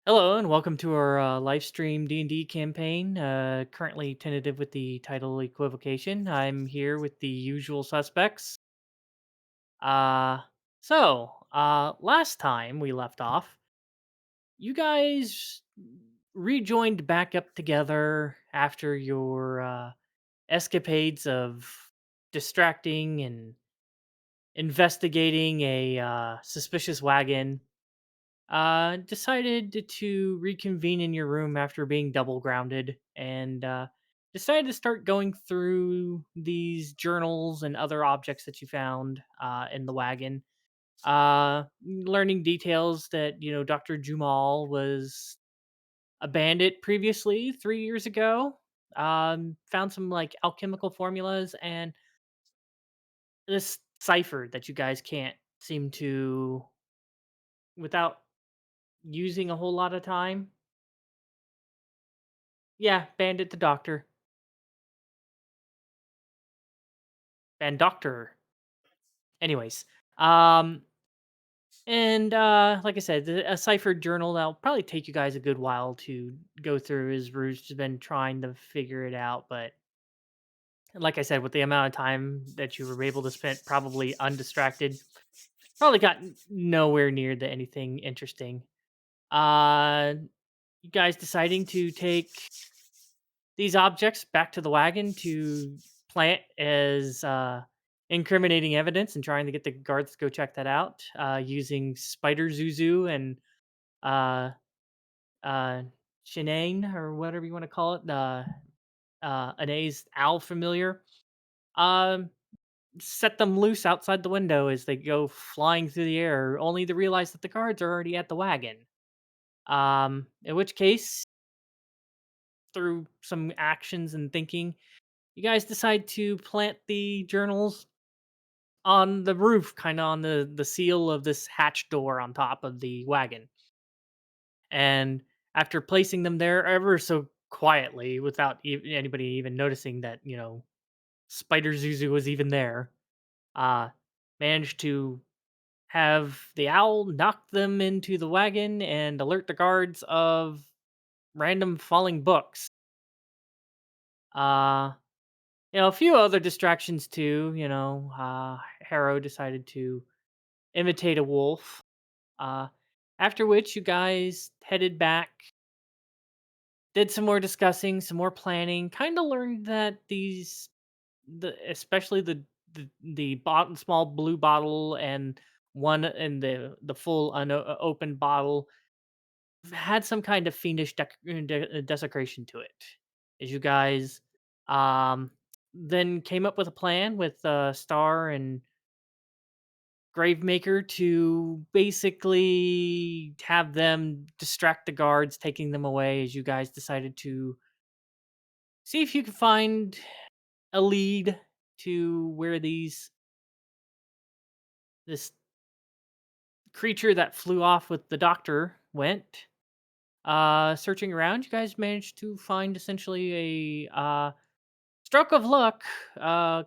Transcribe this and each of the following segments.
Hello and welcome to our Lifestream D&D campaign. Currently tentative with the title Equivocation. I'm here with the usual suspects. Uh, Last time we left off, you guys rejoined back up together after your escapades of distracting and investigating a suspicious wagon. Decided to reconvene in your room after being double grounded and decided to start going through these journals and other objects that you found in the wagon. Learning details that, Dr. Jumal was a bandit previously 3 years ago. Found some like alchemical formulas and this cipher that you guys can't seem to, without using a whole lot of time. Yeah, Bandit the Doctor. And Doctor. Anyways, um, like I said, a ciphered journal that'll probably take you guys a good while to go through. As Rouge has been trying to figure it out, but like I said, with the amount of time that you were able to spend probably undistracted, probably got nowhere near the anything interesting. Uh, you guys deciding to take these objects back to the wagon to plant as incriminating evidence and trying to get the guards to go check that out using Spider Zuzu and uh, uh, Shinane or whatever you want to call it, Anae's owl familiar. Um, Set them loose outside the window as they go flying through the air, only to realize that the guards are already at the wagon. In which case, through some actions and thinking, you guys decide to plant the journals on the roof, kind of on the seal of this hatch door on top of the wagon. And after placing them there ever so quietly, without anybody even noticing that Spider Zuzu was even there, uh, managed to have the owl knock them into the wagon and alert the guards of random falling books. Uh, a few other distractions too. Harrow decided to imitate a wolf. Uh, After which you guys headed back, did some more discussing, some more planning. Kind of learned that especially small blue bottle and one and the full unopened bottle had some kind of fiendish desecration to it. As you guys then came up with a plan with Star and Gravemaker to basically have them distract the guards, taking them away as you guys decided to see if you could find a lead to where this creature that flew off with the doctor went. Searching around, you guys managed to find essentially a stroke of luck, uh,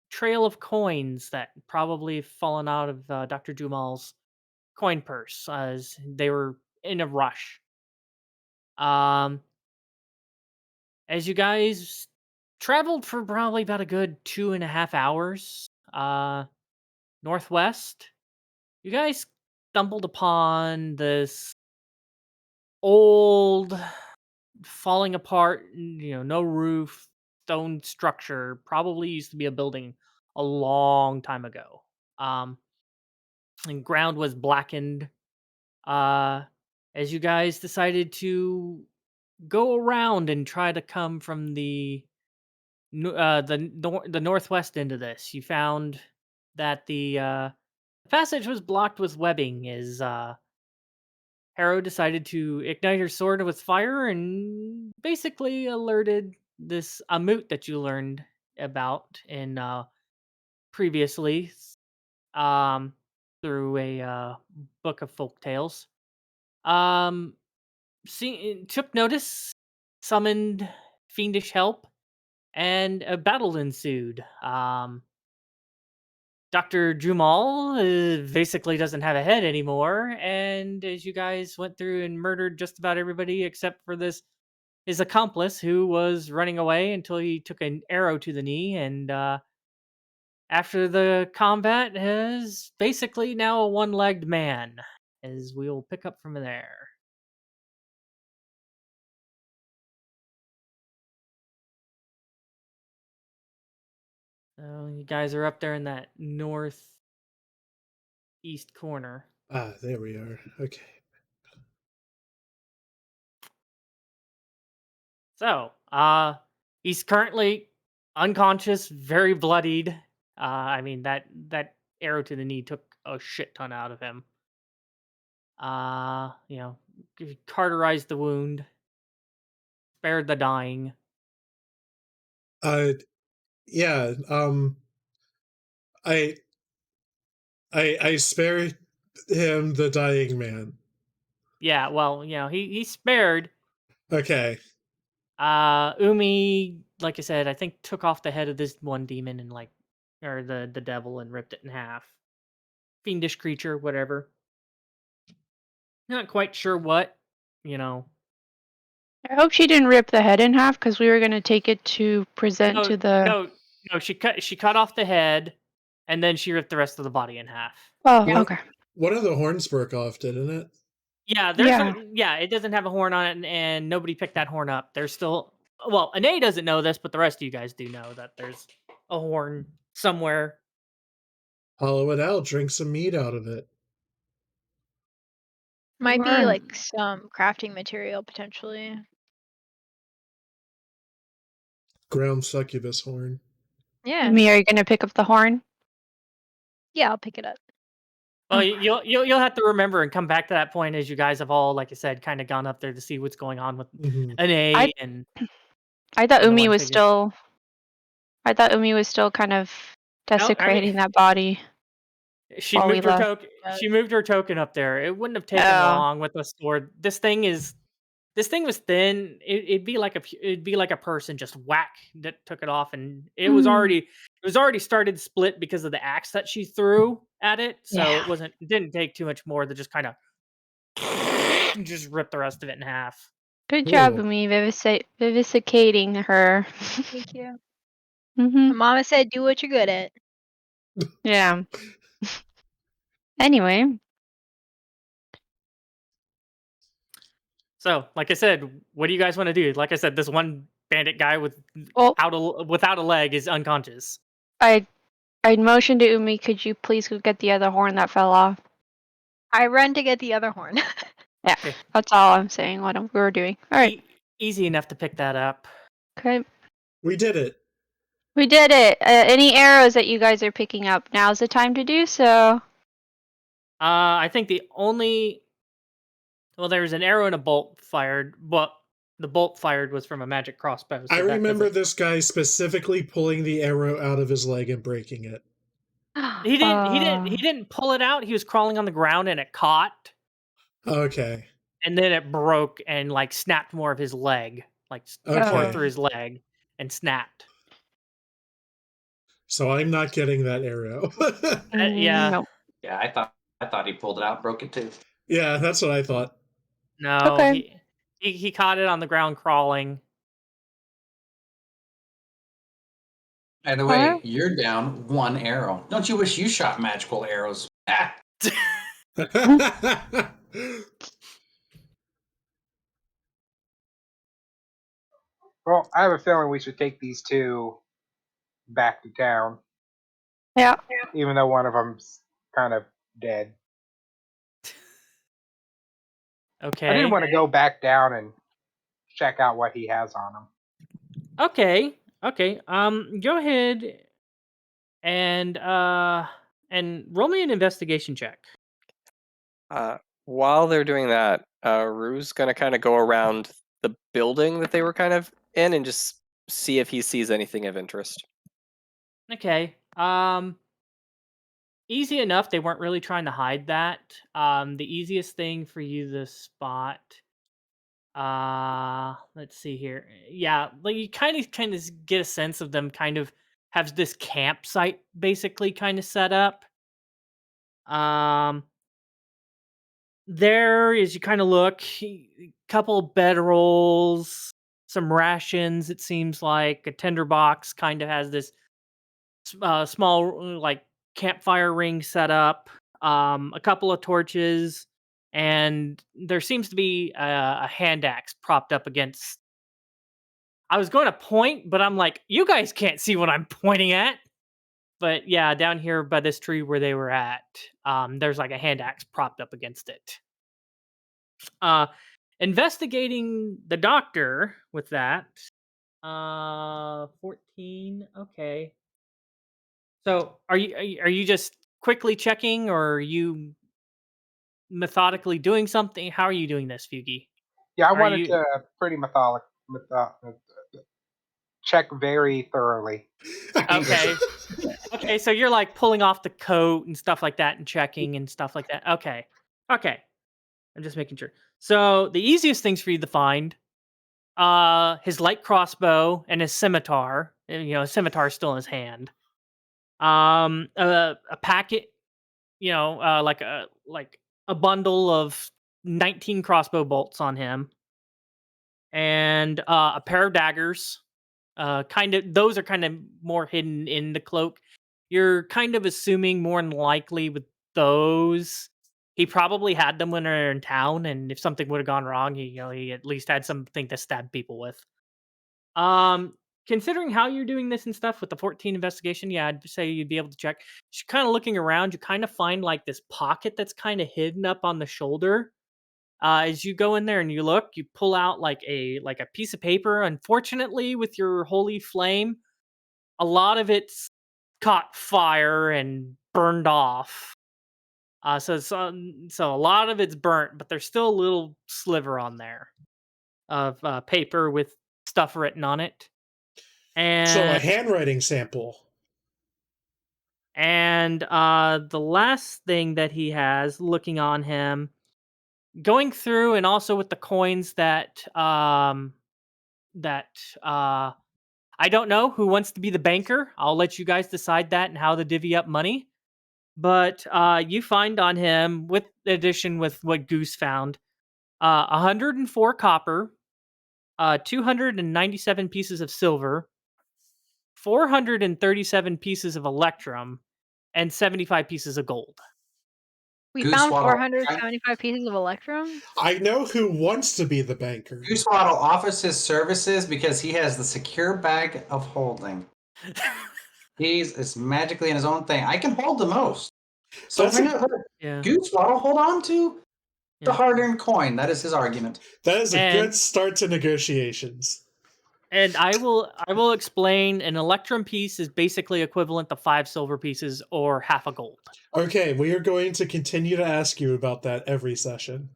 trail of coins that probably fallen out of Dr. Jumal's coin purse as they were in a rush. Um, as you guys traveled for probably about a good 2.5 hours northwest, you guys stumbled upon this old, falling apart, no roof, stone structure. Probably used to be a building a long time ago. Um, and ground was blackened. Uh, as you guys decided to go around and try to come from the northwest end of this. You found that the passage was blocked with webbing. As Harrow decided to ignite her sword with fire and basically alerted this Amut that you learned about in previously, um, through a book of folk tales. Um, Took notice, summoned fiendish help, and a battle ensued. Dr. Jumal basically doesn't have a head anymore, and as you guys went through and murdered just about everybody except for this his accomplice who was running away until he took an arrow to the knee, and after the combat is basically now a one-legged man, as we'll pick up from there. So you guys are up there in that northeast corner. Ah, there we are. Okay. So, he's currently unconscious, very bloodied. I mean that arrow to the knee took a shit ton out of him. You know, cauterized the wound, spared the dying. Uh, yeah. I I spare him the dying man. Yeah, well, he's spared. Okay. Umi, like I said, I think took off the head of this one demon and or the devil and ripped it in half. Fiendish creature, whatever. Not quite sure what, you know. I hope she didn't rip the head in half because we were going to take it to present to the. No. She cut off the head, and then she ripped the rest of the body in half. Oh, One, okay. one of the horns broke off, didn't it? Yeah, it doesn't have a horn on it, and nobody picked that horn up. There's still Ane doesn't know this, but the rest of you guys do know that there's a horn somewhere. Hollow it out. Drink some meat out of it. Might be like some crafting material potentially. Ground succubus horn. Yeah. Me, are you going to pick up the horn? Yeah, I'll pick it up. Well, you'll have to remember and come back to that point as you guys have all, like I said, kind of gone up there to see what's going on with Ane and. I thought and the Umi one was figure. still. I thought Umi was still kind of desecrating that body. She while we moved her left. token. She moved her token up there. It wouldn't have taken long with the sword. This thing was thin. It'd be like a person just whack that took it off, and it was already started split because of the axe that she threw at it. So it didn't take too much more to just kind of just rip the rest of it in half. Good job, Umi, vivisecating her. Thank you. Mm-hmm. My mama said, "Do what you're good at." Yeah. Anyway. So, like I said, what do you guys want to do? Like I said, this one bandit guy without a leg is unconscious. I'd motion to Umi, could you please go get the other horn that fell off? I run to get the other horn. Yeah, that's all I'm saying, we were doing. All right. Easy enough to pick that up. Okay. We did it. We did it. Any arrows that you guys are picking up, now's the time to do so. I think there's an arrow and a bolt fired, but the bolt fired was from a magic crossbow. So I remember this guy specifically pulling the arrow out of his leg and breaking it. He didn't pull it out. He was crawling on the ground and it caught. Okay. And then it broke and snapped more of his leg, tore through his leg and snapped. So I'm not getting that arrow. Yeah. No. Yeah, I thought he pulled it out, broke it too. Yeah, that's what I thought. No, okay. he caught it on the ground crawling. By the way, you're down one arrow. Don't you wish you shot magical arrows? Ah. Well, I have a feeling we should take these two back to town. Yeah. Even though one of them's kind of dead. Okay. I didn't want to go back down and check out what he has on him. Okay. Go ahead and roll me an investigation check. While they're doing that, Rue's gonna kind of go around the building that they were kind of in and just see if he sees anything of interest. Okay. Easy enough. They weren't really trying to hide that. The easiest thing for you to spot. Let's see here. Yeah, you kind of get a sense of them kind of has this campsite basically kind of set up. Um, there is you kind of look, a couple bed rolls, some rations. It seems like a tinderbox kind of has this small like campfire ring set up. A couple of torches, and there seems to be a hand axe propped up against. I was going to point, but I'm like, you guys can't see what I'm pointing at. But yeah, down here by this tree where they were at, there's like a hand axe propped up against it. Investigating the doctor with that. 14. Okay. So are you just quickly checking, or are you methodically doing something? How are you doing this, Feugy? Yeah, I Are wanted you to pretty check very thoroughly. okay? Okay, so you're like pulling off the coat and stuff like that and checking and stuff like that. Okay. Okay. I'm just making sure. So the easiest things for you to find, his light crossbow and his scimitar. And, his scimitar is still in his hand. A packet, like a bundle of 19 crossbow bolts on him, and a pair of daggers. Those are kind of more hidden in the cloak. You're kind of assuming more than likely with those, he probably had them when they're in town, and if something would have gone wrong, he at least had something to stab people with. Um, Considering how you're doing this and stuff with the 14 investigation, yeah, I'd say you'd be able to check. Just kind of looking around, you kind of find like this pocket that's kind of hidden up on the shoulder. As you go in there and you look, you pull out like a piece of paper. Unfortunately, with your holy flame, a lot of it's caught fire and burned off. So a lot of it's burnt, but there's still a little sliver on there of paper with stuff written on it. So a And handwriting sample. the last thing that he has looking on him, going through, and also with the coins that I don't know who wants to be the banker. I'll let you guys decide that and how to divvy up money. But you find on him, with addition with what Goose found, 104 copper, 297 pieces of silver, 437 pieces of electrum, and 75 pieces of gold. We found Goosewaddle, 475 pieces of electrum. I know who wants to be the banker. Goosewaddle offers his services because he has the secure bag of holding. He's magically in his own thing. I can hold the most. So That's if I a- know Yeah. Goosewaddle, hold on to the Yeah. hard-earned coin. That is his argument. That is a And- good start to negotiations. And I will explain. An electrum piece is basically equivalent to 5 silver pieces or half a gold. Okay, we are going to continue to ask you about that every session.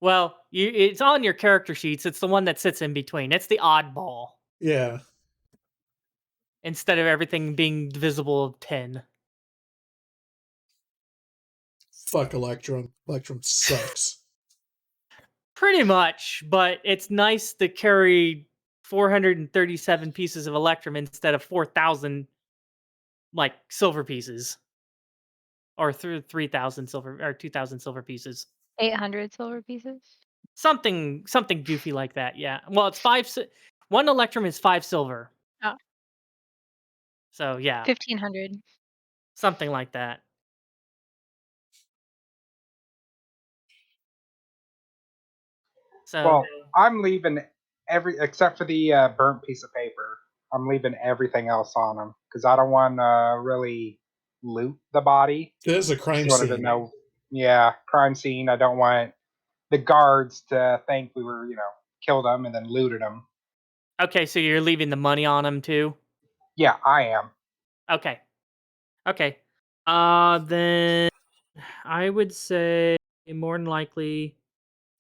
Well, it's on your character sheets. It's the one that sits in between. It's the oddball Yeah. instead of everything being divisible of 10. Fuck Electrum. Electrum sucks. Pretty much, but it's nice to carry 437 pieces of electrum instead of 4,000 like silver pieces, or 3,000 silver or 2,000 silver pieces. 800 silver pieces. Something goofy like that. Yeah. Well, it's one electrum is 5 silver. Oh. So yeah, 1,500. something like that. So Well, I'm leaving except for the burnt piece of paper. I'm leaving everything else on him because I don't want to really loot the body. It is a crime Just wanted to scene. know, yeah, crime scene. I don't want the guards to think we were, killed him and then looted him. okay, so you're leaving the money on him too. Yeah, I am. Okay. Okay. Then I would say more than likely.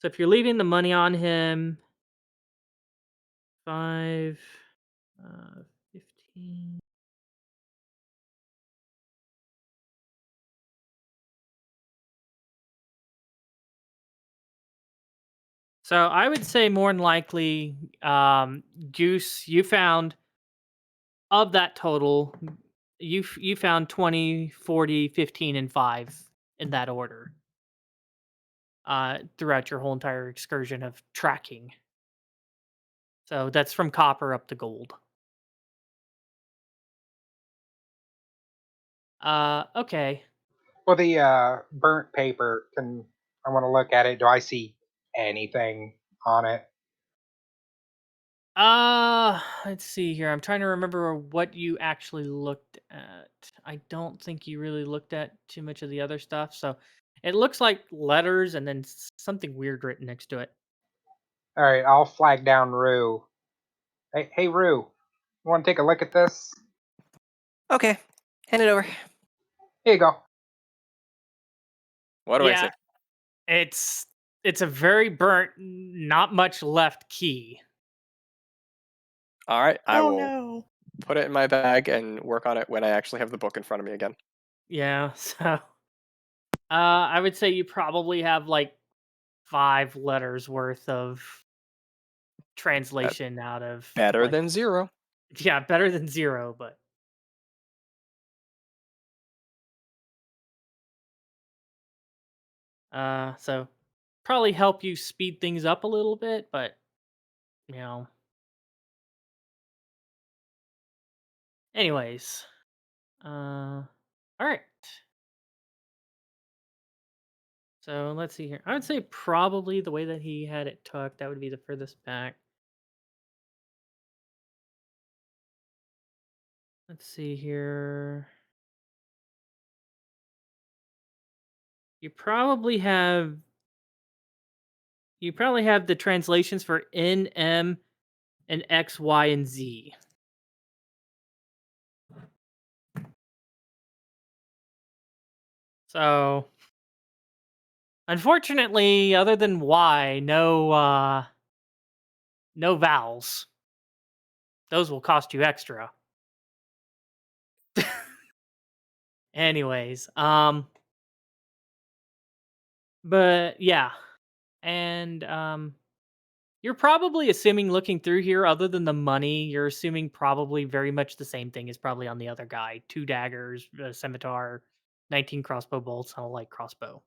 So if you're leaving the money on him, 5, 15. So I would say more than likely, Goose, you found of that total, you found 20, 40, 15, and 5 in that order. Throughout your whole entire excursion of tracking. So that's from copper up to gold. Okay. Well, the burnt paper, I want to look at it. Do I see anything on it? Let's see here. I'm trying to remember what you actually looked at. I don't think you really looked at too much of the other stuff. So it looks like letters and then something weird written next to it. All right, I'll flag down Rue. Hey, Rue, you want to take a look at this? Okay, hand it over. Here you go. What do I Yeah, say? it's a very burnt, not much left key. All right, I will no. put it in my bag and work on it when I actually have the book in front of me again. Yeah, so I would say you probably have like 5 letters worth of translation out of Better like, than 0. yeah, better than 0, but so probably help you speed things up a little bit, but you know. Anyways, all right. So let's see here. I would say probably the way that he had it tucked, that would be the furthest back. Let's see here. You probably have the translations for N, M, and X, Y, and Z. So unfortunately, other than Y, no vowels. Those will cost you extra. Anyways, but yeah. And you're probably assuming looking through here, other than the money, you're assuming probably very much the same thing is probably on the other guy. 2 daggers, a scimitar, 19 crossbow bolts, and a light crossbow.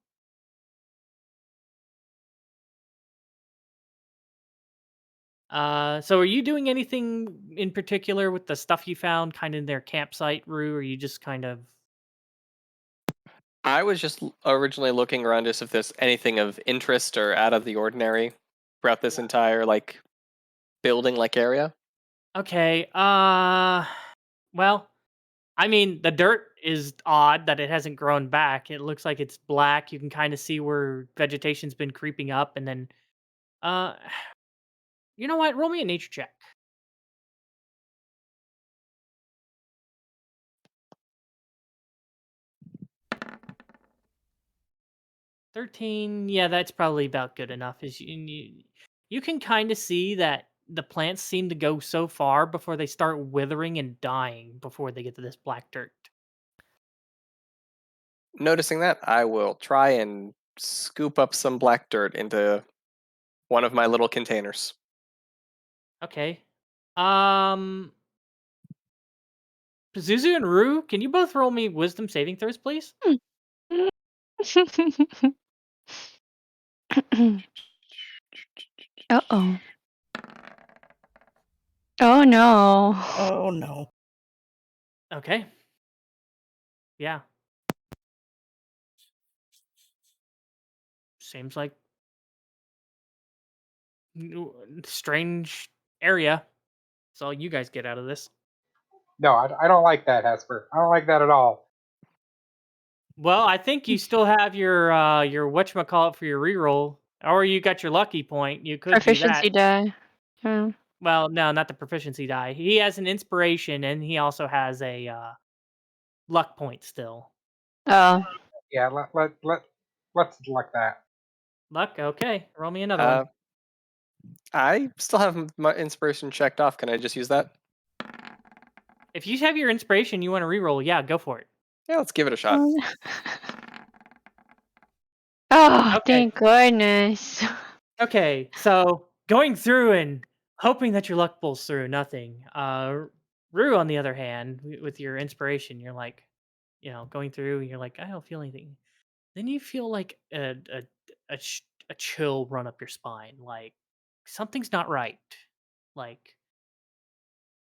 So are you doing anything in particular with the stuff you found kind of in their campsite, Rue, or are you just kind of... I was just originally looking around just if there's anything of interest or out of the ordinary throughout this entire building area. Okay, well, I mean, the dirt is odd that it hasn't grown back. It looks like it's black. You can kind of see where vegetation's been creeping up, and then, uh, you know what? Roll me a nature check. 13. Yeah, that's probably about good enough. You can kind of see that the plants seem to go so far before they start withering and dying before they get to this black dirt. Noticing that, I will try and scoop up some black dirt into one of my little containers. Okay. Pazuzu and Rue, can you both roll me wisdom saving throws, please? Uh-oh. Oh, no. Oh no. Okay. Yeah. Seems like strange area. That's all you guys get out of this. No, I don't like that, Hesper. I don't like that at all. Well, I think you still have your whatchamacallit for your reroll. Or you got your lucky point. You could do that. Proficiency die. Yeah. Well, no, not the proficiency die. He has an inspiration and he also has a luck point still. Oh. Yeah, let's like that. Luck? Okay. Roll me another one. I still have my inspiration checked off. Can I just use that? If you have your inspiration, you want to reroll, yeah, go for it. Yeah, let's give it a shot. Oh, Okay. thank goodness. Okay, so going through and hoping that your luck pulls through, nothing. Rue, on the other hand, with your inspiration, you're like, going through, and you're like, I don't feel anything. Then you feel like a chill run up your spine, like something's not right. Like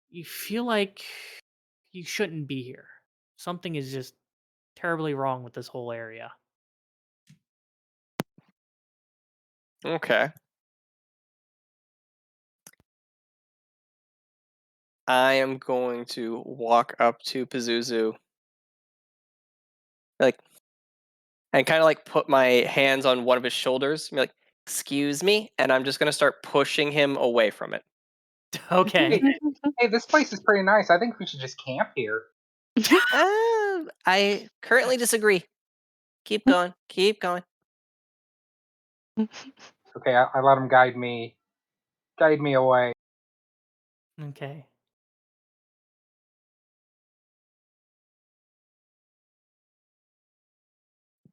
you feel like you shouldn't be here. Something is just terribly wrong with this whole area. Okay. I am going to walk up to Pazuzu, like, and kind of like put my hands on one of his shoulders, and be like, "Excuse me," and I'm just gonna start pushing him away from it. Okay. Hey, this place is pretty nice. I think we should just camp here. I currently disagree. Keep going. Keep going. Okay, I let him guide me away. Okay.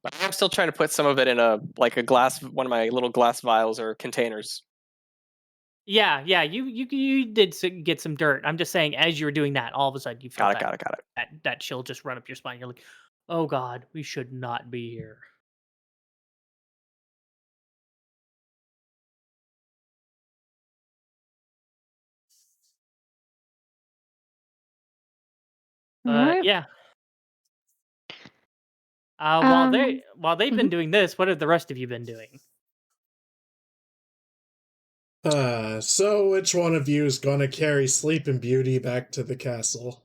But I'm still trying to put some of it in a glass, one of my little glass vials or containers. Yeah, you did get some dirt. I'm just saying, as you were doing that, all of a sudden you felt Got it. that chill just run up your spine. You're like, oh God, we should not be here. Alright. Yeah. While they've been doing this, what have the rest of you been doing? So which one of you is gonna carry Sleeping Beauty back to the castle?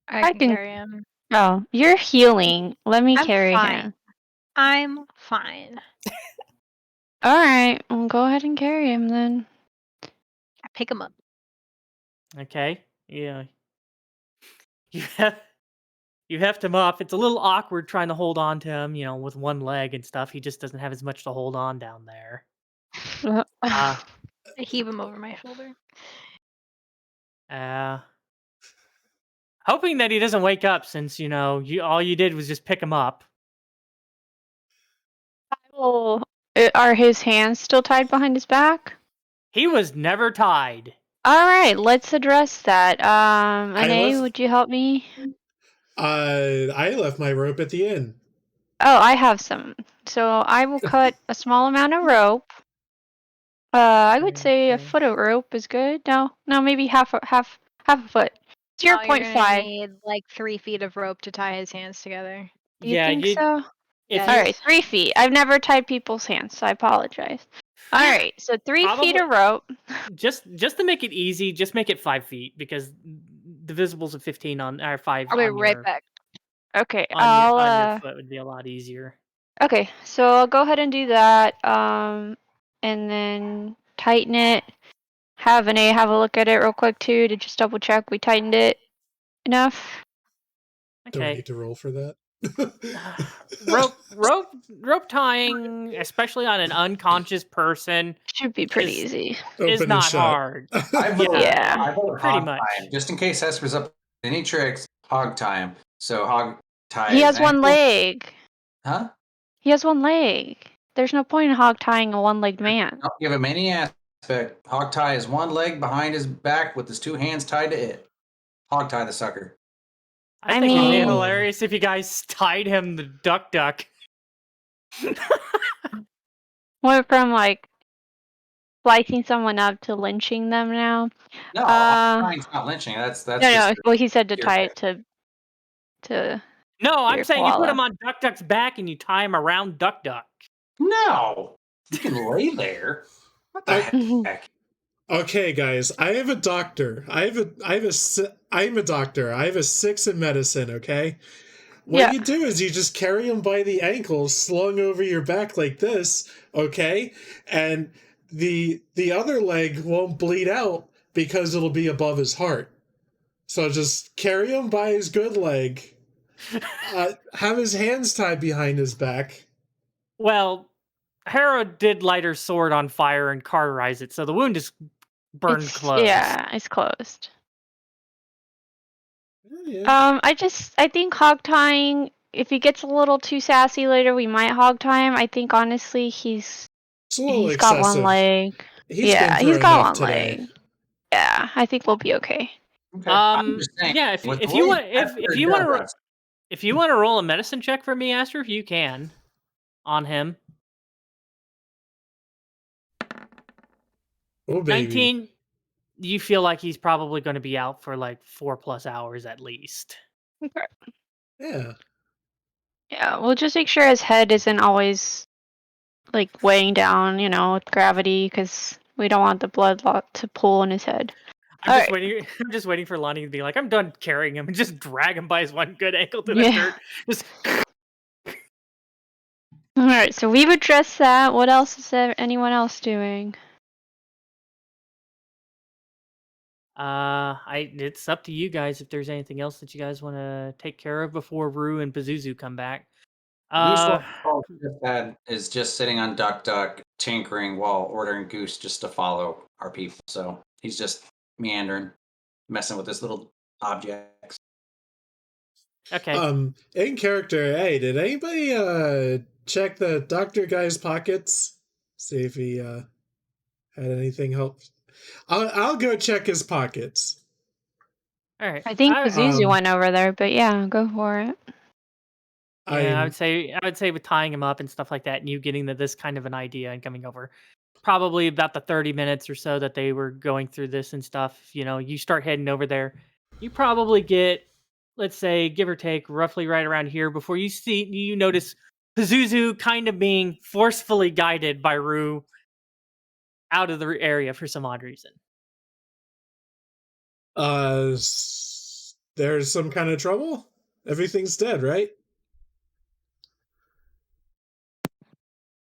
I can can- carry him. Oh, you're healing. Let me I'm carry fine. him. I'm fine. Alright, well, go ahead and carry him then. I pick him up. Okay. Yeah. You heft him up. It's a little awkward trying to hold on to him, with one leg and stuff. He just doesn't have as much to hold on down there. I heave him over my shoulder. Hoping that he doesn't wake up, since all you did was just pick him up. Are his hands still tied behind his back? He was never tied. Alright, let's address that. Anae, would you help me? I left my rope at the inn. Oh, I have some. So I will cut a small amount of rope. I would say a Okay. foot of rope is good. No, maybe half a foot. No, you're gonna 0.5. need like 3 feet of rope to tie his hands together. You think so? If Yes. you, Alright, 3 feet. I've never tied people's hands, so I apologize. Alright, so 3 feet of rope. just to make it easy, just make it 5 feet, because the visibles of 15 on or 5 I'll be on right your, back. Okay, on your foot would be a lot easier. Okay, so I'll go ahead and do that. And then tighten it. Have an A have a look at it real quick too to just double check we tightened it enough. Do I Okay. need to roll for that? rope tying, especially on an unconscious person, Should be pretty easy. is Open and not shut. hard. I vote, Yeah. I vote Pretty hog much. time. Just in case Hesper's up any tricks, hog time. So hog tie. He his has one ankle. leg. Huh? He has one leg. There's no point in hog tying a one-legged man. Don't give him any aspect. Hog tie is one leg behind his back with his 2 hands tied to it. Hog tie the sucker. I I think it'd be mean- hilarious if you guys tied him the duck. Went from like slicing someone up to lynching them now. No, hog tying's not lynching. That's No. just Well, he said to your tie head. it to. No, I'm Your saying you put koala. him on Duck's back and you tie him around Duck. No. You can lay there. What the heck? Okay, guys, I have a doctor. I'm a doctor. I have a 6 in medicine, okay? What you do is you just carry him by the ankles, slung over your back like this, okay? And the other leg won't bleed out because it'll be above his heart. So just carry him by his good leg. Have his hands tied behind his back. Well, Harrow did light her sword on fire and cauterize it, so the wound is burned closed. Yeah, it's closed. Yeah. I think hog tying, if he gets a little too sassy later, we might hog tie him. I think honestly he's got excessive. one leg. He's got been through one enough today. leg. Yeah, I think we'll be okay. Okay. I'm just saying, yeah, with the if you way want Hesper if you want to does if you want to roll a medicine check for me, Aster, you can on him. Oh baby. 19. You feel like he's probably going to be out for like 4+ hours at least. Okay. Yeah. Yeah, we'll just make sure his head isn't always like weighing down, with gravity, because we don't want the blood to pool in his head. I'm just waiting. I'm just waiting for Lonnie to be like, I'm done carrying him, and just drag him by his one good ankle to the Yeah. dirt. Just All right, so we've addressed that. What else is there? Anyone else doing? it's up to you guys if there's anything else that you guys want to take care of before Rue and Pazuzu come back. Goosewaddle is just sitting on Duck Duck, tinkering while ordering Goose just to follow our people. So he's just meandering, messing with his little objects. Okay. In character, hey, did anybody check the doctor guy's pockets? See if he had anything help. I'll go check his pockets. All right. I think Pazuzu went over there, but yeah, go for it. Yeah, I would say with tying him up and stuff like that, and you getting this kind of an idea and coming over, probably about the 30 minutes or so that they were going through this and stuff. You start heading over there. You probably get, let's say, give or take, roughly right around here before you notice Pazuzu kind of being forcefully guided by Rue out of the area for some odd reason. There's some kind of trouble? Everything's dead, right?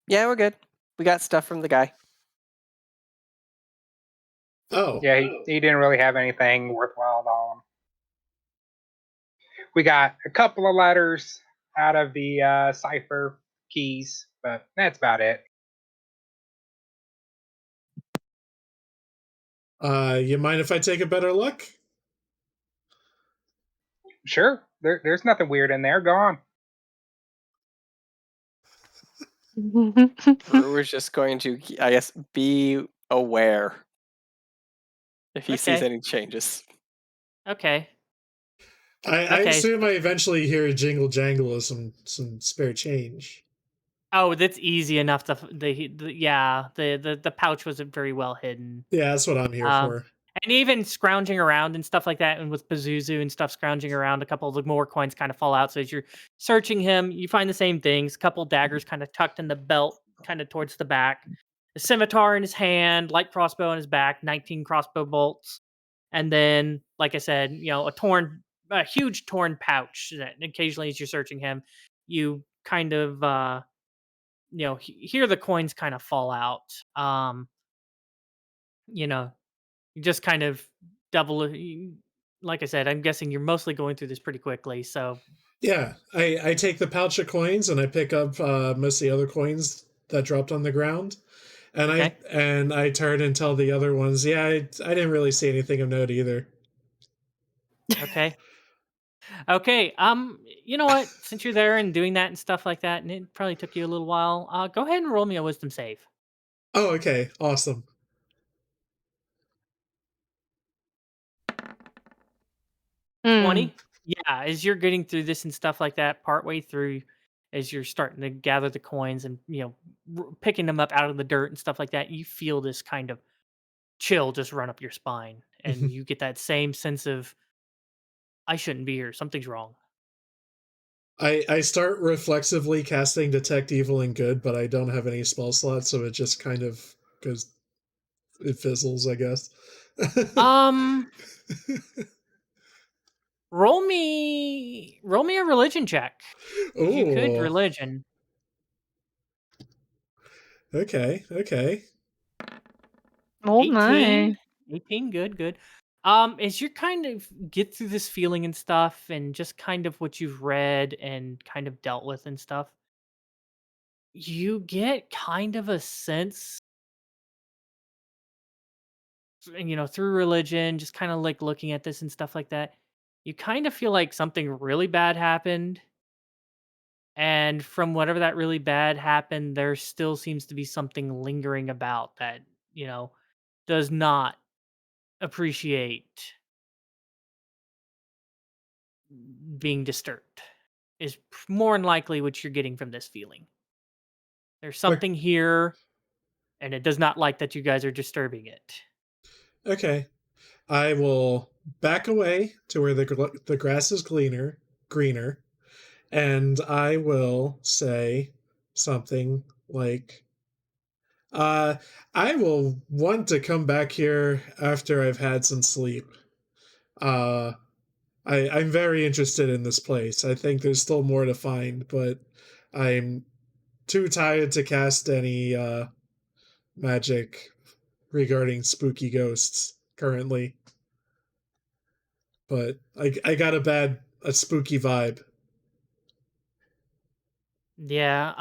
Yeah, we're good. We got stuff from the guy. Oh. Yeah, he didn't really have anything worthwhile on him. We got a couple of letters out of the cipher keys, but that's about it. You mind if I take a better look? Sure, there's nothing weird in there. Go on. Rue is just going to, I guess, be aware if he sees Okay. any changes. Okay. I Okay. assume I eventually hear a jingle jangle of some spare change. Oh, that's easy enough. The pouch wasn't very well hidden. Yeah, that's what I'm here for. And even scrounging around and stuff like that, and with Pazuzu and stuff scrounging around, a couple of the more coins kind of fall out. So as you're searching him, you find the same things. A couple daggers kind of tucked in the belt, kind of towards the back. A scimitar in his hand, light crossbow in his back, 19 crossbow bolts. And then, like I said, a huge torn pouch that occasionally as you're searching him, you kind of, hear the coins kind of fall out. You just kind of like I said, I'm guessing you're mostly going through this pretty quickly. So Yeah, I take the pouch of coins and I pick up most of the other coins that dropped on the ground, and okay. I turn and tell the other ones, yeah, I didn't really see anything of note either. Okay. Okay. You know what? Since you're there and doing that and stuff like that, and it probably took you a little while, go ahead and roll me a wisdom save. Oh, okay, awesome. 20. Yeah, as you're getting through this and stuff like that, partway through, as you're starting to gather the coins and picking them up out of the dirt and stuff like that, you feel this kind of chill just run up your spine, and you get that same sense of I shouldn't be here. Something's wrong. I start reflexively casting Detect Evil and Good, but I don't have any spell slots, so it just kind of goes, it fizzles, I guess. Roll me a religion check. If you could Ooh. religion. Okay. Oh 18. my. 18, good. As you kind of get through this feeling and stuff, and just kind of what you've read and kind of dealt with and stuff, you get kind of a sense, through religion, just kind of like looking at this and stuff like that. You kind of feel like something really bad happened. And from whatever that really bad happened, there still seems to be something lingering about that, does not appreciate being disturbed. Is more than likely what you're getting from this feeling. There's something here, and it does not like that you guys are disturbing it. Okay. I will back away to where the grass is greener, and I will say something like, I will want to come back here after I've had some sleep. Uh, I'm very interested in this place. I think there's still more to find, but I'm too tired to cast any magic regarding spooky ghosts currently. But I got a spooky vibe. Yeah,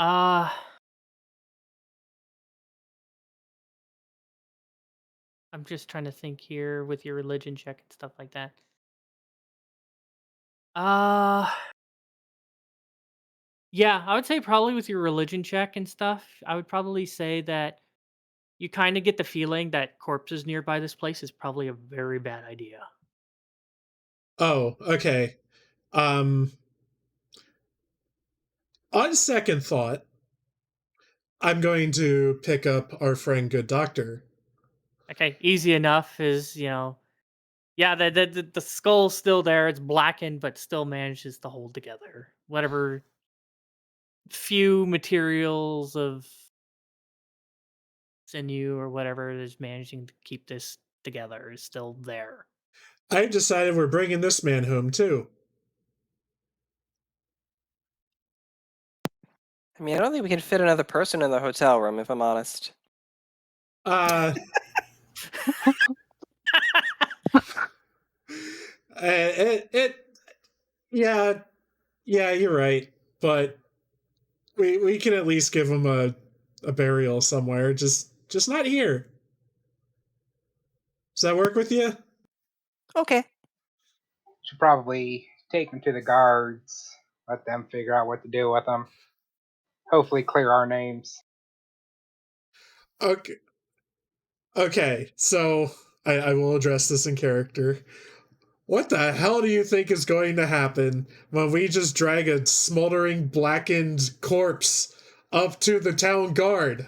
I'm just trying to think here with your religion check and stuff like that. Uh yeah, I would say probably with your religion check and stuff, I would probably say that you kind of get the feeling that corpses nearby this place is probably a very bad idea. Oh, okay. Um, on second thought, I'm going to pick up our friend Good Doctor. Okay, easy enough is, yeah, the skull's still there. It's blackened, but still manages to hold together. Whatever few materials of sinew or whatever is managing to keep this together is still there. I've decided we're bringing this man home too. I mean, I don't think we can fit another person in the hotel room, if I'm honest. Uh, yeah, yeah, you're right. But we can at least give him a burial somewhere. Just not here. Does that work with you? Okay. Should probably take him to the guards. Let them figure out what to do with him. Hopefully clear our names. Okay. Okay, so I will address this in character. What the hell do you think is going to happen when we just drag a smoldering, blackened corpse up to the town guard?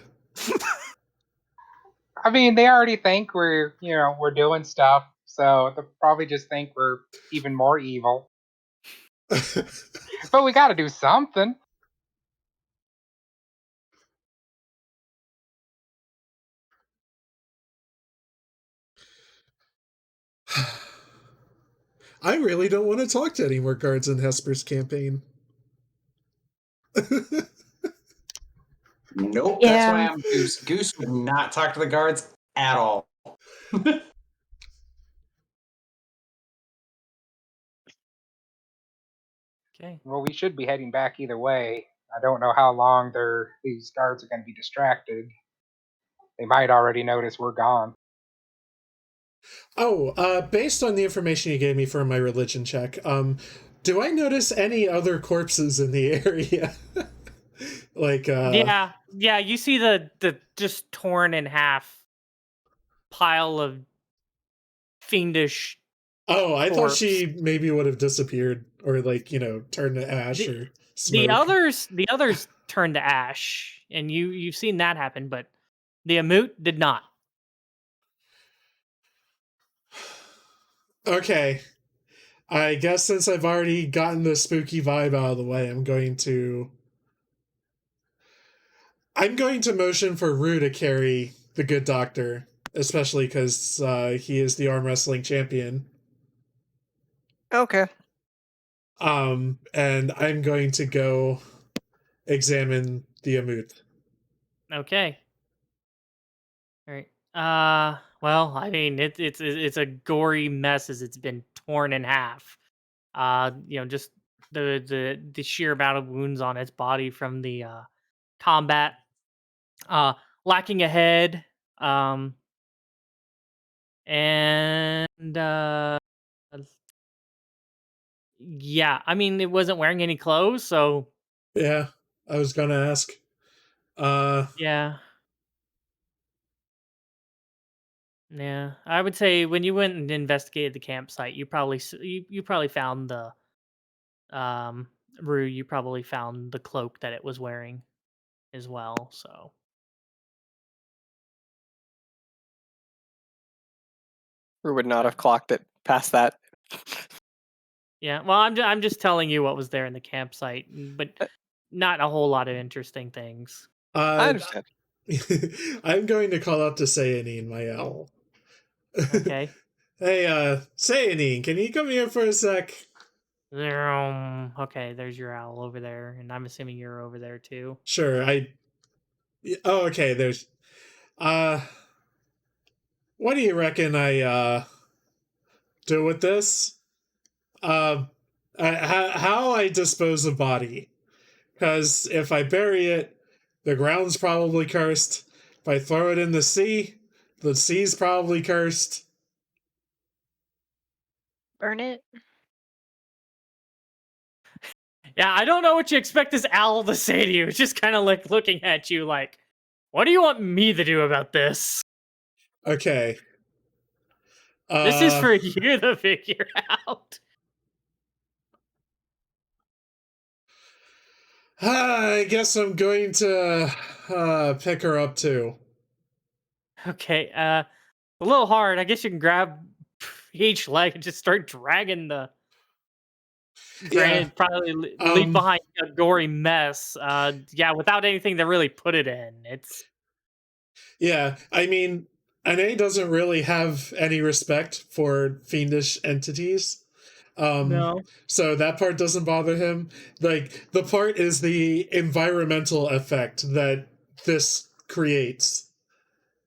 I mean, they already think we're doing stuff, so they'll probably just think we're even more evil. But we got to do something. I really don't want to talk to any more guards in Hesper's campaign. Nope, Yeah. that's why I'm Goose. Goose would not talk to the guards at all. Okay. Well, we should be heading back either way. I don't know how long these guards are going to be distracted. They might already notice we're gone. Oh, based on the information you gave me for my religion check, do I notice any other corpses in the area? Like, yeah, you see the just torn in half pile of fiendish. Oh, I thought corpse. she maybe would have disappeared or turned to ash or smoke. The others turned to ash, and you've seen that happen, but the Amut did not. Okay. I guess since I've already gotten the spooky vibe out of the way, I'm going to motion for Rue to carry the Good Doctor, especially because he is the arm wrestling champion. Okay. And I'm going to go examine the Amut. Okay. All right. Well, I mean, it's a gory mess as it's been torn in half. Just the sheer amount of wounds on its body from the combat. Lacking a head. And yeah, I mean, it wasn't wearing any clothes, so Yeah, I was gonna ask. yeah. Yeah, I would say when you went and investigated the campsite, you probably found the Rue, you probably found the cloak that it was wearing as well. So Rue would not have clocked it past that. yeah, well, I'm just telling you what was there in the campsite, but not a whole lot of interesting things. I understand. I'm going to call out to Sayanine, my owl. Okay. Hey, Sayanine, can you come here for a sec? Okay, there's your owl over there, and I'm assuming you're over there too. Sure, Oh, okay, there's... What do you reckon I, do with this? How I dispose of body? Because if I bury it, the ground's probably cursed. If I throw it in the sea's probably cursed. Burn it. Yeah, I don't know what you expect this owl to say to you. It's just kind of like looking at you like, what do you want me to do about this? Okay. This is for you to figure out. I guess I'm going to pick her up too. Okay, a little hard. I guess you can grab each leg and just start dragging the... Granted, probably leave behind a gory mess. Yeah, without anything to really put it in. It's... Yeah, I mean, Ane doesn't really have any respect for fiendish entities. No. So that part doesn't bother him. Like, the part is the environmental effect that this creates.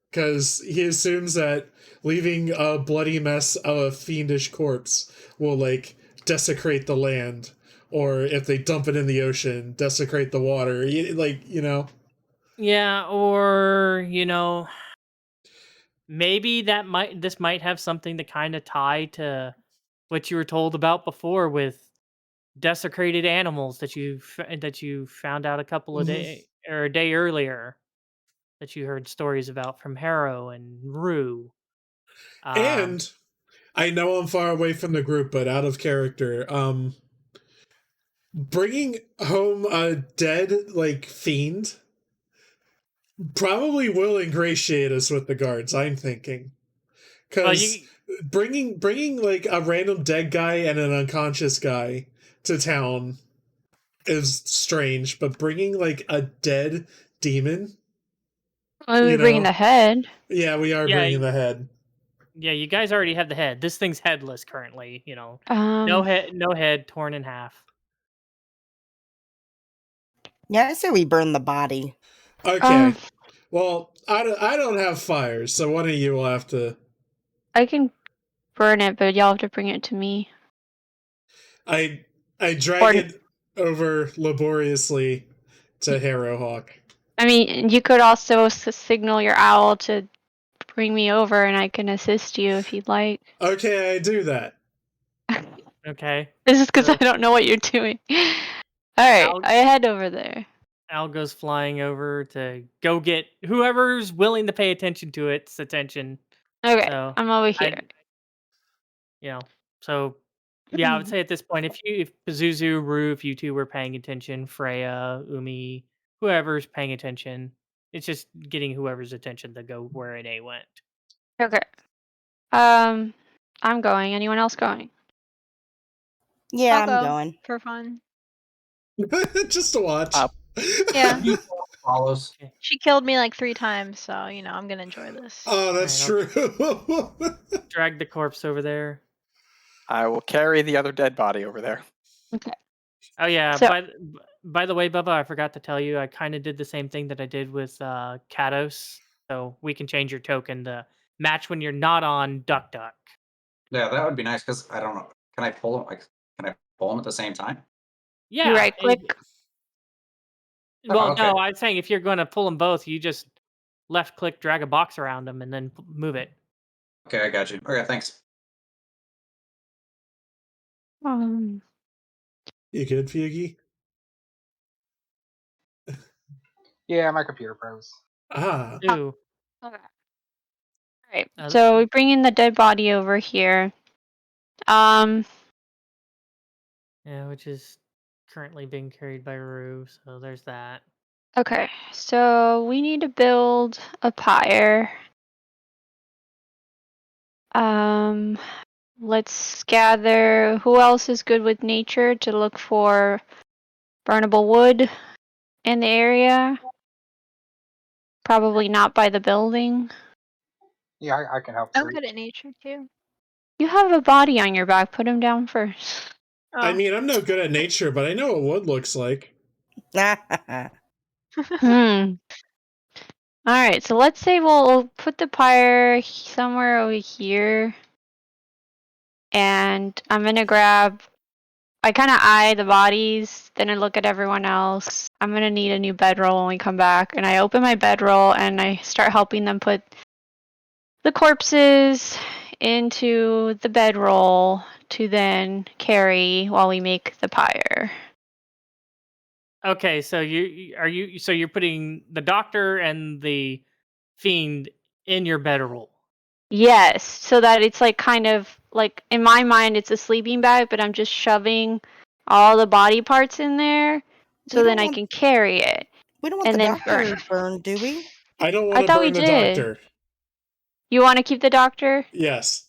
Because he assumes that leaving a bloody mess of a fiendish corpse will, like, desecrate the land. Or if they dump it in the ocean, desecrate the water. Like, you know? Yeah, or, maybe this might have something to kind of tie to what you were told about before with desecrated animals that you found out a couple of day or a day earlier that you heard stories about from Harrow and Rue. And I know I'm far away from the group, but out of character. Bringing home a dead, like, fiend probably will ingratiate us with the guards, I'm thinking. Because bringing like a random dead guy and an unconscious guy to town is strange, but bringing like a dead demon... We're bringing the head. Yeah, we are bringing the head. Yeah, you guys already have the head. This thing's headless currently, no head, torn in half. Yeah, I say we burn the body. Okay. Well, I don't have fires, so one of you will have to... I can burn it, but y'all have to bring it to me. I drag it over laboriously to Harrowhawk. I mean, you could also signal your owl to bring me over, and I can assist you if you'd like. Okay, I do that. Okay. This is because I don't know what you're doing. Alright, I head over there. Al goes flying over to go get whoever's willing to pay attention to its attention. Okay, so I'm over here. So yeah, I would say at this point, if Pazuzu, Rue, if you two were paying attention, Freyja, Umi, whoever's paying attention, it's just getting whoever's attention to go where Ine went. Okay. I'm going. Anyone else going? Yeah, I'll I'm go going. for fun. Just to watch. Yeah. Follows. She killed me like 3 times, so I'm gonna enjoy this. Oh, that's true. Drag the corpse over there. I will carry the other dead body over there. Okay. Oh yeah. So- by the way, Bubba, I forgot to tell you, I kind of did the same thing that I did with Cados. So we can change your token to match when you're not on Duck Duck. Yeah, that would be nice because I don't know. Can I pull them? Can I pull them at the same time? Yeah. You right click. Well, okay. no, I'm saying if you're going to pull them both, you just left click, drag a box around them, and then move it. Okay, I got you. Okay, thanks. You good, Feugy? Yeah, my computer froze. Ooh. Okay. Alright, so we bring in the dead body over here. Yeah, which is currently being carried by Rue. So there's that. Okay, so we need to build a pyre. Let's gather who else is good with nature to look for burnable wood in the area. Probably not by the building. Yeah, I can help I'm search. good at nature too. You have a body on your back. Put him down first. I Oh. mean, I'm no good at nature, but I know what wood looks like. Alright, so let's say we'll put the pyre somewhere over here. And I'm gonna grab. I kind of eye the bodies, then I look at everyone else. I'm gonna need a new bedroll when we come back. And I open my bedroll and I start helping them put the corpses into the bedroll to then carry while we make the pyre. Okay, so you're putting the doctor and the fiend in your bedroll. Yes, so that it's like kind of like in my mind it's a sleeping bag, but I'm just shoving all the body parts in there so then I can carry it. We don't want and the then burn doctor it. burned, do we? I don't I want to thought we burn the did. doctor. You want to keep the doctor? Yes.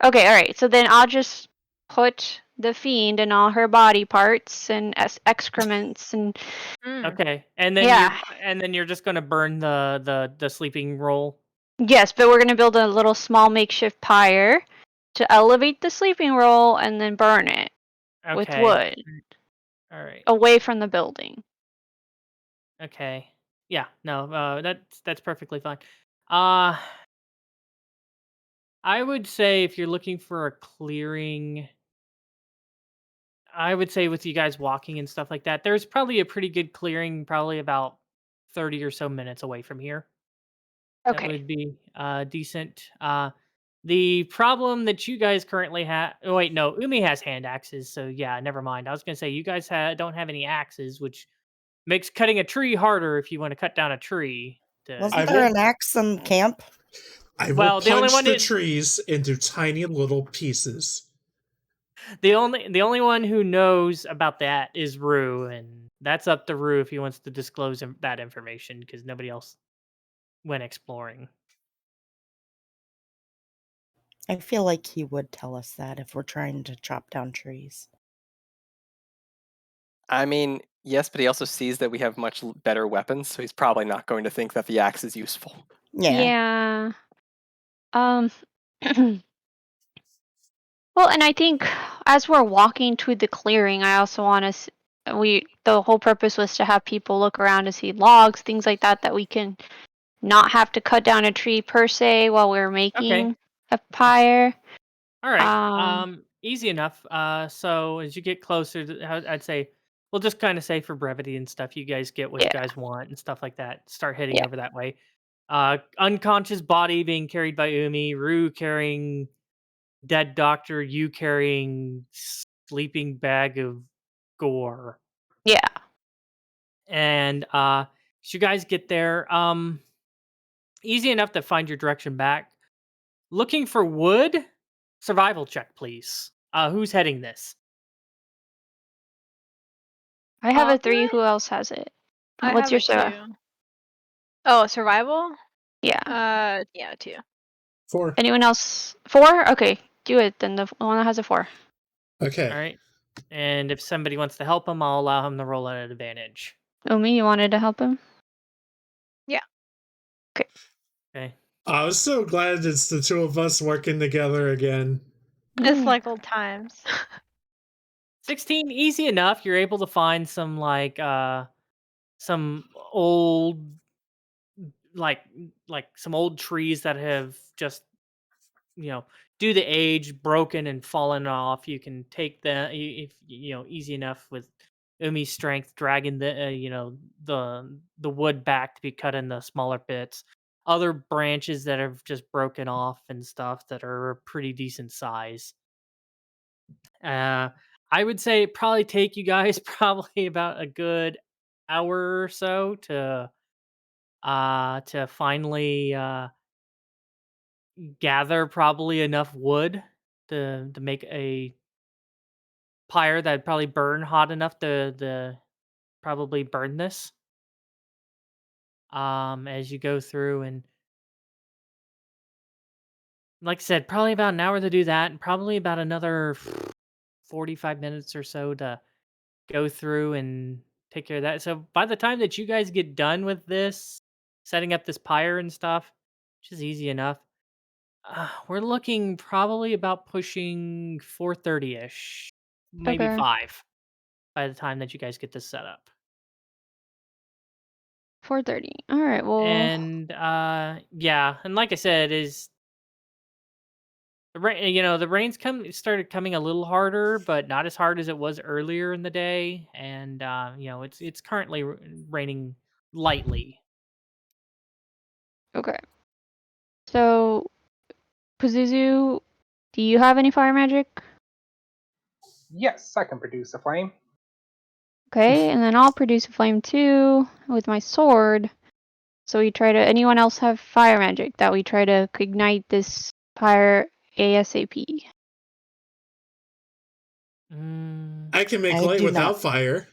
Okay, alright. So then I'll just put the fiend and all her body parts and excrements and Okay, and then you're just gonna burn the sleeping roll. Yes, but we're gonna build a little small makeshift pyre to elevate the sleeping roll and then burn it with Okay. wood All right. away from the building. Okay. Yeah. No. That's perfectly fine. I would say if you're looking for a clearing, I would say with you guys walking and stuff like that, there's probably a pretty good clearing, probably about 30 or so minutes away from here. That Okay. would be decent. The problem that you guys currently have. Oh wait, no, Umi has hand axes, so yeah, never mind. I was gonna say you guys don't have any axes, which makes cutting a tree harder if you want to cut down a tree. Wasn't there an axe in camp? I Well, will the only punch one the in- trees into tiny little pieces. The only one who knows about that is Rue, and that's up to Rue if he wants to disclose that information because nobody else went exploring. I feel like he would tell us that if we're trying to chop down trees. I mean, yes, but he also sees that we have much better weapons, so he's probably not going to think that the axe is useful. Yeah. Well, and I think as we're walking to the clearing, I also want to. The whole purpose was to have people look around to see logs, things like that, that we can not have to cut down a tree per se while we're making a pyre. All right. Easy enough. So as you get closer, I'd say we'll just kind of say for brevity and stuff, you guys get what you guys want and stuff like that. Start heading over that way. Unconscious body being carried by Umi, Rue carrying dead doctor, you carrying sleeping bag of gore. Yeah. And as you guys get there, easy enough to find your direction back. Looking for wood. Survival check, please. Who's heading this? I have a 3. Who else has it? I What's have your a survival? 2. Oh, survival? Yeah. Yeah, 2. 4. Anyone else? 4? Okay, do it then. The one that has a 4. Okay. All right. And if somebody wants to help him, I'll allow him to roll at an advantage. Umi, you wanted to help him? Yeah. Okay. I was so glad it's the two of us working together again. It's like old times. 16, easy enough. You're able to find some some old like some old trees that have just due to age broken and fallen off. You can take them if easy enough with Umi's strength, dragging the wood back to be cut into smaller bits. Other branches that have just broken off and stuff that are a pretty decent size. I would say it'd probably take you guys probably about a good hour or so to finally gather probably enough wood to make a pyre that'd probably burn hot enough to probably burn this. As you go through, and like I said, probably about an hour to do that, and probably about another 45 minutes or so to go through and take care of that. So by the time that you guys get done with this, setting up this pyre and stuff, which is easy enough, we're looking probably about pushing 4:30ish, maybe Okay. 5 by the time that you guys get this set up. 4:30. All right. Well, And yeah, and like I said, is the rain, the rain's started coming a little harder, but not as hard as it was earlier in the day. And it's currently raining lightly. okay. So, Pazuzu, do you have any fire magic? Yes, I can produce a flame. Okay, and then I'll produce a flame too with my sword. So we try to. Anyone else have fire magic that we try to ignite this fire ASAP? I can make I light do without not. fire.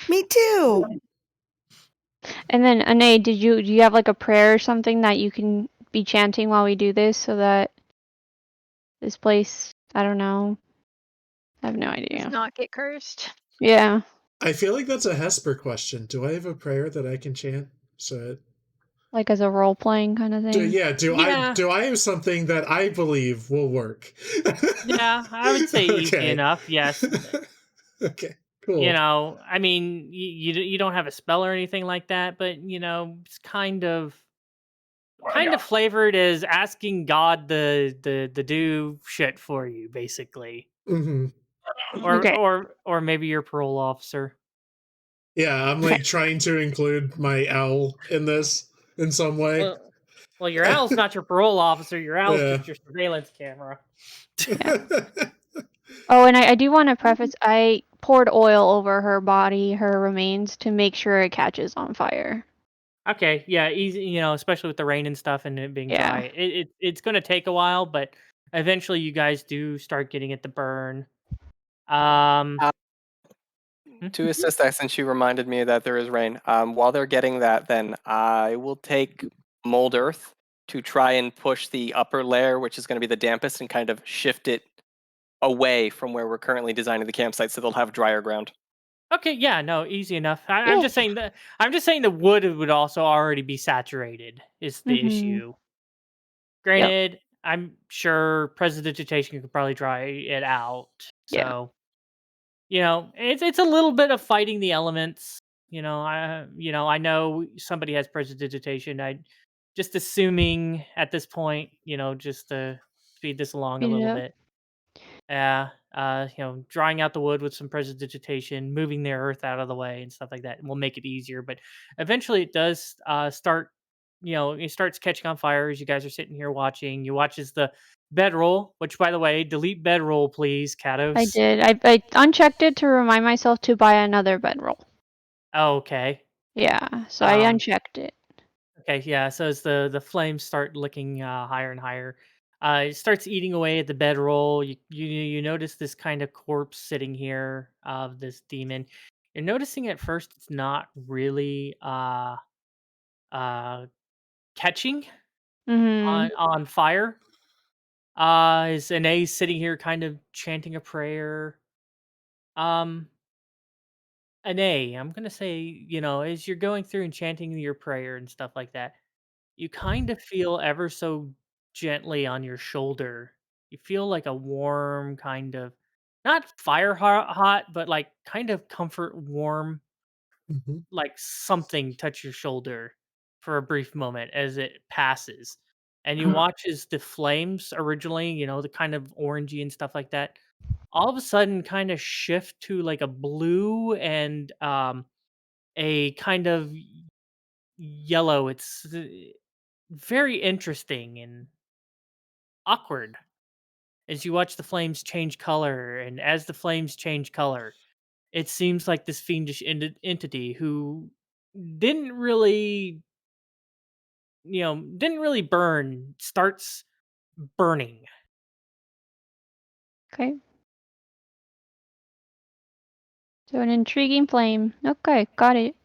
Me too. And then, Ane, do you have like a prayer or something that you can be chanting while we do this, so that this place, I don't know, I have no Does idea. not get cursed. Yeah, I feel like that's a Hesper question. Do I have a prayer that I can chant? So like as a role playing kind of thing. Yeah. do I have something that I believe will work? Yeah, I would say easy Okay. enough. Yes. Okay. Cool. I mean, you don't have a spell or anything like that, but it's kind of flavored as asking God the do shit for you, basically, Hmm. or Okay. or maybe your parole officer. Yeah, I'm like trying to include my owl in this in some way. Well, your owl's not your parole officer. Your owl's Yeah. just your surveillance camera. Oh, and I do want to preface, I poured oil over her body, her remains, to make sure it catches on fire. Okay, yeah, easy. Especially with the rain and stuff and it being Yeah. dry, it's going to take a while, but eventually you guys do start getting it to burn. To assist that, since you reminded me that there is rain, while they're getting that, then I will take mold earth to try and push the upper layer, which is going to be the dampest, and kind of shift it away from where we're currently designing the campsite, so they'll have drier ground. Okay, yeah, no, easy enough. I'm Yeah. just saying that the wood would also already be saturated is the Mhm. issue. Granted, I'm sure prestidigitation could probably dry it out. Yeah. So, it's a little bit of fighting the elements. I know somebody has prestidigitation. I just assuming at this point, just to speed this along a Speed it little up. bit. Yeah, drying out the wood with some prestidigitation, moving the earth out of the way and stuff like that will make it easier. But eventually, it does start. It starts catching on fire as you guys are sitting here watching. You watch as the bedroll, which by the way, delete bedroll, please, Cados. I did. I unchecked it to remind myself to buy another bedroll. Oh, okay. Yeah, so I unchecked it. Okay, yeah. So as the flames start looking higher and higher, it starts eating away at the bedroll. You notice this kind of corpse sitting here of this demon. You're noticing at first it's not really uh catching Mhm. on fire. Is Anae sitting here kind of chanting a prayer. Um Anae, I'm gonna say, as you're going through and chanting your prayer and stuff like that, you kind of feel ever so gently on your shoulder. You feel like a warm kind of, not fire hot, but like kind of comfort warm, Hmm. like something touch your shoulder for a brief moment as it passes. And you watch as the flames originally, the kind of orangey and stuff like that, all of a sudden kind of shift to like a blue and a kind of yellow. It's very interesting and awkward as you watch the flames change color. And as the flames change color, it seems like this fiendish entity who didn't really, didn't really burn starts burning. Okay. So an intriguing flame. Okay, got it.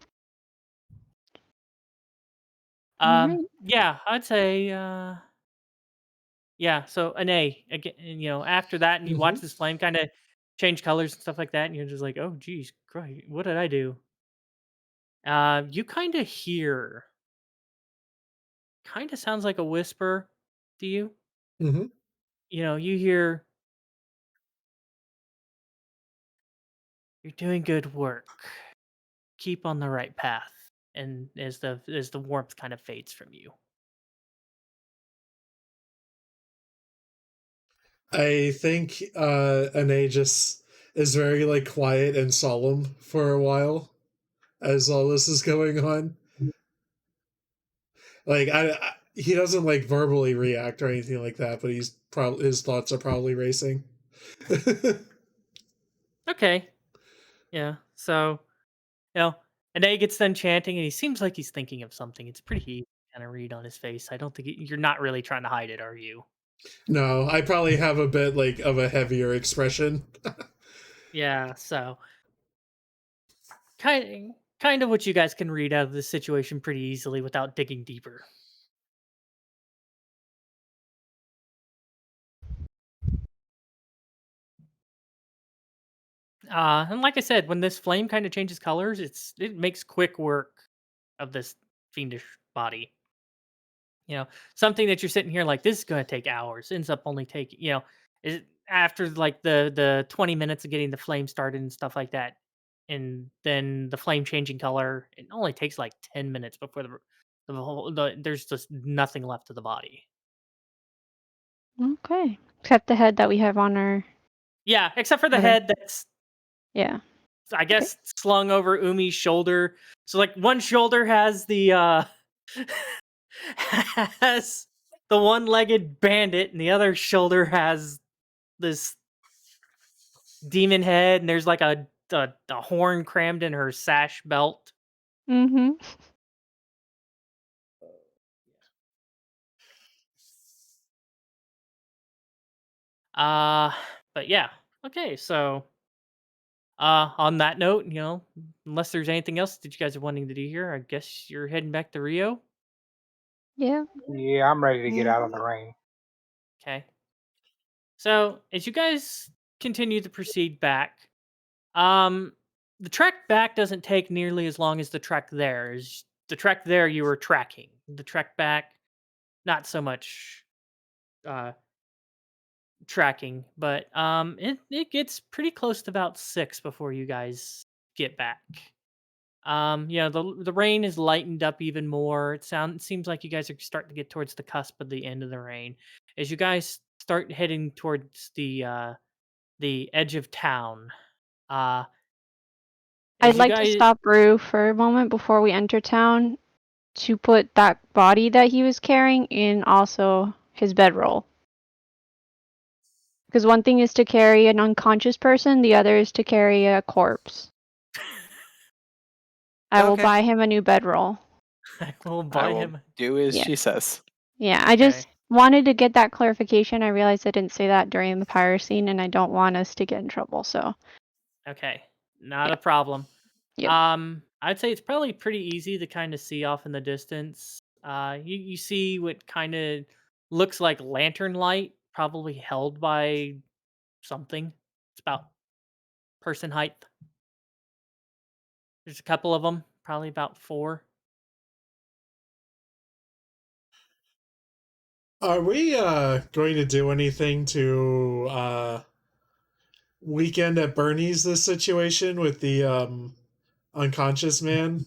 Alright. Yeah, I'd say yeah, so an A again. After that, and you watch Mhm. this flame kind of change colors and stuff like that, and you're just like, oh, geez, Christ, what did I do? You kind of hear, kind of sounds like a whisper to you. Mhm. You hear, you're doing good work. Keep on the right path. And as the warmth kind of fades from you. I think Anagus is very like quiet and solemn for a while as all this is going on. Like he doesn't like verbally react or anything like that, but he's probably his thoughts are probably racing. Okay. Yeah. So, and then he gets done chanting, and he seems like he's thinking of something. It's pretty easy to kind of read on his face. I don't think you're not really trying to hide it, are you? No, I probably have a bit like of a heavier expression. Yeah. So, kind of what you guys can read out of this situation pretty easily without digging deeper. And like I said, when this flame kind of changes colors, it makes quick work of this fiendish body. Something that you're sitting here like this is going to take hours ends up only taking is after like the 20 minutes of getting the flame started and stuff like that, and then the flame changing color. It only takes like 10 minutes before there's just nothing left of the body. Okay. Except the head that we have on our. Yeah, except for the Okay. head that's Yeah. I guess slung over Umi's shoulder. So like one shoulder has the has the one-legged bandit, and the other shoulder has this demon head, and there's like a horn crammed in her sash belt. Mm-hmm. Uh, but yeah, okay. So, on that note, unless there's anything else that you guys are wanting to do here, I guess you're heading back to Rio. Yeah. Yeah, I'm ready to get out of the rain. Okay. So as you guys continue to proceed back, um, the trek back doesn't take nearly as long as the trek there. The trek there you were tracking. The trek back, not so much uh tracking, but it gets pretty close to about 6 before you guys get back. The rain is lightened up even more. It seems like you guys are starting to get towards the cusp of the end of the rain. As you guys start heading towards the edge of town, uh I'd as you like to guys stop Rue for a moment before we enter town to put that body that he was carrying in also his bedroll. Because one thing is to carry an unconscious person, the other is to carry a corpse. I will Okay. buy him a new bedroll. I will I buy will him. do as Yeah. she says. Yeah, I just wanted to get that clarification. I realized I didn't say that during the pyre scene, and I don't want us to get in trouble, so. Okay, not Yeah. a problem. Yep. I'd say it's probably pretty easy to kind of see off in the distance. You see what kind of looks like lantern light, probably held by something. It's about person height. There's a couple of them, probably about 4. Are we going to do anything to weekend at Bernie's this situation with the unconscious man?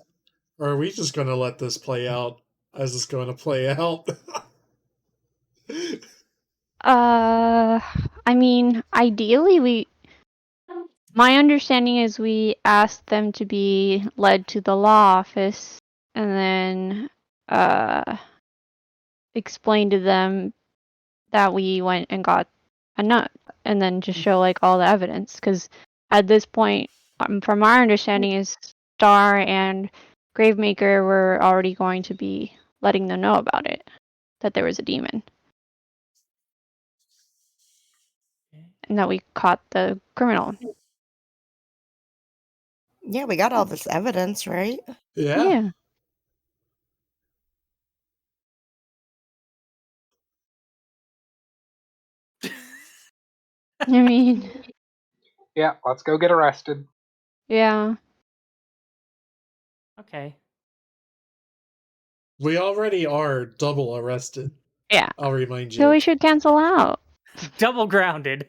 Or are we just going to let this play out as it's going to play out? I mean, ideally, my understanding is we asked them to be led to the law office and then explain to them that we went and got a nut and then just show like all the evidence. Because at this point, from our understanding, is Star and Gravemaker were already going to be letting them know about it, that there was a demon. And that we caught the criminal. Yeah, we got all this evidence, right? Yeah. I mean, Yeah, let's go get arrested. yeah. Okay. We already are double arrested. Yeah. I'll remind So you. we should cancel out. Double grounded.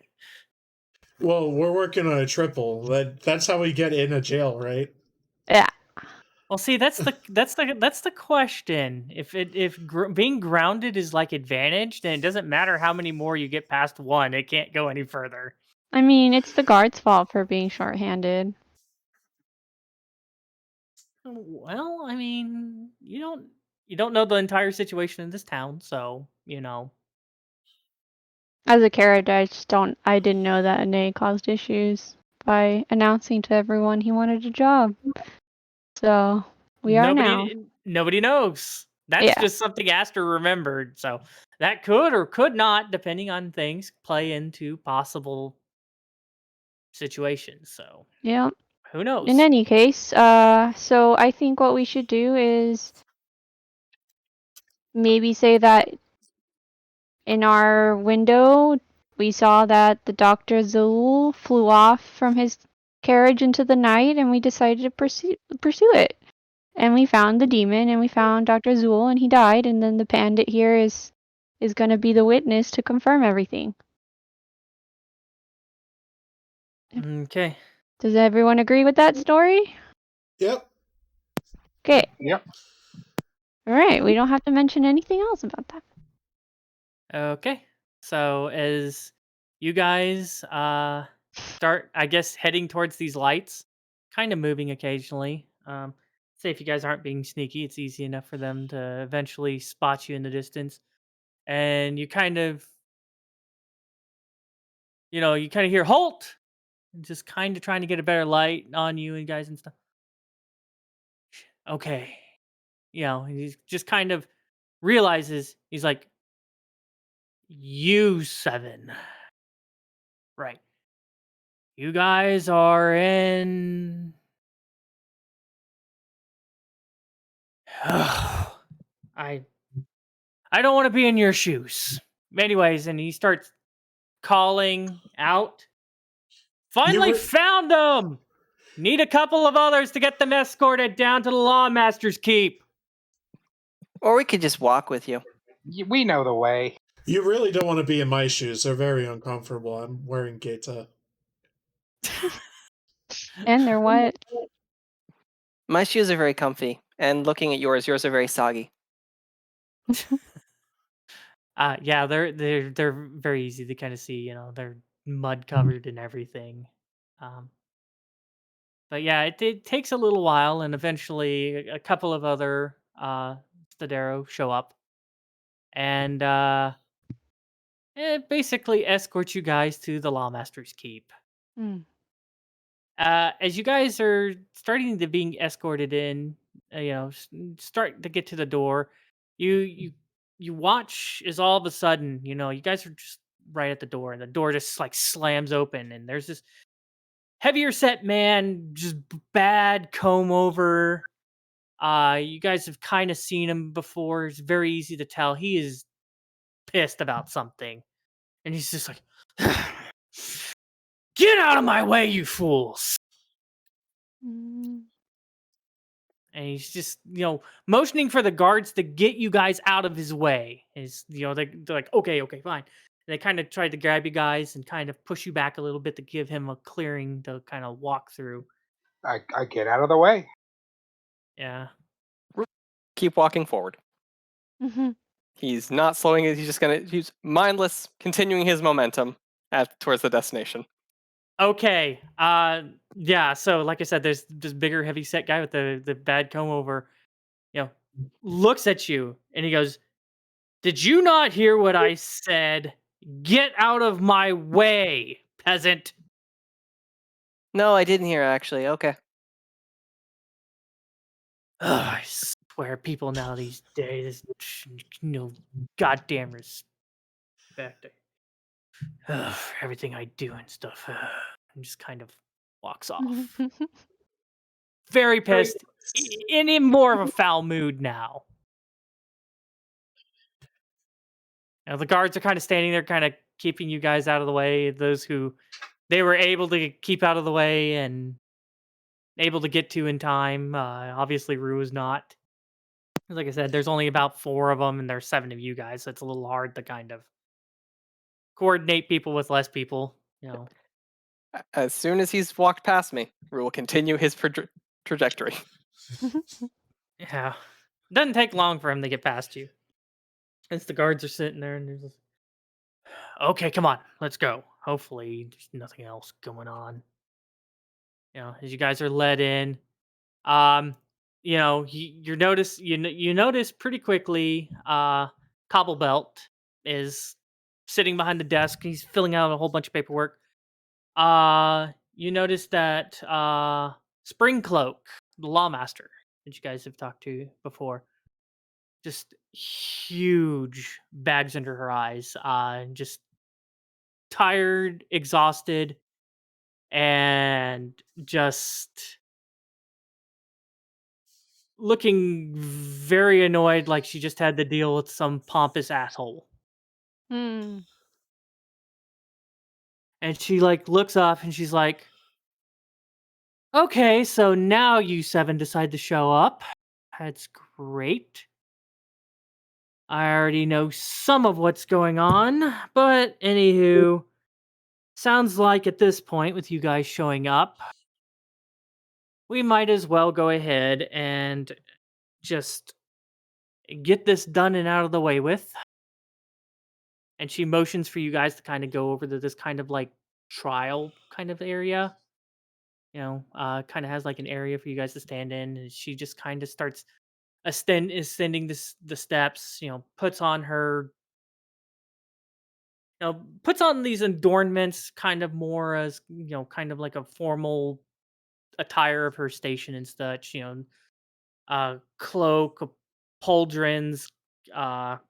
Well, we're working on a triple. That's how we get in a jail, right? Yeah. Well, see, that's the question. If being grounded is like advantage, then it doesn't matter how many more you get past one. It can't go any further. I mean, it's the guard's fault for being shorthanded. Well, I mean, you don't know the entire situation in this town, so As a character, I didn't know that Ane caused issues by announcing to everyone he wanted a job. So we are now. Nobody knows. That's Yeah. just something Aster remembered. So that could or could not, depending on things, play into possible situations. So Yeah. who knows? In any case, so I think what we should do is maybe say that in our window we saw that the Dr. Zul flew off from his carriage into the night, and we decided to pursue it. And we found the demon, and we found Dr. Zul, and he died. And then the bandit here is going to be the witness to confirm everything. Okay. Does everyone agree with that story? Yep. Okay. Yep. All right. We don't have to mention anything else about that. Okay. So as you guys start, I guess, heading towards these lights, kind of moving occasionally. Say if you guys aren't being sneaky, it's easy enough for them to eventually spot you in the distance. And you kind of hear halt, just kind of trying to get a better light on you and guys and stuff. Okay. He just kind of realizes, he's like, you seven. Right. You guys are in. I don't want to be in your shoes. Anyways, and he starts calling out. Finally found them! Need a couple of others to get them escorted down to the Lawmaster's Keep. Or we could just walk with you. We know the way. You really don't want to be in my shoes. They're very uncomfortable. I'm wearing Geta. And they're what? My shoes are very comfy, and looking at yours are very soggy. Yeah, they're very easy to kind of see. They're mud covered and everything. But yeah, it takes a little while, and eventually a couple of other Stadero show up, and it basically escorts you guys to the Lawmaster's Keep. Mm. As you guys are starting to being escorted in, start to get to the door, you watch as all of a sudden, you guys are just right at the door, and the door just like slams open, and there's this heavier set man, just bad comb over. You guys have kind of seen him before. It's very easy to tell he is pissed about something, and he's just like, "Get out of my way, you fools!" Mm. And he's just, motioning for the guards to get you guys out of his way. They're like, okay, fine. And they kind of tried to grab you guys and kind of push you back a little bit to give him a clearing to kind of walk through. I get out of the way. Yeah. Keep walking forward. Mm-hmm. He's not slowing it. He's mindless, continuing his momentum towards the destination. Okay. Yeah. So, like I said, there's this bigger, heavy set guy with the bad comb over. Looks at you and he goes, "Did you not hear what I said? Get out of my way, peasant." No, I didn't hear actually. Okay. I swear, people now these days, no goddamn respect. Everything I do and stuff, and just kind of walks off. very pissed, and in more of a foul mood now. Now, the guards are kind of standing there, kind of keeping you guys out of the way. Those who they were able to keep out of the way and able to get to in time. Obviously, Rue is not. Like I said, there's only about 4 of them, and there's 7 of you guys, so it's a little hard to kind of coordinate people with less people. As soon as he's walked past me, Rue will continue his trajectory. Yeah. Doesn't take long for him to get past you. As the guards are sitting there and there's this, okay, come on, let's go. Hopefully there's nothing else going on. As you guys are led in, you notice pretty quickly, Cobblepelt is sitting behind the desk. He's filling out a whole bunch of paperwork. You notice that Spring Cloak, the Lawmaster that you guys have talked to before, just huge bags under her eyes, just tired, exhausted, and just looking very annoyed, like she just had to deal with some pompous asshole. Hmm. And she looks up and she's like, okay, so now you 7 decide to show up. That's great. I already know some of what's going on, but anywho, sounds like at this point, with you guys showing up, we might as well go ahead and just get this done and out of the way with. And she motions for you guys to kind of go over to this kind of trial kind of area. Kind of has an area for you guys to stand in, and she just kind of starts ascending the steps. Puts on her, puts on these adornments, kind of more as kind of like a formal attire of her station and such. Cloak, pauldrons,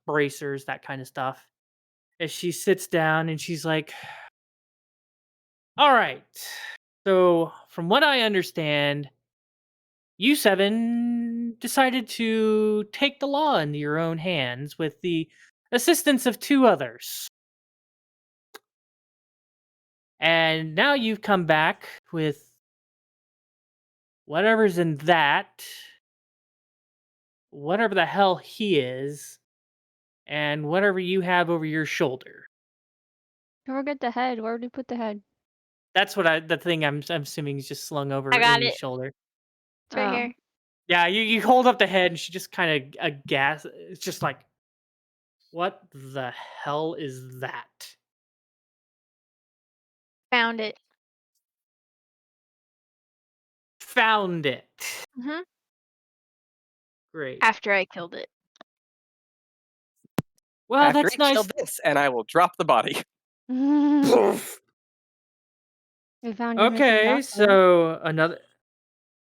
bracers, that kind of stuff. As she sits down and she's like, all right, so from what I understand, you 7 decided to take the law into your own hands with the assistance of 2 others. And now you've come back with whatever's in that, whatever the hell he is, and whatever you have over your shoulder. Don't forget the head. Where would we put the head? That's the thing I'm assuming is just slung over I got Umi's it. shoulder. It's right Oh. here. Yeah, you hold up the head and she just kind of aghast. It's just like, what the hell is that? Found it. Found it. hmm Great. After I killed it. Well, After that's he nice. killed this, and I will drop the body. We found your missing Okay, doctor. so another.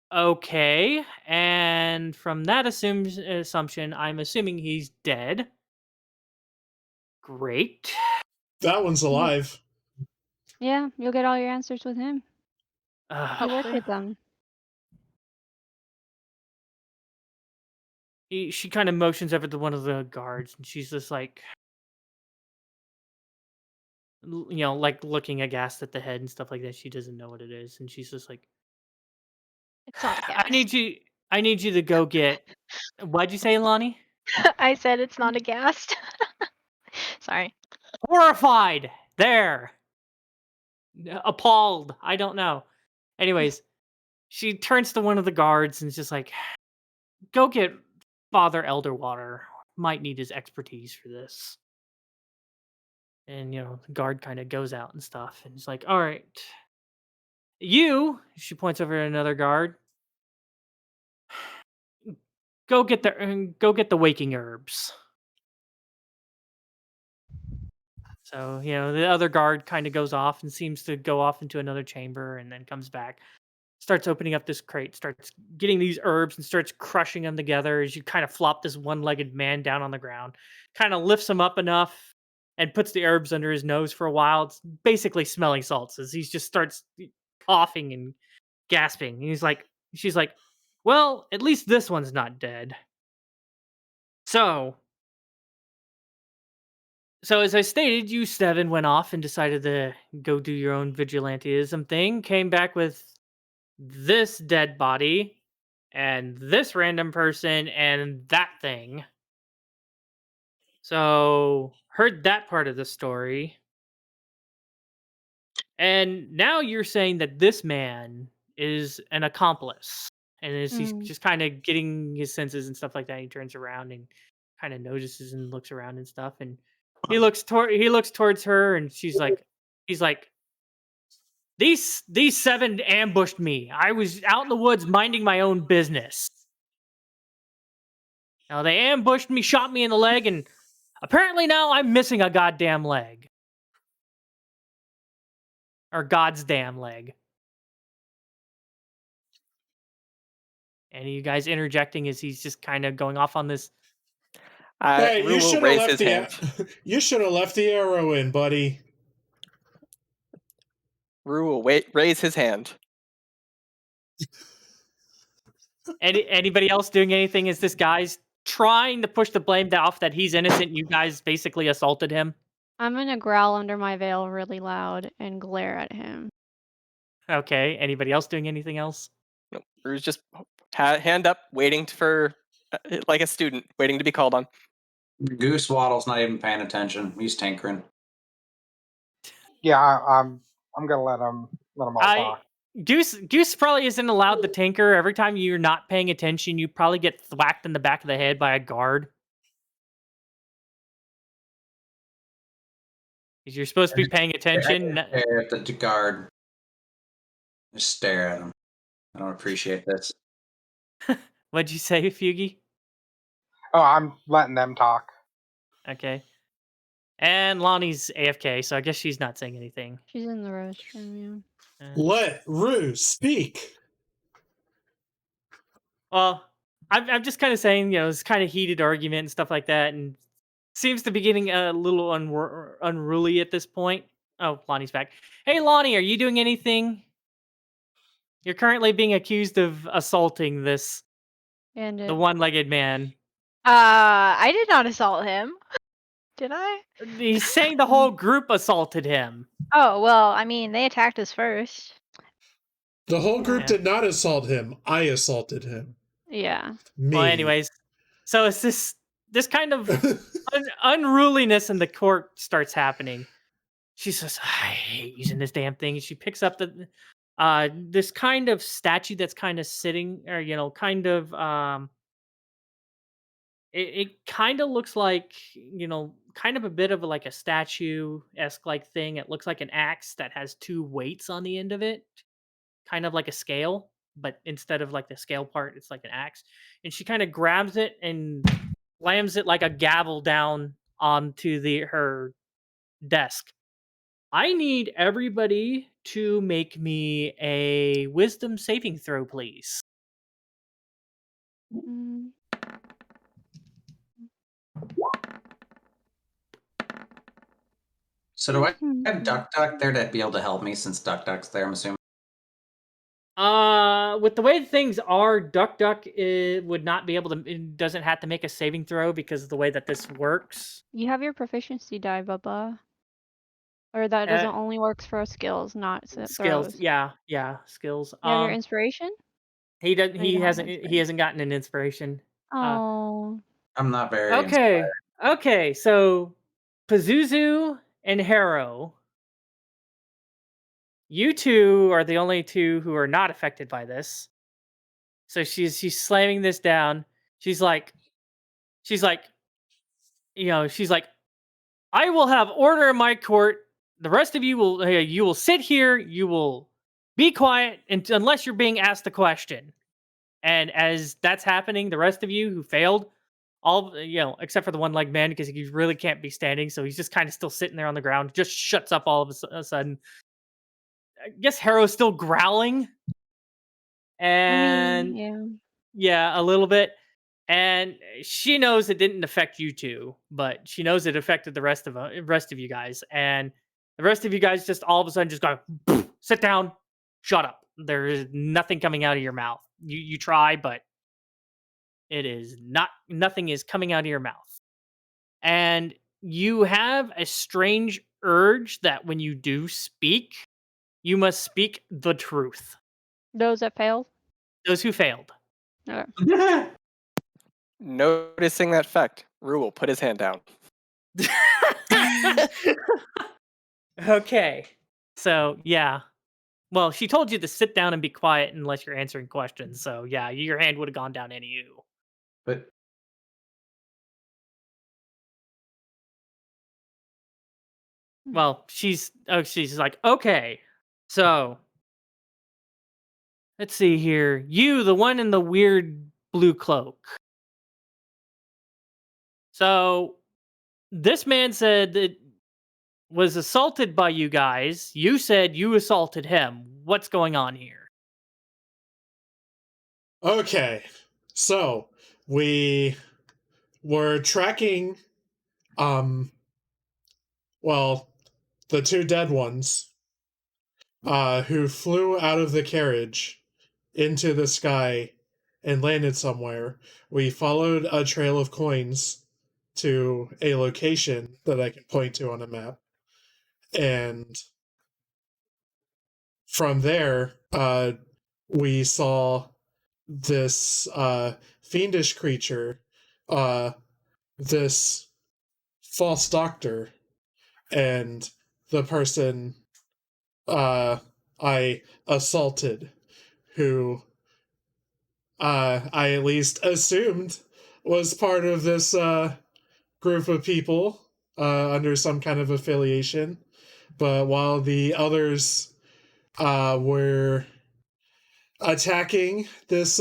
Okay, and from that assumption, I'm assuming he's dead. Great. That one's alive. Yeah, you'll get all your answers with him. You work Hopefully. with them. She kind of motions over to one of the guards, and she's just like, looking aghast at the head and stuff like that. She doesn't know what it is, and she's just like, It's not a gas. I need you to go get. What'd you say, Lonnie? I said it's not a gas. Sorry. Horrified. There. Appalled. I don't know. Anyways, she turns to one of the guards and is just like, go get Father Elderwater. Might need his expertise for this. And, the guard kind of goes out and stuff. And he's like, all right. She points over at another guard. Go get the waking herbs. So, the other guard kind of goes off and seems to go off into another chamber and then comes back. Starts opening up this crate, starts getting these herbs and starts crushing them together as you kind of flop this one-legged man down on the ground. Kind of lifts him up enough and puts the herbs under his nose for a while. It's basically smelling salts as he just starts coughing and gasping. He's she's like, well, at least this one's not dead. So as I stated, you, Steven, went off and decided to go do your own vigilantism thing, came back with this dead body, and this random person, and that thing. So, heard that part of the story. And now you're saying that this man is an accomplice. And he's just kind of getting his senses and stuff like that. He turns around and kind of notices and looks around and stuff. And he looks towards her, and he's like, these 7 ambushed me. I was out in the woods minding my own business. Now they ambushed me, shot me in the leg, and apparently now I'm missing a goddamn leg. Or God's damn leg. Any of you guys interjecting as he's just kind of going off on this? Hey, Rue will raise his hand. You should have left the arrow in, buddy. Rue will raise his hand. Anybody else doing anything as this guy's trying to push the blame off that he's innocent? You guys basically assaulted him. I'm gonna growl under my veil really loud and glare at him. Okay. Anybody else doing anything else? No, Rue's just hand up, waiting for, like a student, waiting to be called on. Goosewaddle's not even paying attention. He's tinkering. Yeah, I'm gonna let them all talk. Goose probably isn't allowed to tinker. Every time you're not paying attention, you probably get thwacked in the back of the head by a guard. Because you're supposed to be paying attention. Stare at the guard. Just stare at him. I don't appreciate this. What'd you say, Feugy? Oh, I'm letting them talk. Okay. And Lonnie's AFK, so I guess she's not saying anything. She's in the restroom, yeah. Let Rue speak. Well, I'm just kind of saying, it's kind of heated argument and stuff like that, and seems to be getting a little unruly at this point. Oh, Lonnie's back. Hey, Lonnie, are you doing anything? You're currently being accused of assaulting the one-legged man. I did not assault him. Did I? He's saying the whole group assaulted him. Oh, well, I mean, they attacked us first. The whole group Yeah. did not assault him. I assaulted him. Yeah. Me. Well, anyways, so it's this kind of unruliness in the court starts happening. She says, I hate using this damn thing. And she picks up this kind of statue that's kind of sitting, or kind of it kind of looks like, kind of a bit of like a statue-esque like thing. It looks like an axe that has 2 weights on the end of it, kind of like a scale, but instead of like the scale part, it's like an axe. And she kind of grabs it and slams it like a gavel down onto her desk. I need everybody to make me a wisdom saving throw, please. Mm. So do I have Duck there to be able to help me since Duck's there, I'm assuming? With the way things are, Duck would not be able to. It doesn't have to make a saving throw because of the way that this works. You have your proficiency die, Bubba. Or that doesn't only works for skills, not Skills. throws. Yeah, skills. You have your inspiration? He doesn't. No, you He don't have hasn't. inspiration. He hasn't gotten an inspiration. Oh. I'm not very Okay. inspired. Okay. So, Pazuzu and Harrow, you two are the only 2 who are not affected by this. So she's slamming this down. She's like, I will have order in my court. The rest of you will sit here. You will be quiet unless you're being asked a question. And as that's happening, the rest of you who failed, except for the one-legged man, because he really can't be standing, so he's just kind of still sitting there on the ground, just shuts up all of a sudden. I guess Harrow's still growling. And yeah, a little bit. And she knows it didn't affect you 2, but she knows it affected the rest of you guys. And the rest of you guys just all of a sudden just go, sit down, shut up. There is nothing coming out of your mouth. You try, but it is nothing is coming out of your mouth. And you have a strange urge that when you do speak, you must speak the truth. Those that failed. Those who failed. Okay. Noticing that fact, Rue will put his hand down. Okay. So, yeah. Well, she told you to sit down and be quiet unless you're answering questions. So, yeah, your hand would have gone down any you. But Well, she's like, okay. So, let's see here. You, the one in the weird blue cloak. So, this man said that was assaulted by you guys. You said you assaulted him. What's going on here? Okay, so we were tracking, well, the two dead ones, who flew out of the carriage into the sky and landed somewhere. We followed a trail of coins to a location that I can point to on a map. And from there, we saw this fiendish creature, this false doctor, and the person I assaulted, who I at least assumed was part of this group of people under some kind of affiliation. But while the others were attacking this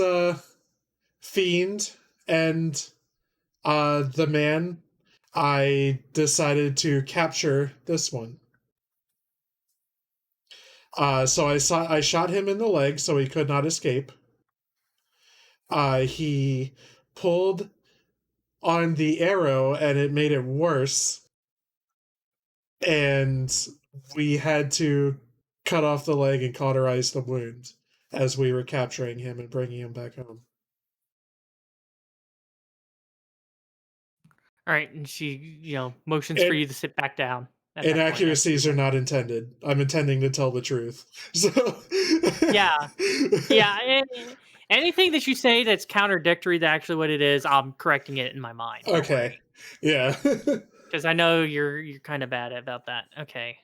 fiend and the man, I decided to capture this one. So I shot him in the leg so he could not escape. He pulled on the arrow and it made it worse. And we had to cut off the leg and cauterize the wound as we were capturing him and bringing him back home. All right, and she, motions for you to sit back down. Inaccuracies are not intended. I'm intending to tell the truth. So yeah. Anything that you say that's contradictory to actually what it is, I'm correcting it in my mind. Okay. Yeah. Because I know you're kind of bad about that. Okay.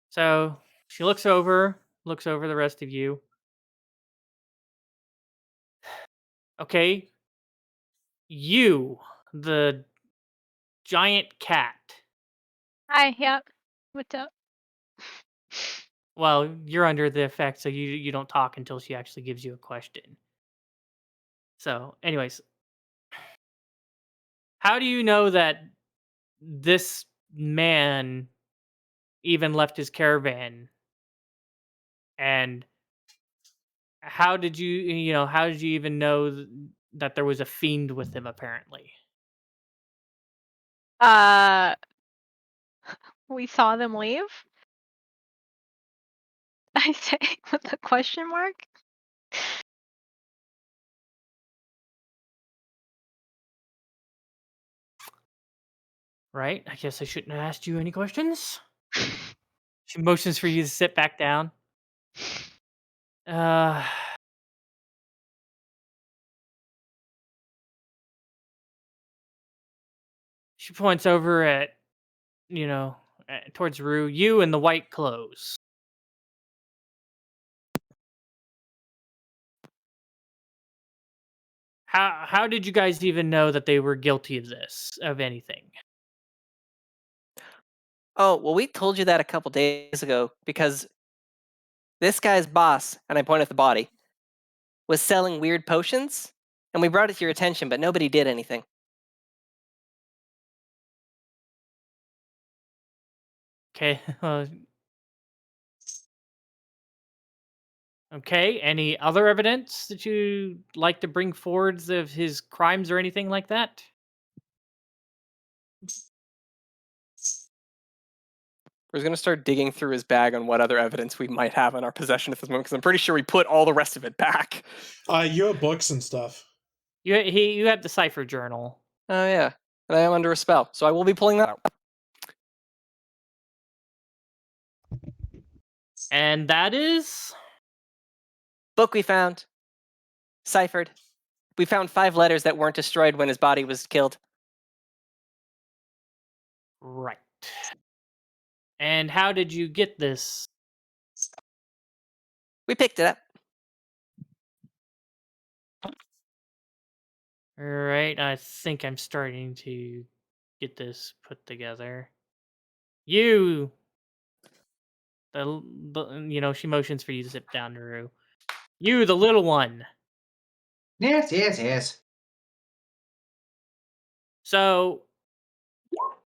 So she looks over the rest of you. Okay. You, the giant cat. Hi, yeah. What's up? Well, you're under the effect, so you don't talk until she actually gives you a question. So, anyways, how do you know that this man even left his caravan? And how did how did you even know that there was a fiend with him, apparently? We saw them leave. I say with a question mark. Right? I guess I shouldn't have asked you any questions. She motions for you to sit back down. She points over at, towards Rue, you in the white clothes. How did you guys even know that they were guilty of this, of anything? Oh, well, we told you that a couple days ago because this guy's boss, and I point at the body, was selling weird potions, and we brought it to your attention, but nobody did anything. Okay. Okay. Any other evidence that you like to bring forwards of his crimes or anything like that? We're going to start digging through his bag on what other evidence we might have in our possession at this moment, because I'm pretty sure we put all the rest of it back. You have books and stuff. You have the cipher journal. Oh, yeah. And I am under a spell, so I will be pulling that out. And that is? Book we found. Ciphered. We found 5 letters that weren't destroyed when his body was killed. Right. And how did you get this? We picked it up. All right, I think I'm starting to get this put together. You, she motions for you to sit down, Naru. You, the little one. Yes. So,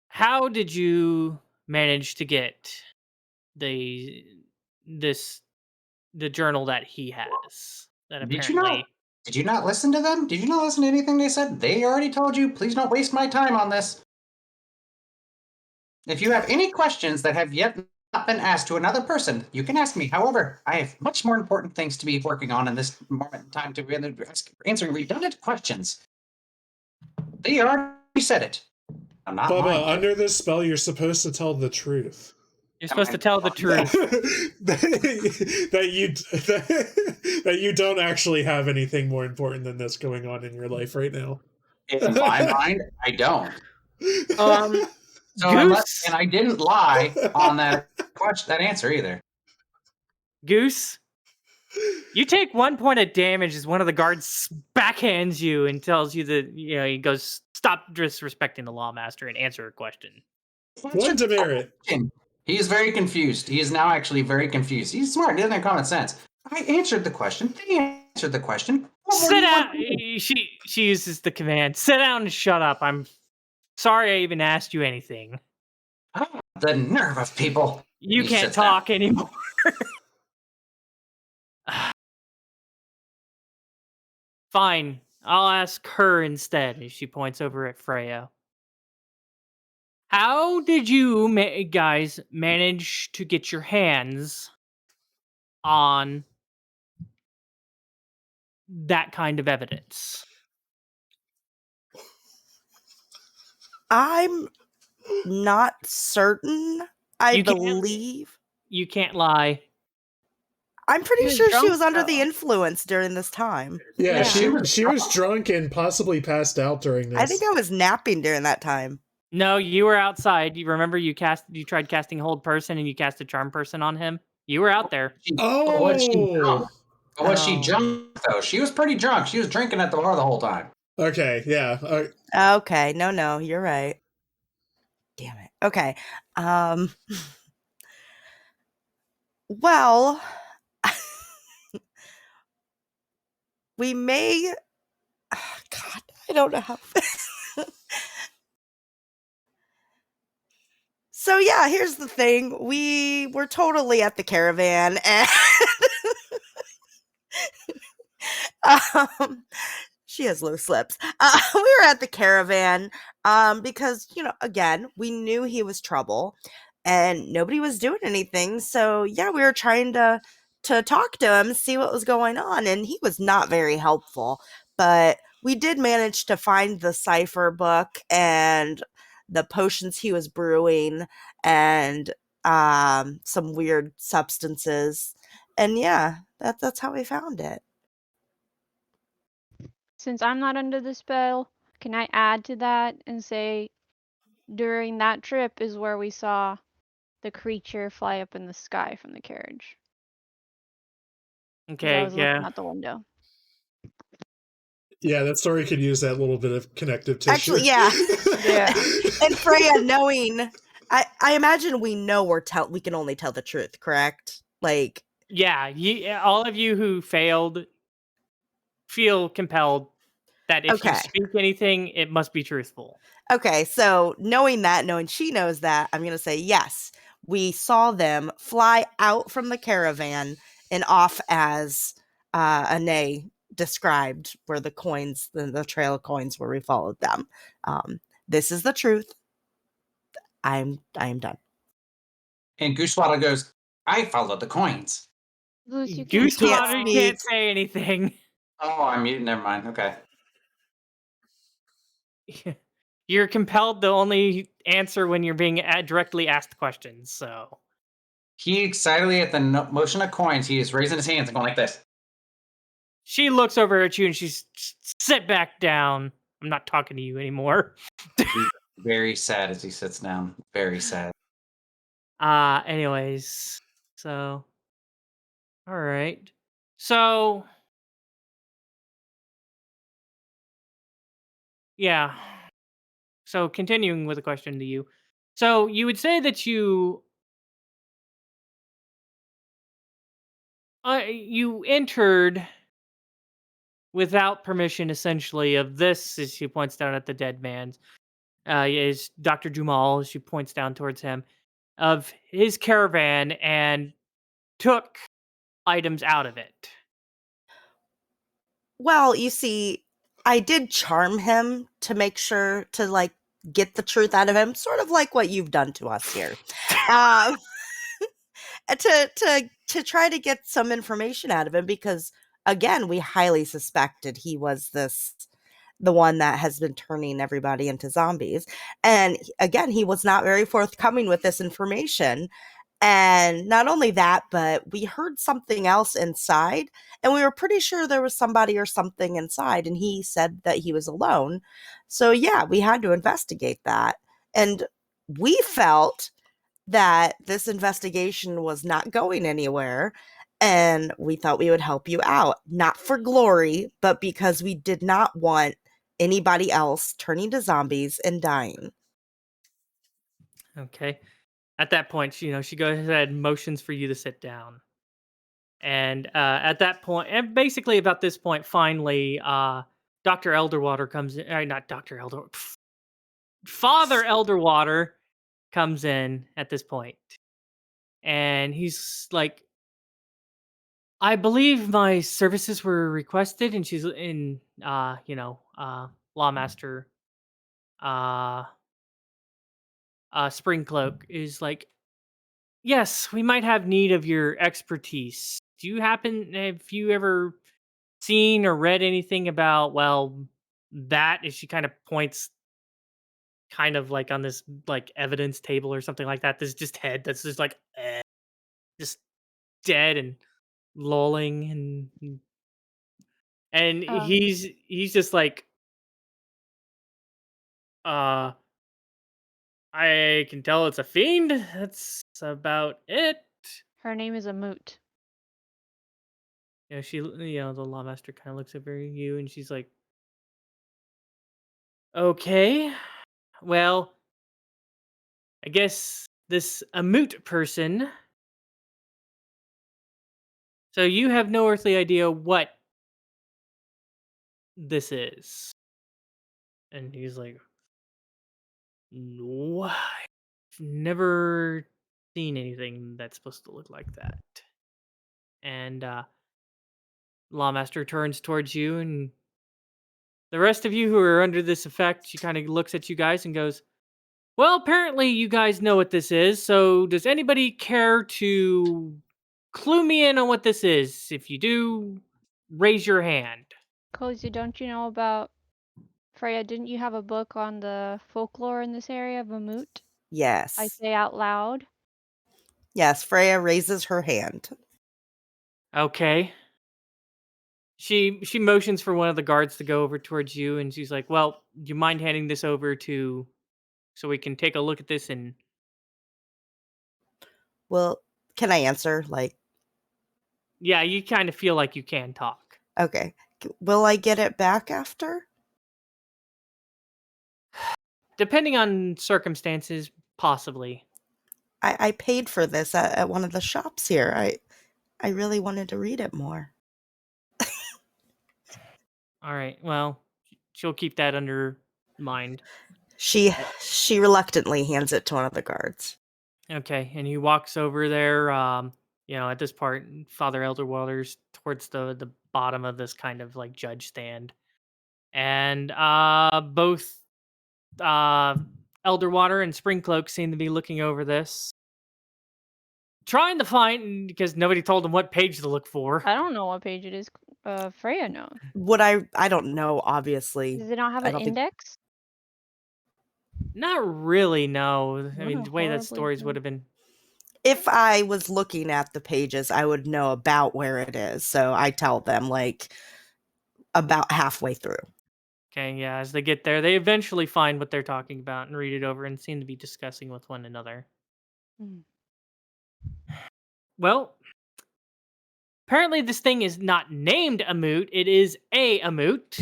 how did you manage to get the journal that he has? That apparently. Did you not listen to them? Did you not listen to anything they said? They already told you, please don't waste my time on this. If you have any questions that have yet not been asked to another person, you can ask me. However, I have much more important things to be working on in this moment in time to be answering redundant questions. They already said it. I'm not Bubba, lying. under this spell, you're supposed to tell the truth. You're supposed to tell the truth. that you don't actually have anything more important than this going on in your life right now. In my mind, I don't. So and I didn't lie on that question, that answer either. Goose, you take 1 point of damage as one of the guards backhands you and tells you that he goes, "Stop disrespecting the lawmaster and answer a question." One demerit. He is very confused. He is now actually very confused. He's smart. He doesn't have common sense. I answered the question. They answered the question. Sit down. She uses the command. Sit down and shut up. I'm sorry I even asked you anything. Oh, the nerve of people. You can't talk anymore. Fine. I'll ask her instead. She points over at Freyja. How did you guys manage to get your hands on that kind of evidence? I'm not certain. I believe. You can't lie. I'm pretty sure she was under though. the influence during this time. Yeah, she was drunk and possibly passed out during this. I think I was napping during that time. No, you were outside. You remember you tried casting Hold Person and you cast a Charm Person on him? You were out there. Was she drunk, though? She was pretty drunk. She was drinking at the bar the whole time. Okay, yeah. Okay, no, you're right. Damn it. Okay. Well, we may... God, I don't know how... So yeah, here's the thing. We were totally at the caravan and... she has loose lips. We were at the caravan because, again, we knew he was trouble and nobody was doing anything. So yeah, we were trying to talk to him, see what was going on, and he was not very helpful. But we did manage to find the cipher book and the potions he was brewing and some weird substances. And yeah, that's how we found it. Since I'm not under the spell, can I add to that and say during that trip is where we saw the creature fly up in the sky from the carriage? Okay, I was looking out the window. Yeah, that story could use that little bit of connective tissue. Actually, yeah. Yeah. And Freyja, knowing, I imagine we know we can only tell the truth, correct? Like, yeah, all of you who failed feel compelled that if you speak anything, it must be truthful. Okay, so knowing she knows that, I'm going to say yes. We saw them fly out from the caravan and off as Ane described, where the coins, the trail of coins where we followed them. This is the truth. I am done. And Goosewaddle goes, I followed the coins. Goose, you Goose can can't Goosewaddle speak. can't say anything. Oh, I'm muted. Never mind. Okay. You're compelled to only answer when you're being directly asked questions. So He excitedly, at the motion of coins, he is raising his hands and going like this. she looks over at you and she's sit back down. I'm not talking to you anymore. He's very sad as he sits down. Very sad. Anyways, so all right. So yeah. So continuing with the question to you. So you would say that you entered without permission, essentially, of this, as she points down at the dead man's, is Dr. Jumal, as she points down towards him, of his caravan and took items out of it. Well, you see, I did charm him to make sure to like get the truth out of him, sort of like what you've done to us here. To try to get some information out of him, because again, we highly suspected he was the one that has been turning everybody into zombies. And again, he was not very forthcoming with this information. And not only that, but we heard something else inside, and we were pretty sure there was somebody or something inside, and he said that he was alone. So yeah, we had to investigate that. And we felt that this investigation was not going anywhere, and we thought we would help you out, not for glory, but because we did not want anybody else turning to zombies and dying. Okay. At that point, she goes ahead and motions for you to sit down. And at that point, and basically about this point, finally, Dr. Elderwater comes in. Not Dr. Father Elderwater comes in at this point. And he's like, I believe my services were requested, and she's in, Lawmaster, Springcloak is like, yes, we might have need of your expertise. Have you ever seen or read anything about, well, that, if she kind of points kind of like on this like evidence table or something like that, this just head that's just like, just dead and lolling, and Oh. he's just like, I can tell it's a fiend. That's about it. Her name is a moot. The lawmaster kind of looks over you and she's like, okay, well, I guess this a moot person. So you have no earthly idea what this is. And he's like, no, I've never seen anything that's supposed to look like that. And Lawmaster turns towards you, and the rest of you who are under this effect, she kind of looks at you guys and goes, well, apparently you guys know what this is, so does anybody care to clue me in on what this is? If you do, raise your hand. Cozy, don't you know about Freyja? Didn't you have a book on the folklore in this area of a moot? Yes. I say out loud. Yes, Freyja raises her hand. Okay. She motions for one of the guards to go over towards you, and she's like, well, do you mind handing this over so we can take a look at this? And Well, can I answer? Like, yeah, you kind of feel like you can talk. okay. Will I get it back after? Depending on circumstances, possibly. I paid for this at one of the shops here. I really wanted to read it more. All right. Well, she'll keep that under mind. She reluctantly hands it to one of the guards. Okay, and he walks over there. At this part, Father Elderwater's towards the bottom of this kind of like judge stand, and both Elderwater and Springcloak seem to be looking over this. trying to find because nobody told him what page to look for. I don't know what page it is. Freyja knows. Would I don't know, obviously. Does it not have I an don't think- index? Not really, no. I What mean, a the way that horribly stories good- would have been. If I was looking at the pages, I would know about where it is. So I tell them like about halfway through. Okay, yeah, as they get there, they eventually find what they're talking about and read it over and seem to be discussing with one another. Hmm. Well, apparently this thing is not named a moot, it is a moot.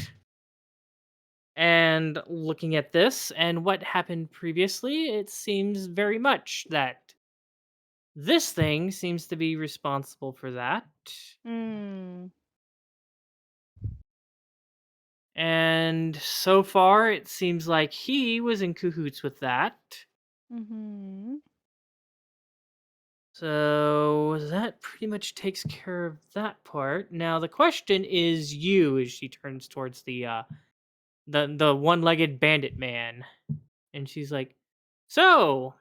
And looking at this and what happened previously, it seems very much that this thing seems to be responsible for that. Hmm. And so far, it seems like he was in cahoots with that. Mm-hmm. So that pretty much takes care of that part. Now the question is you, as she turns towards the one-legged bandit man, and she's like, "So,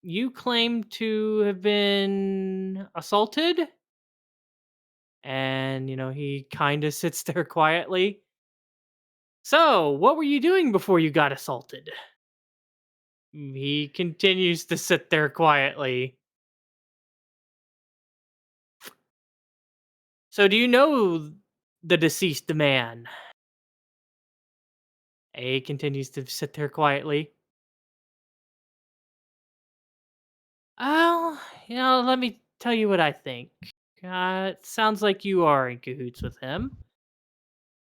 you claim to have been assaulted?" And he kind of sits there quietly. So, what were you doing before you got assaulted? He continues to sit there quietly. So, do you know the deceased man? A continues to sit there quietly. Well, let me tell you what I think. It sounds like you are in cahoots with him.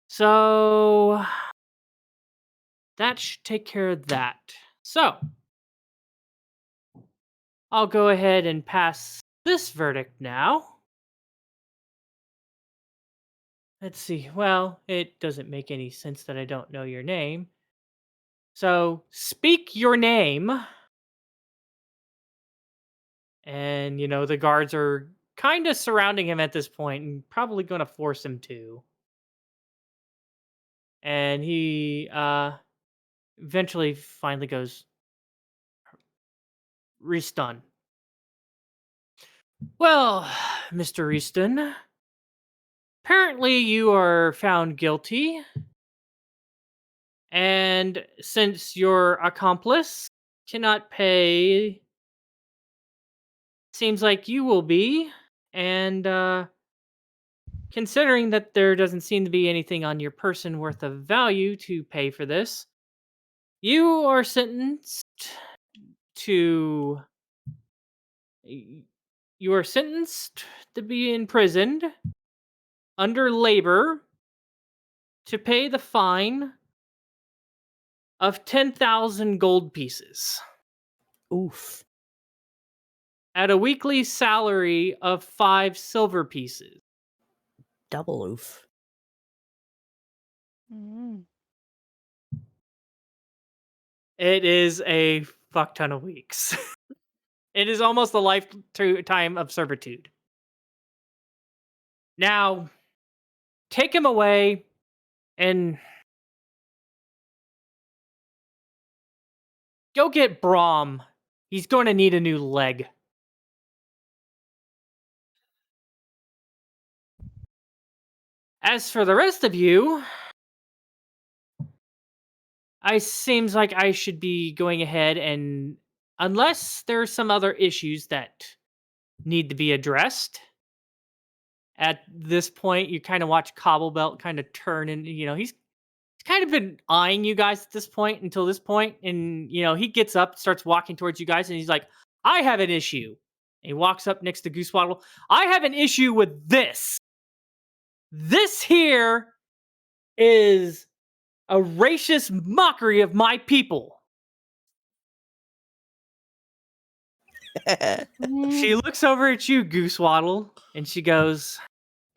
So, that should take care of that. So, I'll go ahead and pass this verdict now. Let's see. Well, it doesn't make any sense that I don't know your name. So, speak your name. And, the guards are kind of surrounding him at this point and probably going to force him to. And he eventually finally goes, Reston. Well, Mr. Reston, apparently you are found guilty. And since your accomplice cannot pay, seems like you will be. And considering that there doesn't seem to be anything on your person worth of value to pay for this, you are sentenced to be imprisoned under labor to pay the fine of 10,000 gold pieces Oof. at a weekly salary of 5 silver pieces. Double oof. Mm. It is a fuck ton of weeks. It is almost a lifetime of servitude. Now, take him away and go get Braum. He's going to need a new leg. As for the rest of you, it seems like I should be going ahead and, unless there's some other issues that need to be addressed, at this point, you kind of watch Cobblebelt kind of turn and, he's kind of been eyeing you guys at this point until this point. And, he gets up, starts walking towards you guys, and he's like, I have an issue. And he walks up next to Goosewaddle. I have an issue with this. This here is a racist mockery of my people. She looks over at you, Goosewaddle, and she goes,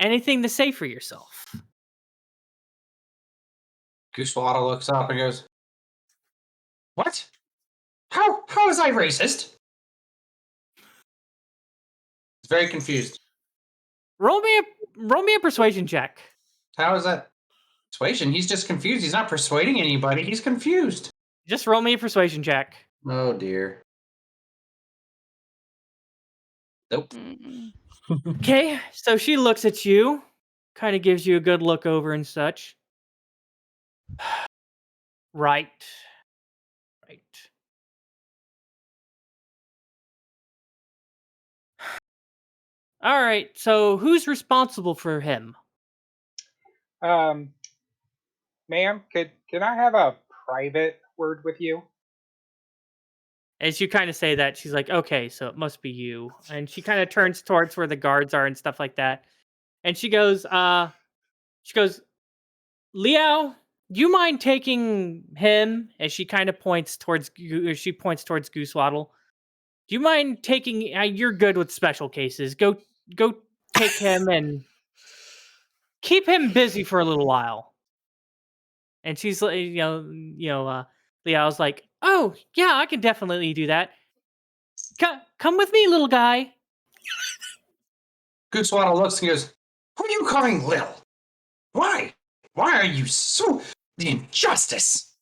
anything to say for yourself? Goosewaddle looks up and goes, "What? How is I racist?" He's very confused. Roll me a persuasion check. How is that persuasion? He's just confused. He's not persuading anybody. He's confused. Just roll me a persuasion check. Oh dear. Nope. Mm. Okay, so she looks at you, kind of gives you a good look over and such. Right. Right. All right, so who's responsible for him? Ma'am, can I have a private word with you? As you kind of say that, she's like, okay, so it must be you. And she kind of turns towards where the guards are and stuff like that. And she goes, Liao, do you mind taking him? As she kind of points towards, Goosewaddle. Do you mind taking? You're good with special cases. Go take him and keep him busy for a little while. And she's like, Liao's like, oh yeah, I can definitely do that. Come with me, little guy. Goosewaddle looks and goes, "Who are you calling Lil? Why? Why are you so the injustice?"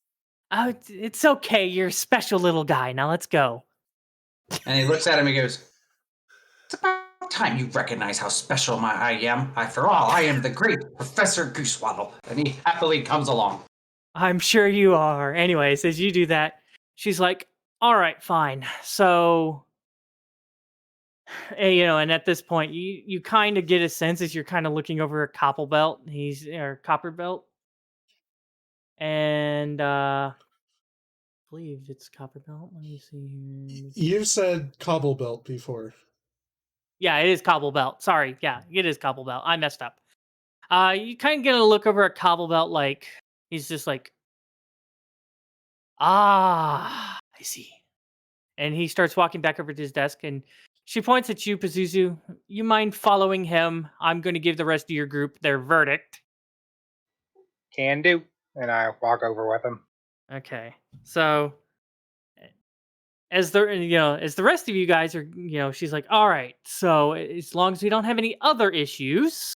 Oh, it's okay. You're a special little guy. Now let's go. And he looks at him and goes, "It's about time you recognize how special I am. After all, I am the great Professor Goosewaddle." And he happily comes along. I'm sure you are. Anyways, as you do that, she's like, all right, fine. So, and at this point, you kind of get a sense as you're kind of looking over a copper belt. Copper belt. And I believe it's copper belt. Let me see here. You've said cobble belt before. Yeah, it is cobble belt. Sorry. Yeah, it is cobble belt. I messed up. You kind of get a look over at cobble belt, like he's just like, I see. And he starts walking back over to his desk, and she points at you, Pazuzu. You mind following him? I'm going to give the rest of your group their verdict. Can do. And I walk over with him. Okay. So as the rest of you guys are, she's like, all right, so as long as we don't have any other issues.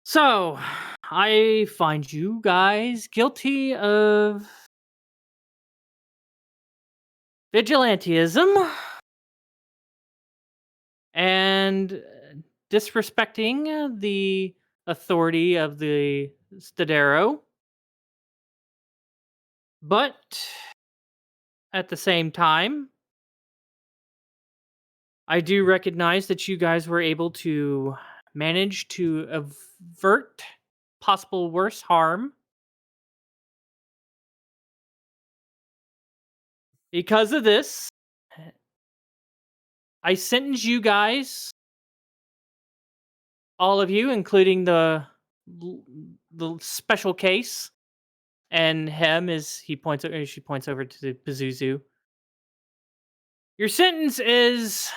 So I find you guys guilty of vigilantism and disrespecting the authority of the Stadero. But at the same time, I do recognize that you guys were able to manage to avert possible worse harm. Because of this, I sentence you guys, all of you, including the special case, and him as she points over to the Pazuzu. Your sentence is,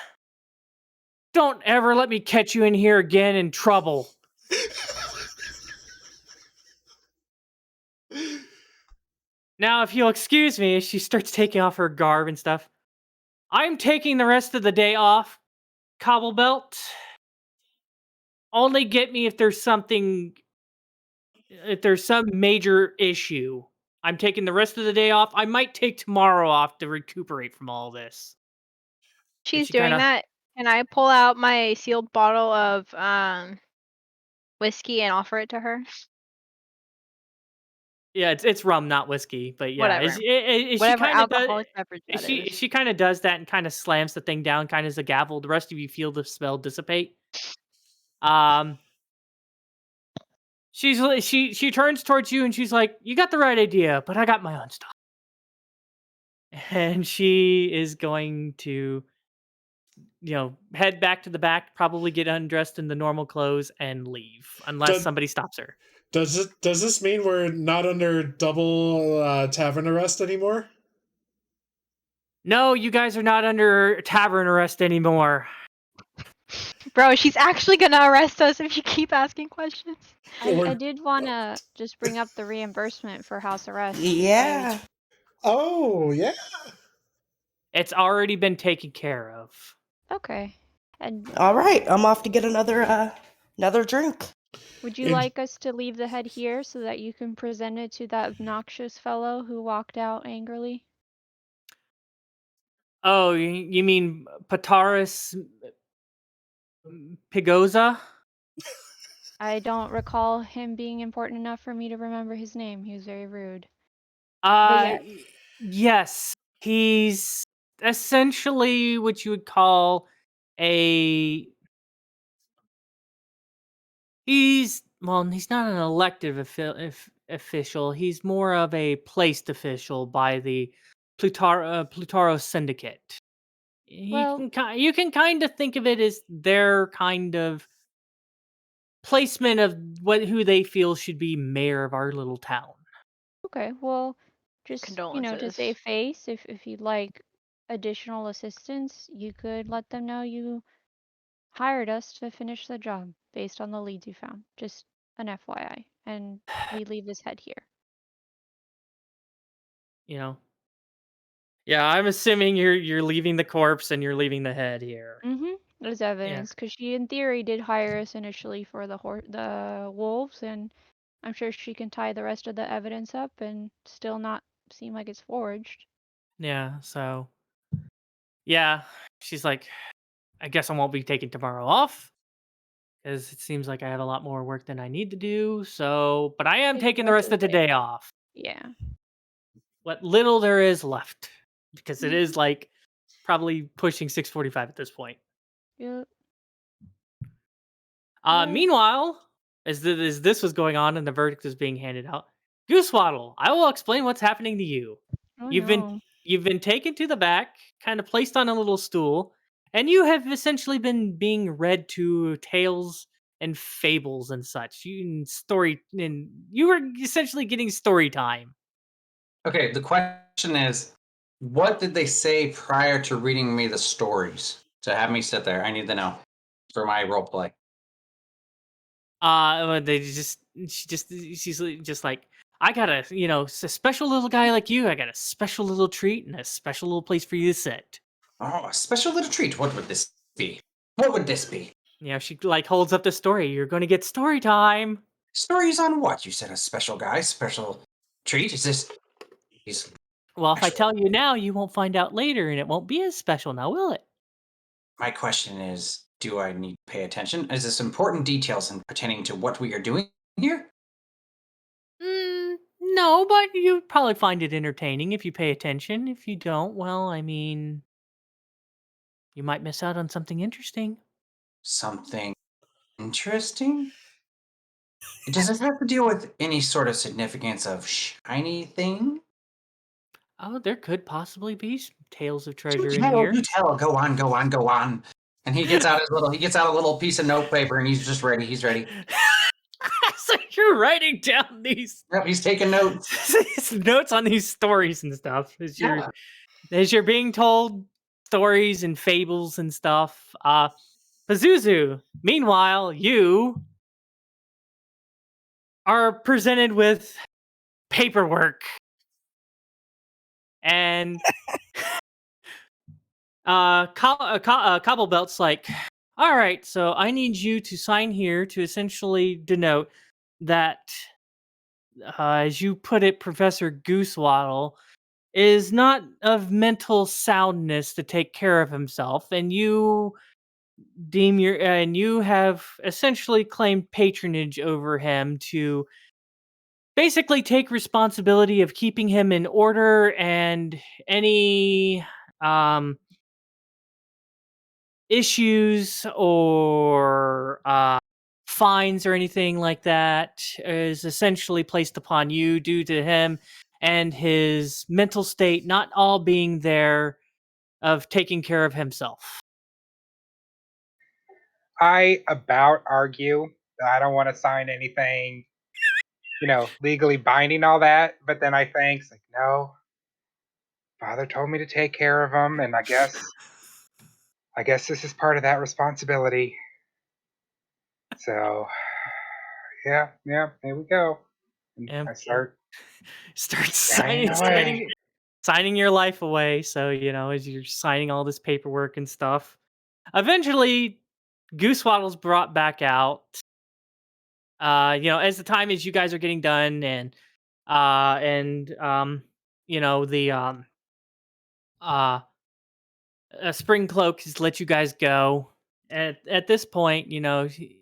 don't ever let me catch you in here again in trouble. Now, if you'll excuse me, as she starts taking off her garb and stuff, I'm taking the rest of the day off, Cobblebelt. Only get me if there's some major issue. I'm taking the rest of the day off. I might take tomorrow off to recuperate from all this. She's she doing kinda- that. Can I pull out my sealed bottle of whiskey and offer it to her? Yeah, it's rum, not whiskey. But yeah, Whatever. she Whatever kind of does. alcoholic beverage that is. She kind of does that and kind of slams the thing down, kind of as a gavel. The rest of you feel the spell dissipate. She turns towards you and she's like, "You got the right idea, but I got my own stuff." And she is going to, head back to the back, probably get undressed in the normal clothes and leave, unless somebody stops her. Does this mean we're not under double tavern arrest anymore? No, you guys are not under tavern arrest anymore. Bro, she's actually gonna arrest us if you keep asking questions. Or- I did want to just bring up the reimbursement for house arrest. Yeah. Oh, yeah. It's already been taken care of. Okay. And All right, I'm off to get another drink. would you like us to leave the head here so that you can present it to that obnoxious fellow who walked out angrily? Oh, you mean Pataris Pigoza? I don't recall him being important enough for me to remember his name. He was very rude. Yes. Yes. He's essentially what you would call a he's not an elective official. He's more of a placed official by the Plutaro Syndicate. Well, You can kind of think of it as their kind of placement of who they feel should be mayor of our little town. okay. Well, just to Condolences. save face, if you'd like additional assistance, you could let them know you hired us to finish the job based on the leads you found. Just an FYI, and we leave his head here. You know. Yeah, I'm assuming you're leaving the corpse and you're leaving the head here. Mm-hmm. As evidence, because she, in theory, did hire us initially for the wolves, and I'm sure she can tie the rest of the evidence up and still not seem like it's forged. Yeah, so yeah, she's like, I guess I won't be taking tomorrow off because it seems like I have a lot more work than I need to do. So, but I am Take taking the rest of the day off. Yeah. What little there is left, because it Mhm. is like probably pushing 6:45 at this point. Yep. Right. Meanwhile, as this was going on and the verdict was being handed out, Goosewaddle, I will explain what's happening to you. Oh You've no. been taken to the back, kind of placed on a little stool, and you have essentially been being read to tales and fables and such. You were essentially getting story time. Okay, the question is, what did they say prior to reading me the stories to have me sit there? I need to know for my role play. She's just like, I got a special little guy like you. I got a special little treat and a special little place for you to sit. Oh, a special little treat. What would this be? What would this be? She like holds up the story. You're going to get story time. Stories on what? You said a special guy, special treat. Is this? Well, if I tell you now, you won't find out later, and it won't be as special now, will it? My question is, do I need to pay attention? Is this important details in pertaining to what we are doing here? No, but you probably find it entertaining if you pay attention. If you don't, well, I mean, you might miss out on something interesting. Something interesting? Does this have to deal with any sort of significance of shiny thing? Oh, there could possibly be some tales of Do treasure in tell, here. do tell. Go on, go on, go on. And he gets out a little piece of notepaper, and he's just ready. He's ready. So you're writing down these Yep, he's taking notes. these notes on these stories and stuff as you're being told stories and fables and stuff. Pazuzu, meanwhile, you are presented with paperwork. And Cobblebelt's like, all right, so I need you to sign here to essentially denote that, as you put it, Professor Goosewaddle is not of mental soundness to take care of himself, and you have essentially claimed patronage over him to basically take responsibility of keeping him in order, and any issues or fines or anything like that is essentially placed upon you due to him and his mental state not all being there of taking care of himself. I about argue that I don't want to sign anything, legally binding, all that. But then I think, it's like, no, Father told me to take care of him, and I guess this is part of that responsibility. So, yeah, here we go. And Yep. I start signing your life away. So, as you're signing all this paperwork and stuff, eventually Goosewaddle's brought back out. As the time as you guys are getting done, and the Spring Cloak has let you guys go. At this point,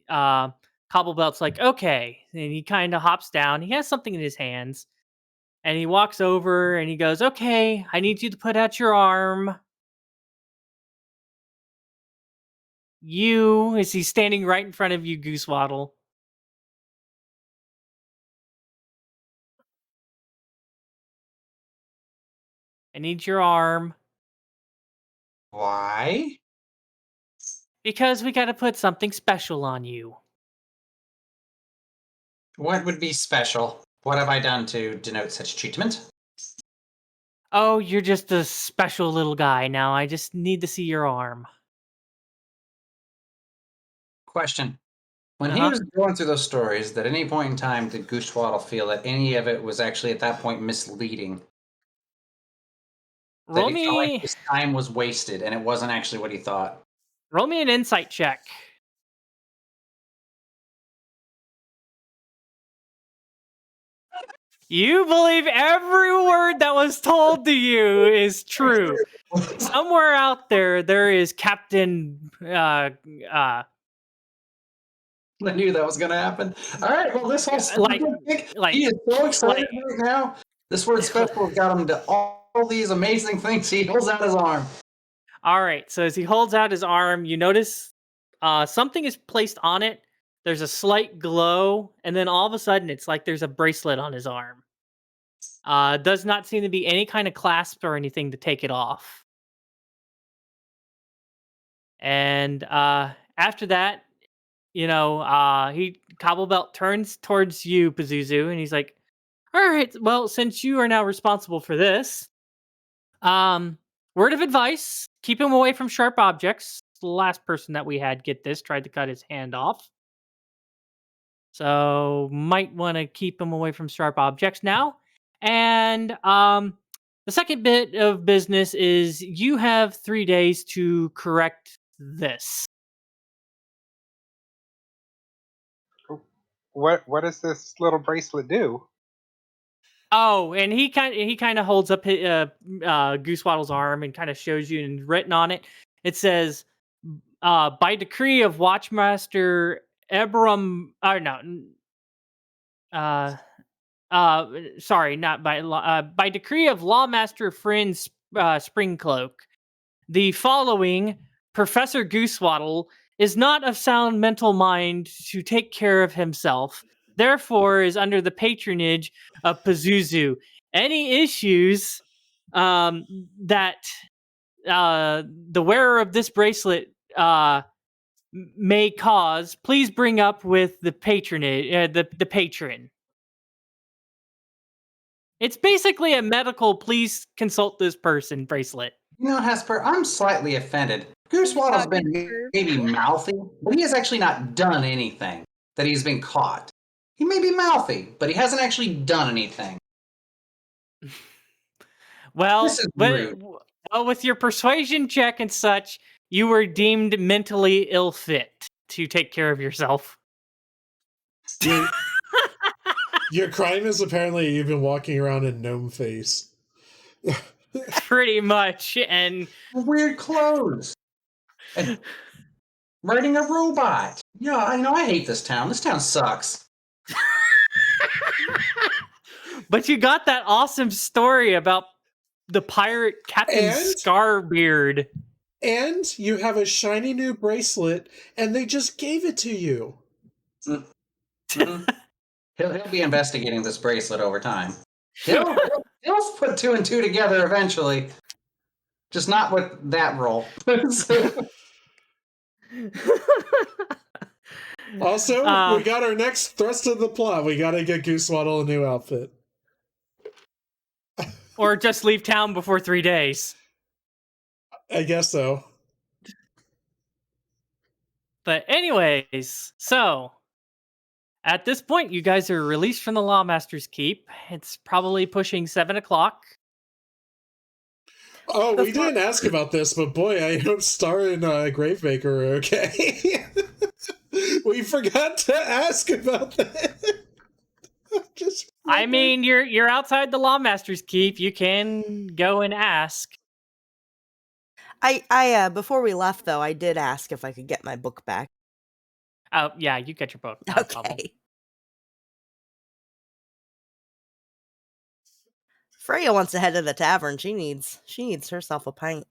Cobblebelt's like, okay, and he kind of hops down. He has something in his hands, and he walks over and he goes, okay, I need you to put out your arm. Is he standing right in front of you, Goosewaddle? I need your arm. Why? Because we got to put something special on you. What would be special? What have I done to denote such treatment? Oh, you're just a special little guy now. I just need to see your arm. Question. When he Uh-huh. was going through those stories, at any point in time did Goosewaddle feel that any of it was actually at that point misleading? Roll That he felt like me, his time was wasted and it wasn't actually what he thought. roll me an insight check. You believe every word that was told to you is true. Somewhere out there is Captain. I knew that was going to happen. All right, well, this whole he is so excited right now. This word special has got him to all these amazing things. He holds out his arm. All right, so as he holds out his arm, you notice something is placed on it. There's a slight glow, and then all of a sudden, it's like there's a bracelet on his arm. Does not seem to be any kind of clasp or anything to take it off. And after that, Cobblebelt turns towards you, Pazuzu, and he's like, all right, well, since you are now responsible for this, word of advice, keep him away from sharp objects. The last person that we had get this tried to cut his hand off. So might want to keep him away from sharp objects now. And the second bit of business is you have 3 days to correct this. What does this little bracelet do? Oh, and he kind of holds up his, Goosewaddle's arm and kind of shows you, and written on it, it says, by decree of Watchmaster Ebram, sorry, not by law, by decree of Lawmaster Friend Springcloak, the following Professor Goosewaddle is not of sound mental mind to take care of himself, therefore is under the patronage of Pazuzu. Any issues that the wearer of this bracelet may cause, please bring up with the patronage, the patron. It's basically a medical please consult this person bracelet. Hesper, I'm slightly offended. Goosewaddle's been maybe mouthy, but he has actually not done anything that he's been caught. He may be mouthy, but he hasn't actually done anything. Well, This is rude. with your persuasion check and such, you were deemed mentally ill fit to take care of yourself. Your crime is apparently you've been walking around in gnome face. Pretty much, and weird clothes. And riding a robot. Yeah, I hate this town. This town sucks. But you got that awesome story about the pirate Captain Scarbeard. And you have a shiny new bracelet, and they just gave it to you. Mm-hmm. He'll be investigating this bracelet over time. He'll put 2 and 2 together eventually. Just not with that role. Also, we got our next thrust of the plot. We got to get Goosewaddle a new outfit. Or just leave town before 3 days. I guess so. But anyways, so at this point, you guys are released from the Lawmaster's Keep. It's probably pushing 7 o'clock. Oh, we didn't ask about this, but boy, I hope Star and Gravemaker are okay. We forgot to ask about that. I mean, you're outside the Lawmaster's Keep. You can go and ask. I before we left though, I did ask if I could get my book back. Oh, yeah, you get your book. Not a problem. Okay. Freyja wants to head to the tavern. She needs herself a pint.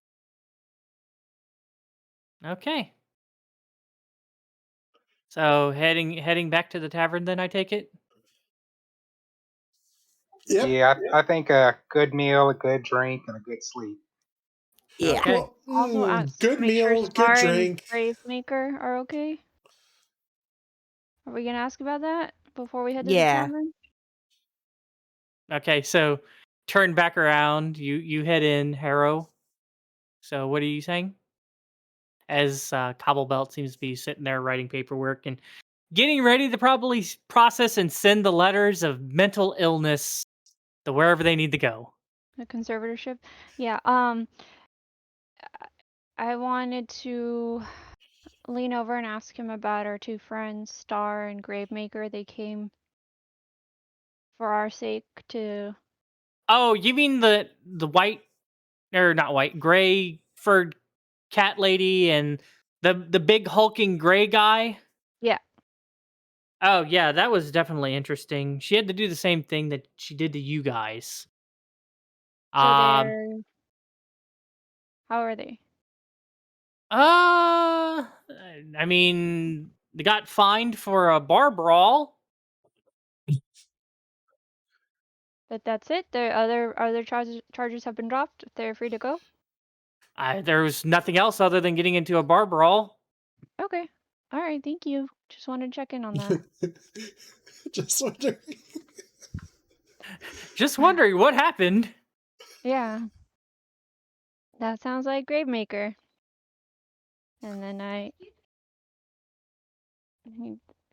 Okay. So heading back to the tavern then, I take it? Yep. Yeah, I think a good meal, a good drink, and a good sleep. Yeah. Okay. Well, Also, good make sure meal, good Star and drink. Gravemaker are okay. Are we gonna ask about that before we head to the Yeah. tavern? Okay, so turn back around. You head in, Harrow. So what are you saying? As Cobblebelt seems to be sitting there writing paperwork and getting ready to probably process and send the letters of mental illness to wherever they need to go. The conservatorship? Yeah. I wanted to lean over and ask him about our two friends, Star and Gravemaker. They came for our sake to. Oh, you mean the white or not white, gray furred cat lady and the big hulking gray guy? Yeah. Oh, yeah, that was definitely interesting. She had to do the same thing that she did to you guys. So Um, they're. How are they? I mean, they got fined for a bar brawl. But that's it. The other charges have been dropped. They're free to go. There was nothing else other than getting into a bar brawl. Okay. All right. Thank you. Just wanted to check in on that. Just wondering. Just wondering what happened. Yeah. That sounds like Gravemaker. And then I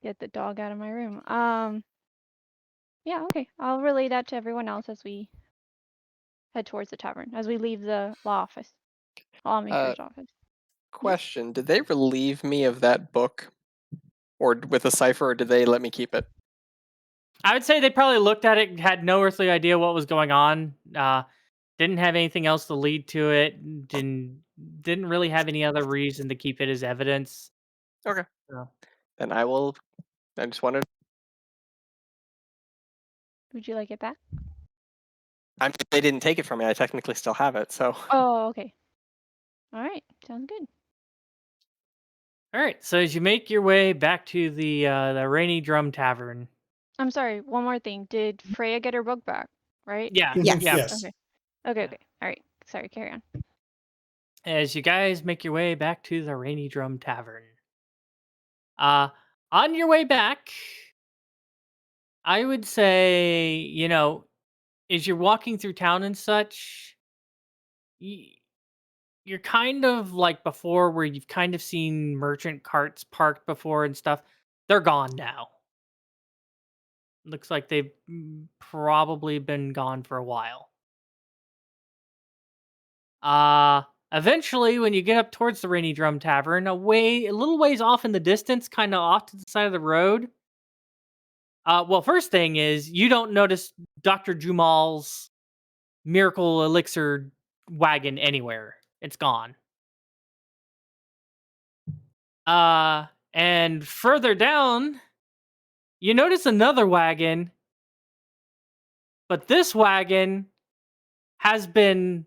get the dog out of my room. Yeah, okay. I'll relay that to everyone else as we head towards the tavern, as we leave the lawmaker's office. Question: did they relieve me of that book, or with a cipher, or did they let me keep it? I would say they probably looked at it, had no earthly idea what was going on. Didn't have anything else to lead to it. Didn't really have any other reason to keep it as evidence. Okay. So. Then I will. I just wanted. Would you like it back? They didn't take it from me. I technically still have it. So. Oh, okay. All right. Sounds good. All right. So as you make your way back to the Rainy Drum Tavern. I'm sorry. One more thing. Did Freyja get her book back? Right? Yeah. Yes. Yeah. Yes. Okay. All right. Sorry. Carry on. As you guys make your way back to the Rainy Drum Tavern. On your way back, I would say, as you're walking through town and such, you're kind of like before where you've kind of seen merchant carts parked before and stuff. They're gone now. Looks like they've probably been gone for a while. Eventually, when you get up towards the Rainy Drum Tavern, a little ways off in the distance, kind of off to the side of the road. Well, first thing is you don't notice Dr. Jumal's miracle elixir wagon anywhere. It's gone. And further down, you notice another wagon, but this wagon has been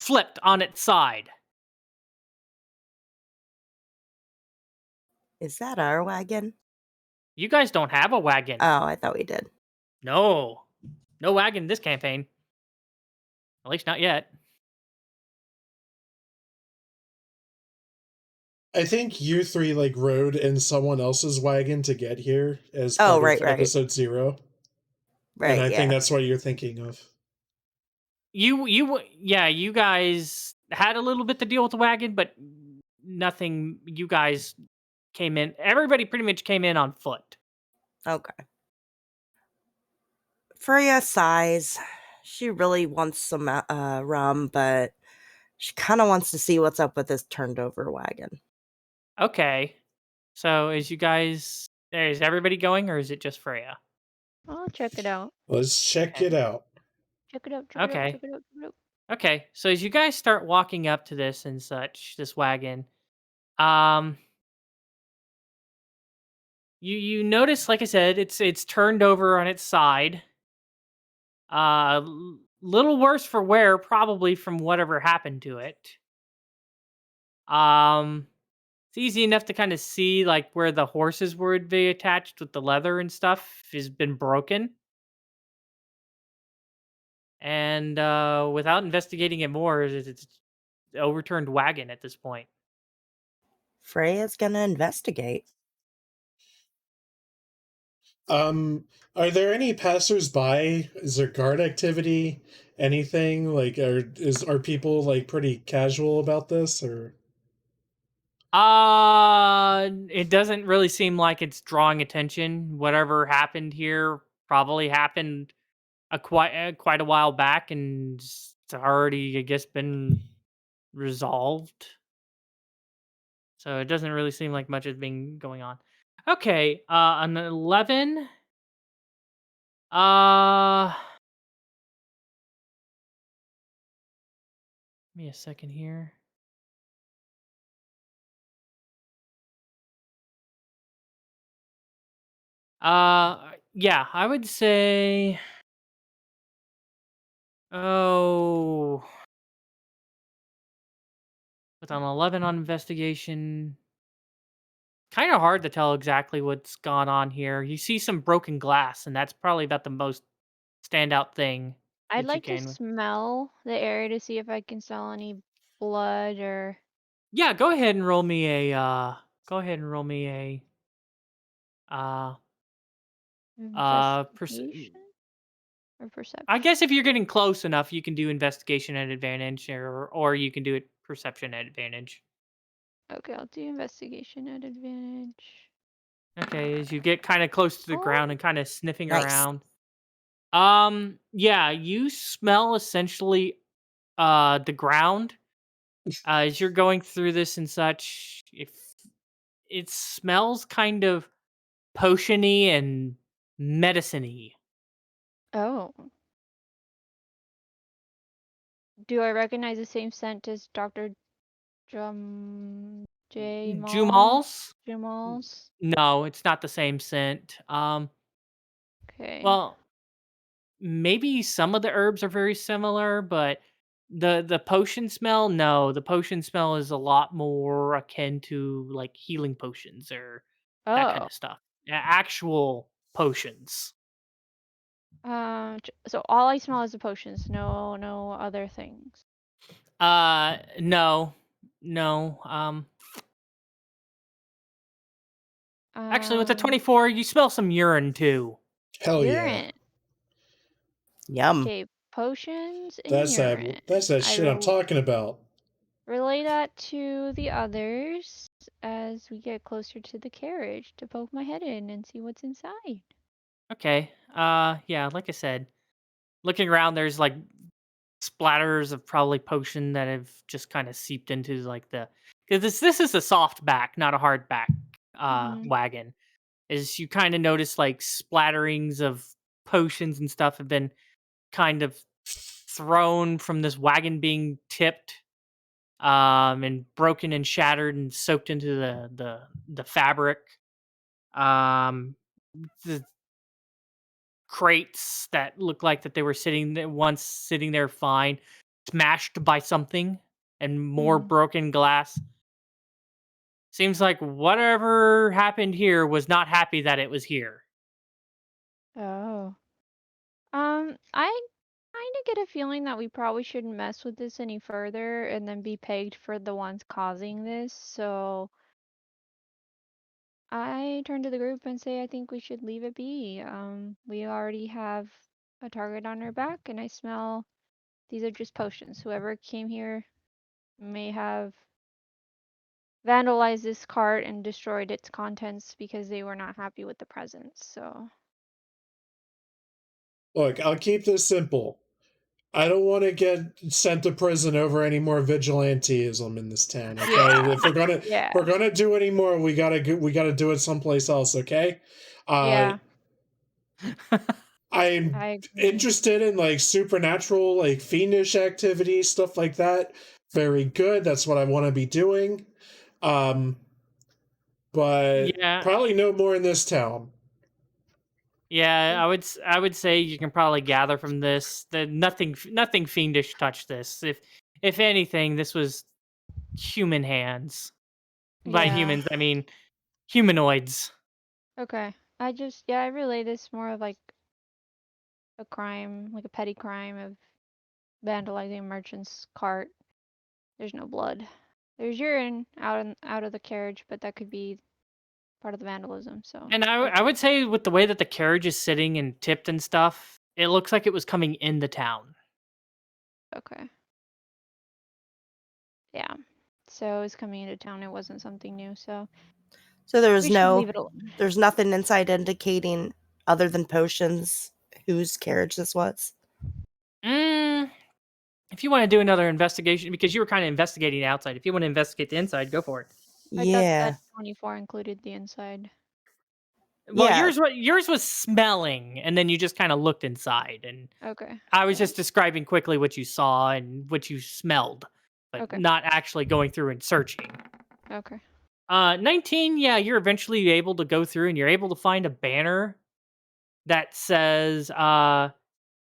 flipped on its side. Is that our wagon? You guys don't have a wagon. Oh, I thought we did. No wagon this campaign. At least not yet. I think you three rode in someone else's wagon to get here as part right, of episode 0. Right. And I yeah. think that's what you're thinking of. You guys had a little bit to deal with the wagon, but nothing. You guys came in. Everybody pretty much came in on foot. Okay. Freyja sighs. She really wants some rum, but she kind of wants to see what's up with this turned over wagon. Okay. So is everybody going, or is it just Freyja? I'll check it out. Let's check Okay. it out. Check it out. Okay. Check it out. Okay, so as you guys start walking up to this and such, this wagon, um, you notice, like I said, it's turned over on its side. Little worse for wear, probably from whatever happened to it. Um, it's easy enough to kind of see like where the horses would be attached with the leather and stuff has been broken. And without investigating it more, it's an overturned wagon at this point. Freyja's gonna investigate. Are there any passers-by? Is there guard activity? Anything? Like, are people like pretty casual about this, or? It doesn't really seem like it's drawing attention. Whatever happened here probably happened quite a while back, and it's already, I guess, been resolved. So it doesn't really seem like much is being going on. Okay, an 11. Give me a second here. Yeah, I would say. Oh, with an 11 on investigation, kind of hard to tell exactly what's gone on here. You see some broken glass, and that's probably about the most standout thing I'd that you like to can. smell the area to see if I can smell any blood or Yeah, go ahead and roll me a. Go ahead and roll me a. Uh, investigation or perception. I guess if you're getting close enough, you can do investigation at advantage, or you can do it perception at advantage. Okay, I'll do investigation at advantage. Okay, as you get kind of close to the Oh. ground and kind of sniffing Nice. around. Yeah, you smell essentially the ground as you're going through this and such. If it smells kind of potiony and medicine-y. Oh. Do I recognize the same scent as Dr. Jumal's? Jamal's? No, it's not the same scent. Okay. Well, maybe some of the herbs are very similar, but the potion smell, no, the potion smell is a lot more akin to like healing potions or that kind Oh. of stuff. Actual potions. So all I smell is the potions, no other things. No. Actually, with the 24, you smell some urine too. Hell urine. yeah! Yum. Okay, potions and That's urine. that shit I'm talking about. Relay that to the others as we get closer to the carriage to poke my head in and see what's inside. Okay. Yeah, like I said, looking around, there's like splatters of probably potion that have just kind of seeped into like the, because this is a soft back, not a hard back wagon. Is you kind of notice like splatterings of potions and stuff have been kind of thrown from this wagon being tipped, and broken and shattered and soaked into the fabric. The crates that look like that they were once sitting there fine, smashed by something, and more broken glass. Seems like whatever happened here was not happy that it was here. Oh. I kind of get a feeling that we probably shouldn't mess with this any further and then be pegged for the ones causing this. So I turn to the group and say I think we should leave it be. We already have a target on our back, and I smell these are just potions. Whoever came here may have vandalized this cart and destroyed its contents because they were not happy with the presents. So Look, I'll keep this simple. I don't want to get sent to prison over any more vigilanteism in this town. Okay, Yeah. if we're gonna do any more, we gotta do it someplace else. Okay. Yeah. I'm I agree. interested in like supernatural, like fiendish activity, stuff like that. Very good. That's what I want to be doing. But Yeah. probably no more in this town. Yeah, I would say you can probably gather from this that nothing fiendish touched this. If anything, this was human hands. By Yeah. humans, I mean humanoids. Okay. I relay this more of like a crime, like a petty crime of vandalizing a merchant's cart. There's no blood. There's urine out of the carriage, but that could be part of the vandalism. So. And I would say with the way that the carriage is sitting and tipped and stuff, it looks like it was coming in the town. Okay. Yeah. So it's coming into town. It wasn't something new. So there was we should leave it no, alone. there's nothing inside indicating other than potions whose carriage this was. If you want to do another investigation, because you were kind of investigating the outside, if you want to investigate the inside, go for it. I thought Yeah. that 24 included the inside. Well, Yeah. yours was smelling, and then you just kind of looked inside, and Okay. I was just describing quickly what you saw and what you smelled, but Okay. not actually going through and searching. Okay. 19, yeah, you're eventually able to go through, and you're able to find a banner that says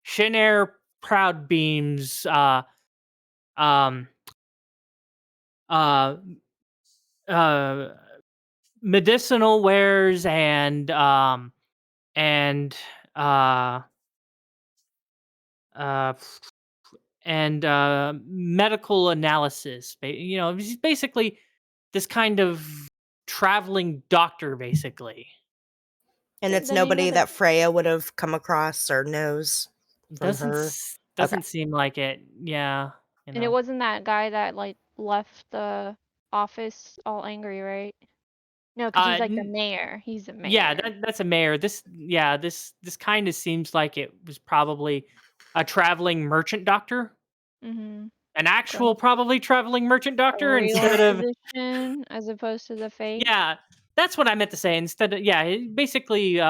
Shinair Proud Beams medicinal wares and medical analysis. You know, he's basically this kind of traveling doctor, basically. And it's The name of nobody the- that Freyja would have come across or knows from Doesn't her. doesn't seem like it. Yeah, you And it know. wasn't that guy that like left the office all angry, right? No, because he's like the mayor. He's the mayor. Yeah, that's a mayor. This kind of seems like it was probably a traveling merchant doctor. Mm-hmm. An actual probably traveling merchant doctor A real instead of physician as opposed to the fake. Yeah, that's what I meant to say. Instead of basically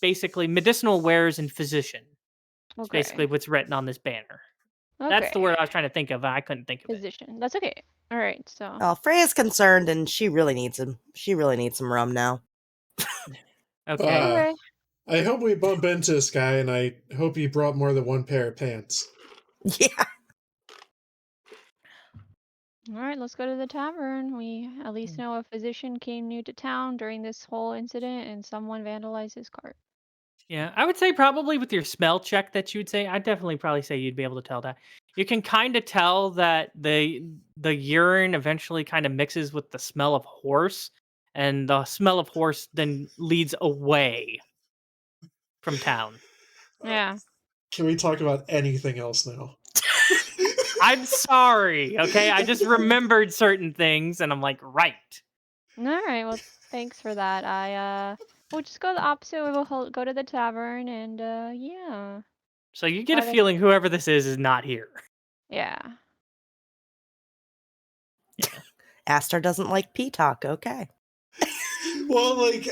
basically medicinal wares and physician. It's Okay. basically what's written on this banner. Okay. That's the word I was trying to think of, and I couldn't think of it. Physician. That's okay. All right. So. Well, Freyja's concerned, and she really needs him. She really needs some rum now. Okay. Okay. I hope we bump into this guy, and I hope he brought more than one pair of pants. Yeah. All right, let's go to the tavern. We at least know a physician came new to town during this whole incident and someone vandalized his cart. Yeah, I would say probably with your smell check that you would say, I'd definitely probably say you'd be able to tell that. You can kind of tell that the urine eventually kind of mixes with the smell of horse, and the smell of horse then leads away from town. Yeah. Can we talk about anything else now? I'm sorry, okay? I just remembered certain things, and I'm like, right. All right, well, thanks for that. We'll just go the opposite. We'll go to the tavern and, yeah. So you get a feeling whoever this is not here. Yeah. Aster doesn't like pee talk. Okay. Well, like,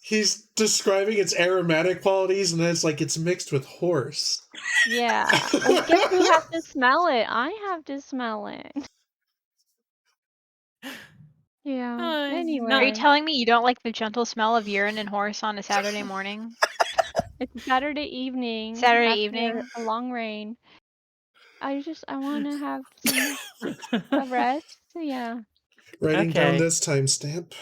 he's describing its aromatic qualities, and then it's like it's mixed with horse. Yeah. I guess we have to smell it. I have to smell it. Yeah. Anyway. Are you telling me you don't like the gentle smell of urine and horse on a Saturday morning? It's Saturday evening. Saturday after evening. A long rain. I want to have a rest. So yeah. Writing down this timestamp.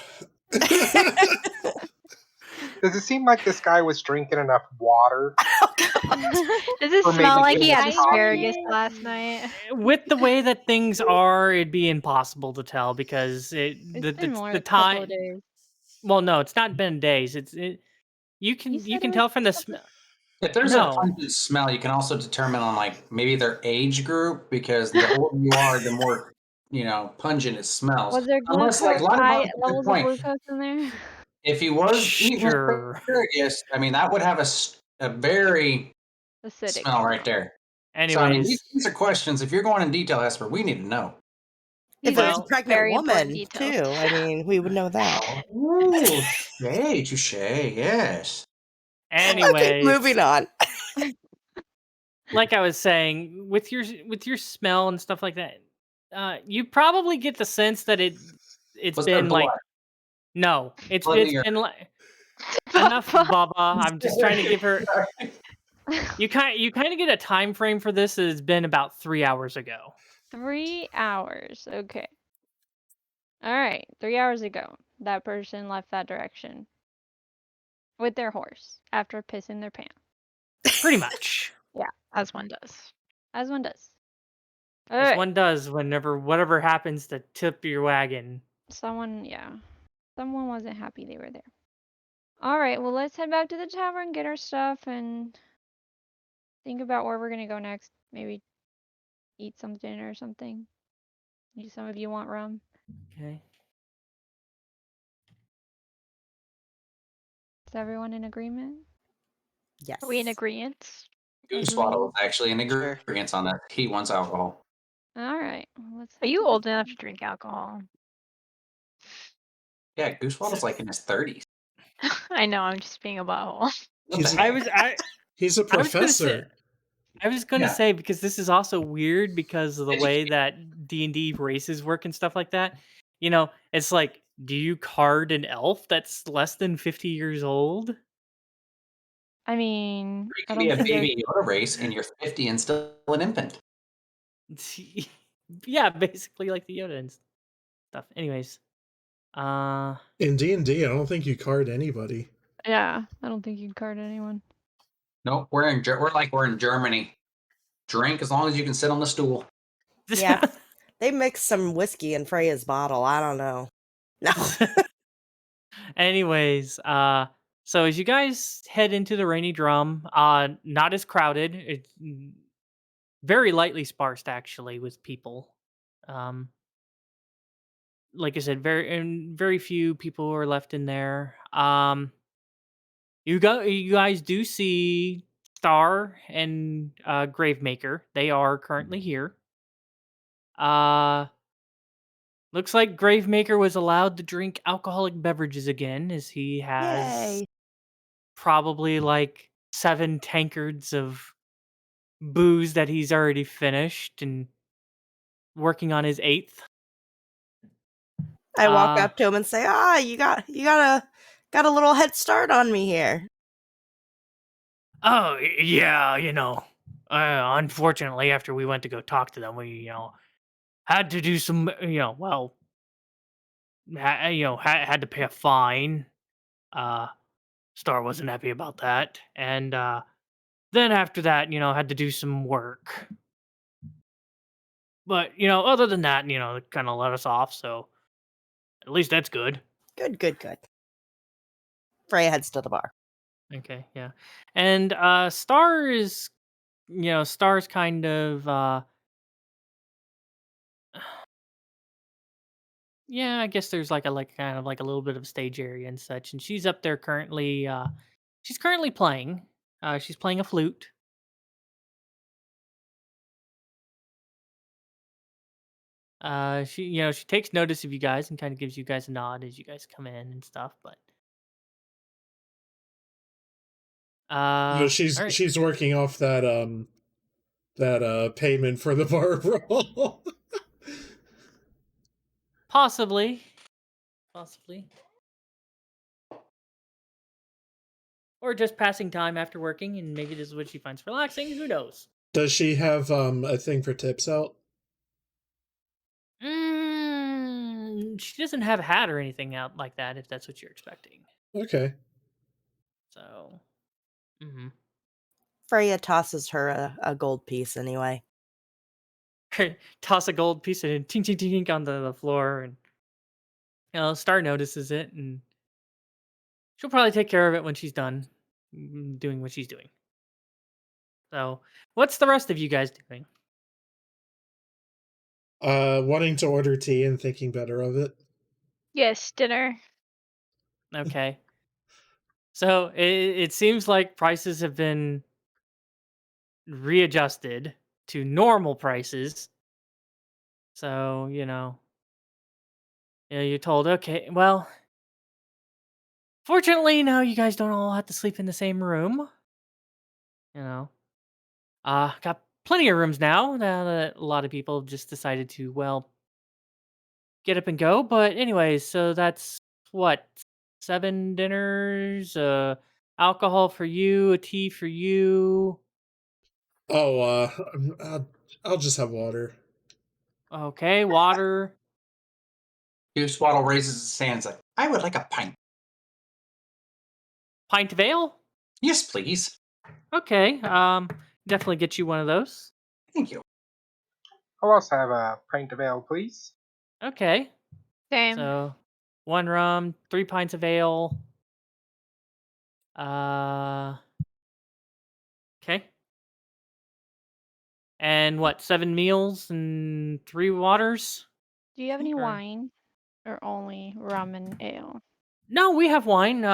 Does it seem like this guy was drinking enough water? Does it Or smell maybe like he getting had coffee? asparagus last night? With the way that things are, it'd be impossible to tell because It's been more the a couple time. of days. Well, no, it's not been days. You can tell from the smell. If there's a pungent smell, you can also determine on like maybe their age group, because the older you are, the more pungent it smells. Was there Unless, glucose, like, high levels of glucose in there? If he was eating asparagus, I mean that would have a very acidic smell right there. Anyways, so, I mean, these are questions. If you're going in detail, Hesper, we need to know. If it was a pregnant woman, too. I mean, we would know that. Ooh, touche, yes. Okay, Anyways, moving on. like I was saying, with your smell and stuff like that, you probably get the sense that it's Was there been blood? like no, Blood in it's the urine. been like enough, Bubba. I'm just trying to give her. You kind of get a time frame for this. It's been about 3 hours ago. 3 hours. Okay. All right. 3 hours ago, that person left that direction with their horse after pissing their pants, Pretty much, As one does. as one does. All as right. one does whenever whatever happens to tip your wagon. Someone wasn't happy they were there. All right. Well, let's head back to the tavern, get our stuff, and think about where we're gonna go next. Maybe eat some dinner or something. Maybe some of you want rum. Okay. Is everyone in agreement? Yes. Are we in agreement? Goosewaddle is actually in Sure. agreement on that. He wants alcohol. All right. Well, let's Are head you to the old enough to tavern. drink alcohol? Yeah, Goosewaddle's like in his 30s. I know, I'm just being a butthole. What He's- the I heck? was He's a I was gonna say professor. I was gonna Yeah. say because this is also weird because of the way Educate. that D&D races work and stuff like that. It's like, do you card an elf that's less than 50 years old? I mean, You I can be don't a think baby Yoda race and you're 50 and still an infant. Yeah, basically like the Yoda and stuff. Anyways, In D&D, I don't think you card anybody. Yeah, I don't think you can card anyone. Nope, we're in Germany. Drink as long as you can sit on the stool. Yeah. They mixed some whiskey in Freyja's bottle. I don't know. No. Anyways, so as you guys head into the Rainy Drum, not as crowded. It's very lightly sparsed actually with people. Um, like I said, very few people are left in there. You guys do see Star and Gravemaker. They are currently here. Uh Looks like Gravemaker was allowed to drink alcoholic beverages again, as he has Yay. probably like 7 tankards of booze that he's already finished and working on his 8th. I walk Uh, up to him and say, got a little head start on me here. oh, yeah, unfortunately, after we went to go talk to them, we, had to do some, had to pay a fine. Star wasn't happy about that. And, then after that, had to do some work. But, other than that, it kind of let us off, so at least that's good. Good, good, good. Freyja heads to the bar. Okay, yeah. And Star is Star's kind of yeah, I guess there's like kind of like a little bit of stage area and such, and she's up there currently she's currently playing. She's playing a flute. She takes notice of you guys and kind of gives you guys a nod as you guys come in and stuff, but all right. She's working off that payment for the bar roll. Possibly. Or just passing time after working, and maybe this is what she finds relaxing. Who knows? Does she have a thing for tips out? She doesn't have a hat or anything out like that, if that's what you're expecting. Okay. So, Freyja tosses her a gold piece anyway. toss a gold piece and tink tink tink tink onto the floor, and Star notices it, and she'll probably take care of it when she's done doing what she's doing. So, what's the rest of you guys doing? Wanting to order tea and thinking better of it. Yes, dinner. Okay. So it seems like prices have been readjusted to normal prices. So, you're told, okay, well, Fortunately, now you guys don't all have to sleep in the same room. You know, got plenty of rooms now. Now that a lot of people have just decided to, well, get up and go. But anyways, so that's what 7 dinners, alcohol for you, a tea for you. Oh, I'll just have water. Okay, water. Goosewaddle raises his hands like, I would like a pint. Pint of ale. Yes, please. Okay, definitely get you one of those. Thank you. I'll also have a pint of ale, please. Okay, Same. so 1 rum, 3 pints of ale. Okay. And what, 7 meals and 3 waters? Do you have any Or- wine or only rum and ale? No, we have wine.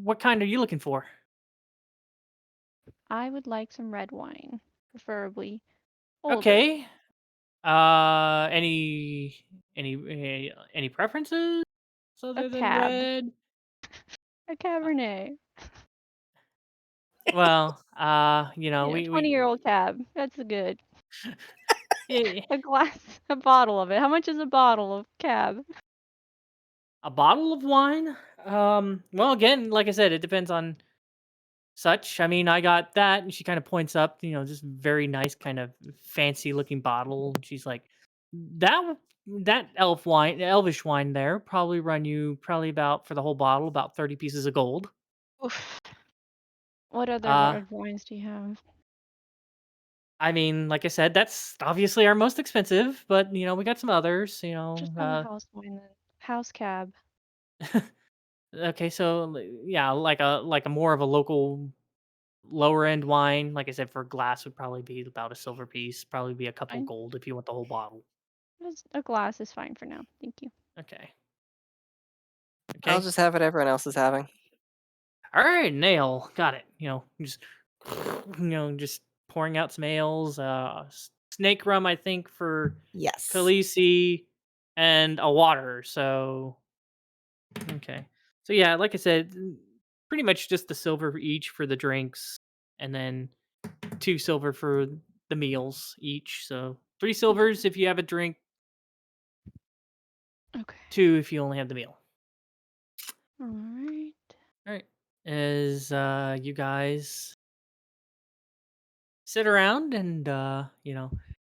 What kind are you looking for? I would like some red wine, preferably older. Okay. Any preferences other than cab. red? A Cabernet. Well, you know, Yeah, we 20-year-old cab. That's good. eh, A bottle of it. How much is a bottle of cab? a bottle of wine. Well, again, like I said, it depends on such. I mean, I got that, and she kind of points up, you know, just very nice, kind of fancy looking bottle. And she's like, that that elvish wine there, probably run you about for the whole bottle about 30 pieces of gold. Oof. What other Uh, red wines do you have? I mean, like I said, that's obviously our most expensive, but you know, we got some others. You Just know, have a house wine then. House cab. okay, so yeah, like a more of a local lower end wine. Like I said, for glass would probably be about a silver piece, probably be a couple Fine. gold if you want the whole bottle. Just a glass is fine for now. Thank you. Okay. I'll Okay. just have what everyone else is having. All right, nail. Got it. You know, just just pouring out some ales. Snake rum, I think, for Yes. Khaleesi, and a water. So okay. So yeah, like I said, pretty much just the silver each for the drinks, and then 2 silver for the meals each. So 3 silvers if you have a drink, Okay. 2 if you only have the meal. All right. All right. As you guys sit around and you know,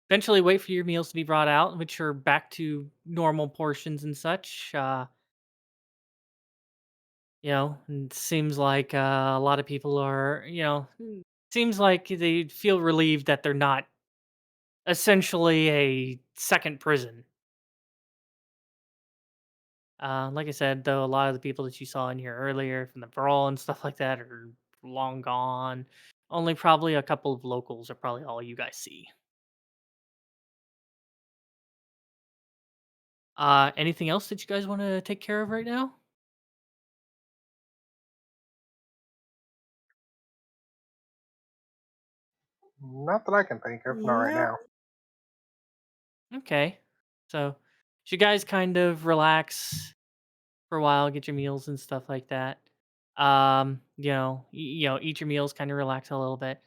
eventually wait for your meals to be brought out, which are back to normal portions and such. You know, and it seems like a lot of people are, you know, seems like they feel relieved that they're not essentially a second prison. Like I said, though, a lot of the people that you saw in here earlier from the brawl and stuff like that are long gone. Only probably a couple of locals are probably all you guys see. Anything else that you guys want to take care of right now? Not that I can think of. Not right No. now. Okay. So you guys kind of relax for a while, get your meals and stuff like that. You know, eat your meals, kind of relax a little bit.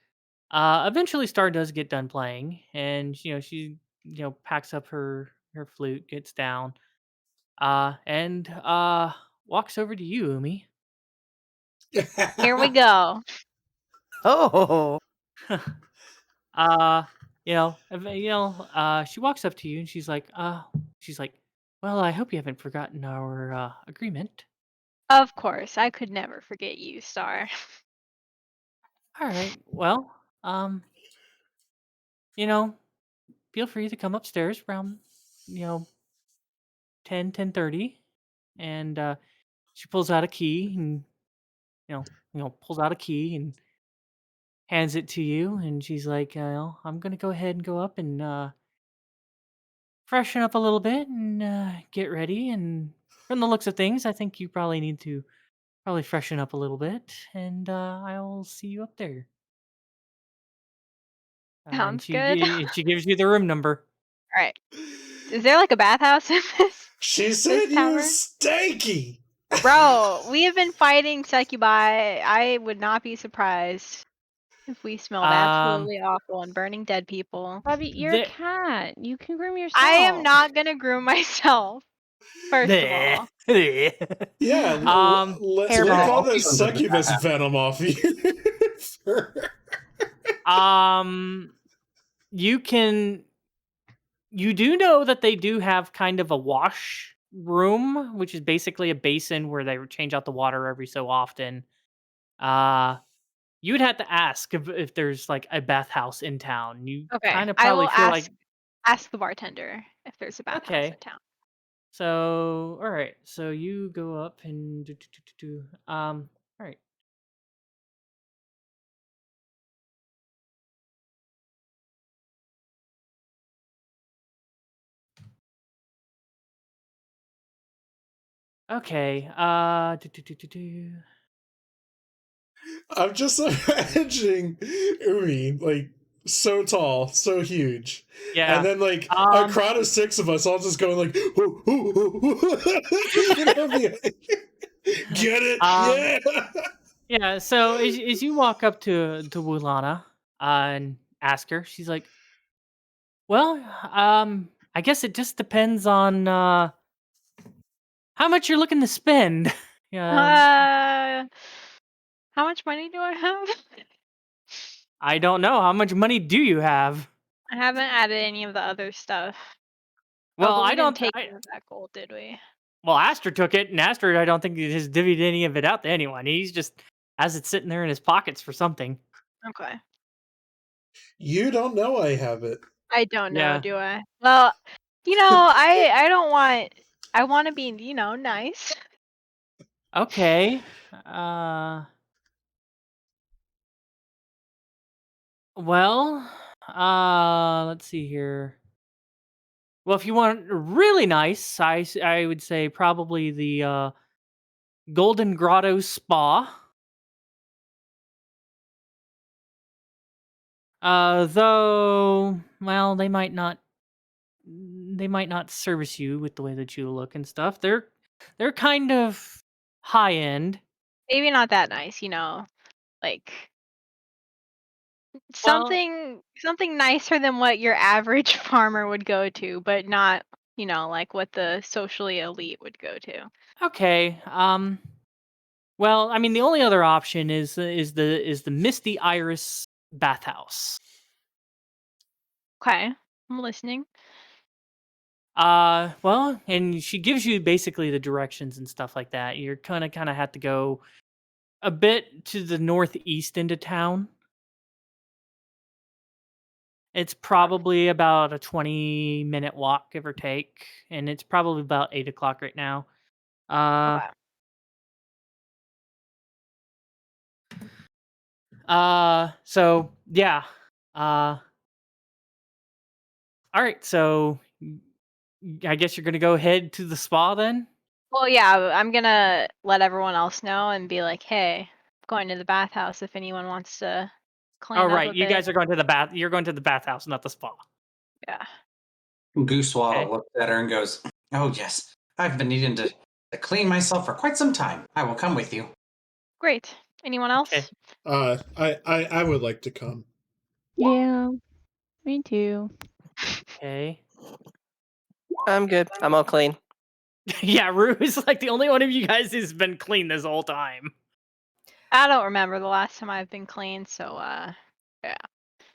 Eventually Star does get done playing, and you know, she packs up her flute, gets down, and walks over to you, Umi. Here we go. Oh. uh she walks up to you and she's like, well, I hope you haven't forgotten our agreement. Of course, I could never forget you, Star. All right, well, you know, feel free to come upstairs around, you know, 10:30, and she pulls out a key and pulls out a key and hands it to you, and she's like, I'm gonna go ahead and go up and freshen up a little bit and get ready. And from the looks of things, I think you probably need to freshen up a little bit, and I'll see you up there. And Sounds good. she gives you the room number. All right. Is there like a bathhouse in this? She This said you tavern? stanky. Bro, we have been fighting succubi. I would not be surprised if we smelled absolutely awful and burning dead people. Bobby, you're a The- cat. You can groom yourself. I am not gonna groom myself. First of all. Yeah, let's Hairball. lick all the Something like succubus that. venom off you. You do know that they do have kind of a wash room, which is basically a basin where they change out the water every so often. You'd have to ask if there's like a bathhouse in town. You Okay. kind of I probably will feel ask the bartender if there's a bathhouse Okay. in town. So, all right. So you go up and all right. Okay. I'm just imagining Umi like so tall, so huge, Yeah. and then like a crowd of 6 of us all just going like, "Ooh, ooh, ooh, ooh." You know, get it? Yeah. Yeah. So as you walk up to Wulana and ask her, she's like, "Well, I guess it just depends on how much you're looking to spend." Yeah. How much money do I have? I don't know. How much money do you have? I haven't added any of the other stuff. Well, but we I don't. didn't take any of that gold, did we? Well, Aster took it, and Aster, I don't think he has divvied any of it out to anyone. He's just has it sitting there in his pockets for something. Okay. You don't know I have it. I don't know, Yeah. do I? Well, I don't want. I want to be, nice. Okay. Well, let's see here. Well, if you want really nice, I would say probably the Golden Grotto Spa. Though, well, they might not service you with the way that you look and stuff. They're kind of high end. Maybe not that nice, like Well, something nicer than what your average farmer would go to, but not, like what the socially elite would go to. okay. Well, I mean, the only other option is the Misty Iris bathhouse. Okay, I'm listening. Well, and she gives you basically the directions and stuff like that. You're kind of have to go a bit to the northeast into town. It's probably about a 20-minute walk, give or take, and it's probably about 8 o'clock right now. Okay. So yeah. All right. So I guess you're gonna go head to the spa then. Well, yeah, I'm gonna let everyone else know and be like, hey, I'm going to the bathhouse if anyone wants to clean Oh up right, a you bit. guys are going to the bath. You're going to the bathhouse, not the spa. Yeah. Goosewaddle Okay. looks at her and goes, "Oh yes, I've been needing to clean myself for quite some time. I will come with you." Great. Anyone else? Okay. I would like to come. Yeah, me too. Okay. I'm good. I'm all clean. Yeah, Rue is like the only one of you guys who's been clean this whole time. I don't remember the last time I've been clean, so yeah.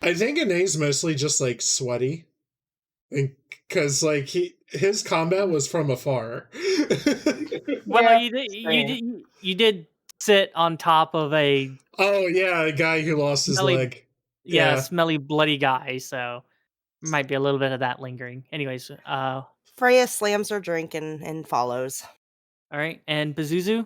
I think Anae's mostly just like sweaty, because like his combat was from afar. Well, Yeah, you did sit on top of a Oh yeah, a guy who lost his smelly, leg. yeah, Yeah. smelly, bloody guy. So might be a little bit of that lingering. Anyways, Freya slams her drink and follows. all right, and Pazuzu.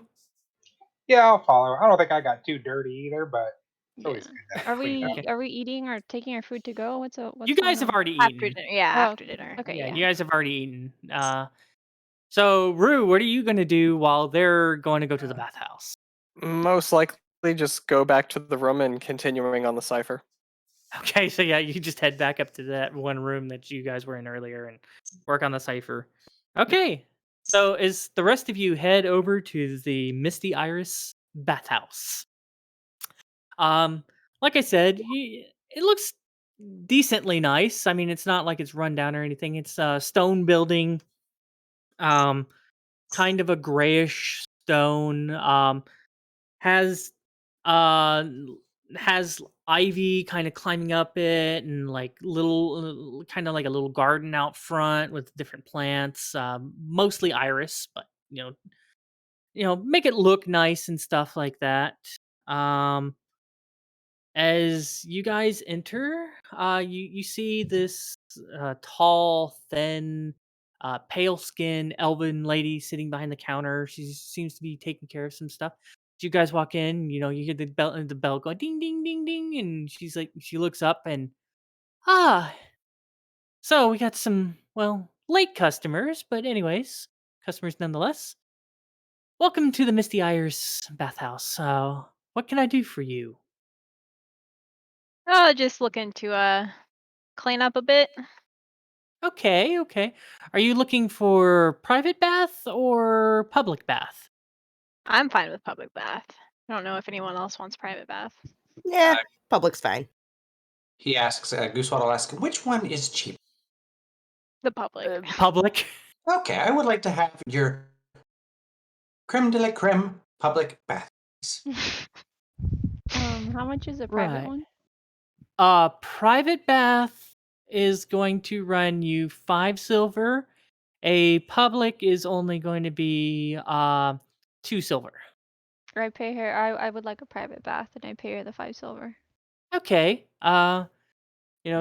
Yeah, I'll follow. I don't think I got too dirty either, but it's Yeah. always good to Are clean up. we eating or taking our food to go? What's You guys have already After eaten. dinner. Yeah, Oh, after dinner. Okay, Yeah, yeah. you guys have already eaten. So Rue, what are you gonna do while they're going to go to the bathhouse? Most likely just go back to the room and continuing on the cipher. Okay, so yeah, you just head back up to that one room that you guys were in earlier and work on the cipher. Okay. So as the rest of you head over to the Misty Iris bathhouse, um, like I said, it looks decently nice. I mean, it's not like it's run down or anything. It's a stone building, um, kind of a grayish stone. Has uh l- has ivy kind of climbing up it, and like little kind of like a little garden out front with different plants, mostly iris, but make it look nice and stuff like that. um as you guys enter, you see this tall, thin, pale skinned elven lady sitting behind the counter. She seems to be taking care of some stuff. As you guys walk in, you hear the bell go ding ding ding ding, and she looks up and, ah, so we got some, well, late customers, but anyways, customers nonetheless. Welcome to the Misty Iris bathhouse. What can I do for you? Oh, just looking to clean up a bit. Okay, okay. Are you looking for private bath or public bath? I'm fine with public bath. I don't know if anyone else wants private bath. Yeah, Uh, public's fine. He asks, Goosewaddle asks, which one is cheap? The public. Public. Okay, I would like to have your creme de la creme public bath. How much is a private Right. one? Private bath is going to run you 5 silver. A public is only going to be 2 silver. I pay her. I would like a private bath, and I pay her the 5 silver. Okay.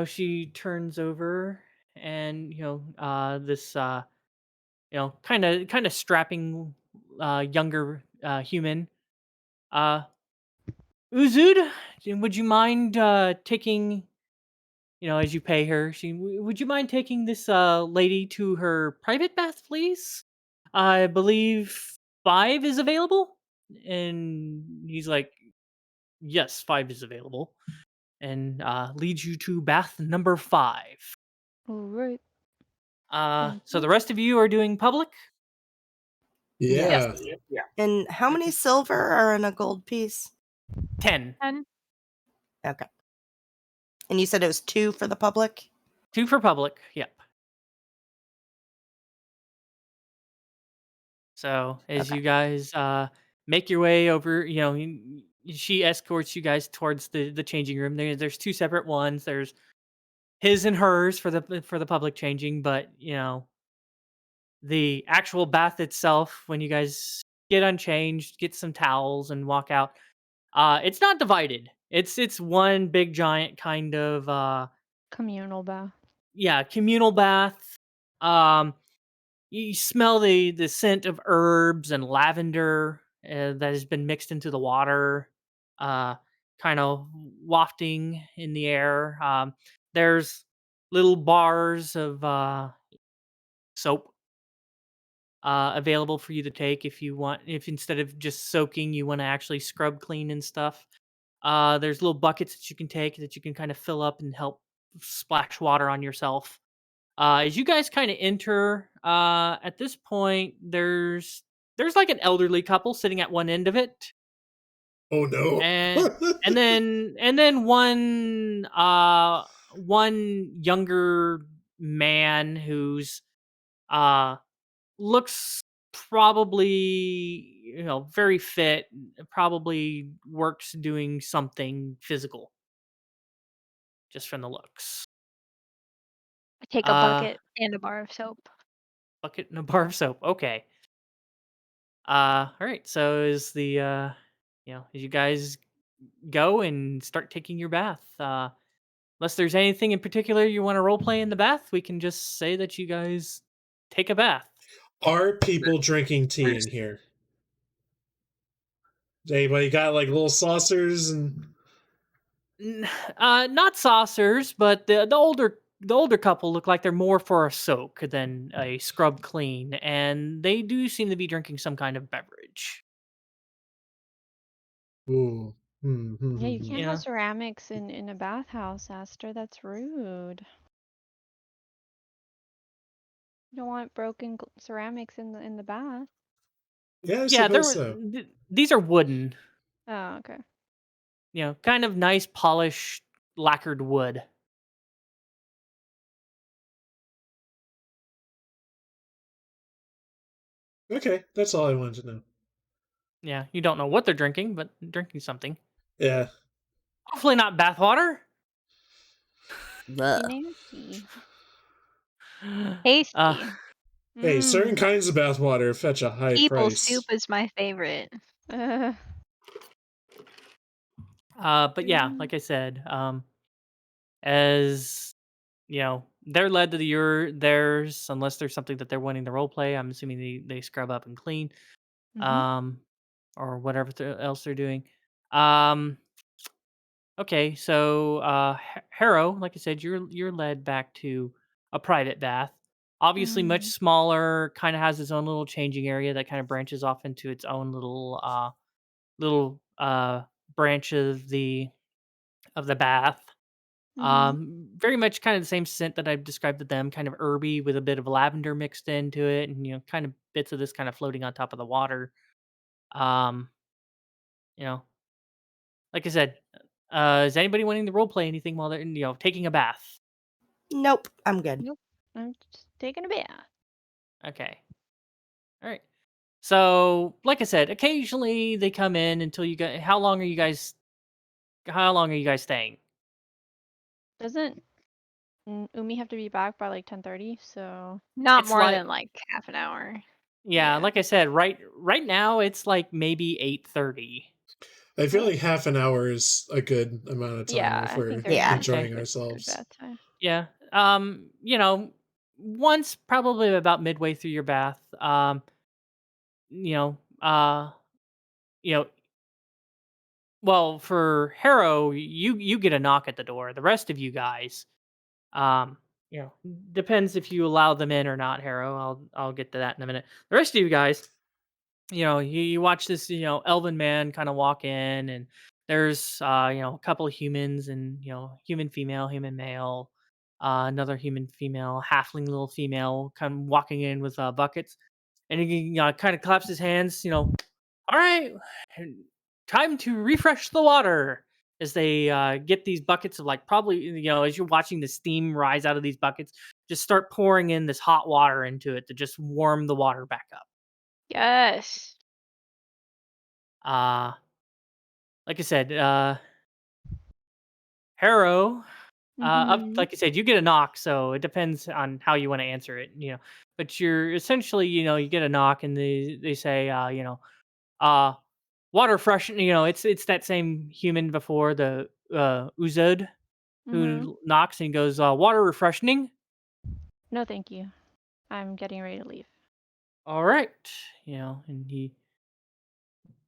She turns over, and this kind of strapping younger human, uh Uzud, would you mind taking, as you pay her, would you mind taking this lady to her private bath, please? I believe 5 is available. And he's like, yes, 5 is available. And leads you to bath number 5. All right. Thank So you. the rest of you are doing public? Yeah. Yeah. And how many silver are in a gold piece? 10. And Okay. And you said it was 2 for the public? 2 for public, yep. So as Okay. you guys make your way over, she escorts you guys towards the changing room. There's 2 separate ones. There's his and hers for the public changing, but the actual bath itself, when you guys get unchanged, get some towels, and walk out, it's not divided. It's one big giant kind of Communal bath. communal bath. Um, You smell the scent of herbs and lavender that has been mixed into the water, uh, kind of wafting in the air. There's little bars of soap available for you to take if you want. If instead of just soaking, you want to actually scrub clean and stuff. There's little buckets that you can take that you can kind of fill up and help splash water on yourself. As you guys kind of enter, at this point, there's like an elderly couple sitting at one end of it, Oh no. and and then one younger man who's uh looks probably very fit, probably works doing something physical just from the looks. I take a Uh, bucket and a bar of soap. bucket and a bar of soap. Okay. All right. So is the as you guys go and start taking your bath. Unless there's anything in particular you want to role play in the bath, we can just say that you guys take a bath. Are people drinking tea in here? Anybody got like little saucers and Not saucers, but the older couple look like they're more for a soak than a scrub clean, and they do seem to be drinking some kind of beverage. ooh. Yeah, you can't You have know, ceramics in a bathhouse, Aster. That's rude. You don't want broken ceramics in the bath. Yeah, I Yeah, there suppose were so. these are wooden. Oh, okay. Kind of nice polished lacquered wood. Okay, that's all I wanted to know. Yeah, you don't know what they're drinking, but drinking something. Yeah. Hopefully not bathwater. Ugh. Nasty. Uh, Tasty. Hey, certain Mm. kinds of bathwater fetch a high People price. soup is my favorite. but yeah, like I said, as they're led to theirs unless there's something that they're wanting to role play. I'm assuming they scrub up and clean, Mhm. or whatever else they're doing. Um, okay, so Harrow, like I said, you're led back to a private bath. Obviously, much Mm. smaller. Kind of has its own little changing area that kind of branches off into its own little branch of the bath. Mhm. Very much kind of the same scent that I've described to them, kind of herby with a bit of lavender mixed into it, and kind of bits of this kind of floating on top of the water. Um, you know, like I said, is anybody wanting to role play anything while they're taking a bath? Nope, I'm good. Nope. I'm just taking a bath. Okay, all right. So, like I said, occasionally they come in until you get. How long are you guys? How long are you guys staying? Doesn't Umi have to be back by like 10:30? So Not It's more like than like half an hour. yeah, yeah. like I said, right now it's like maybe 8:30. I feel Oh. like half an hour is a good amount of time Yeah, if I think we're 30 Yeah. minutes Okay. enjoying is good ourselves. bath time. Yeah. Once probably about midway through your bath, you know, uh, you know, well, for Harrow, you get a knock at the door. The rest of you guys, um, depends if you allow them in or not, Harrow. I'll get to that in a minute. The rest of you guys, you watch this, elven man kind of walk in, and there's a couple of humans, and human female, human male, another human female, halfling little female come walking in with buckets, and he kind of claps his hands, all right, time to refresh the water, as they get these buckets of, like, probably, as you're watching the steam rise out of these buckets, just start pouring in this hot water into it to just warm the water back up. Yes. uh like I said, Harrow, up, Mhm. like I said, you get a knock, so it depends on how you want to answer it, but you're essentially, you get a knock, and they say, uh water freshen, it's that same human before, the Uzud, Mhm. who knocks and goes, water refreshing. No, thank you. I'm getting ready to leave. All right, and he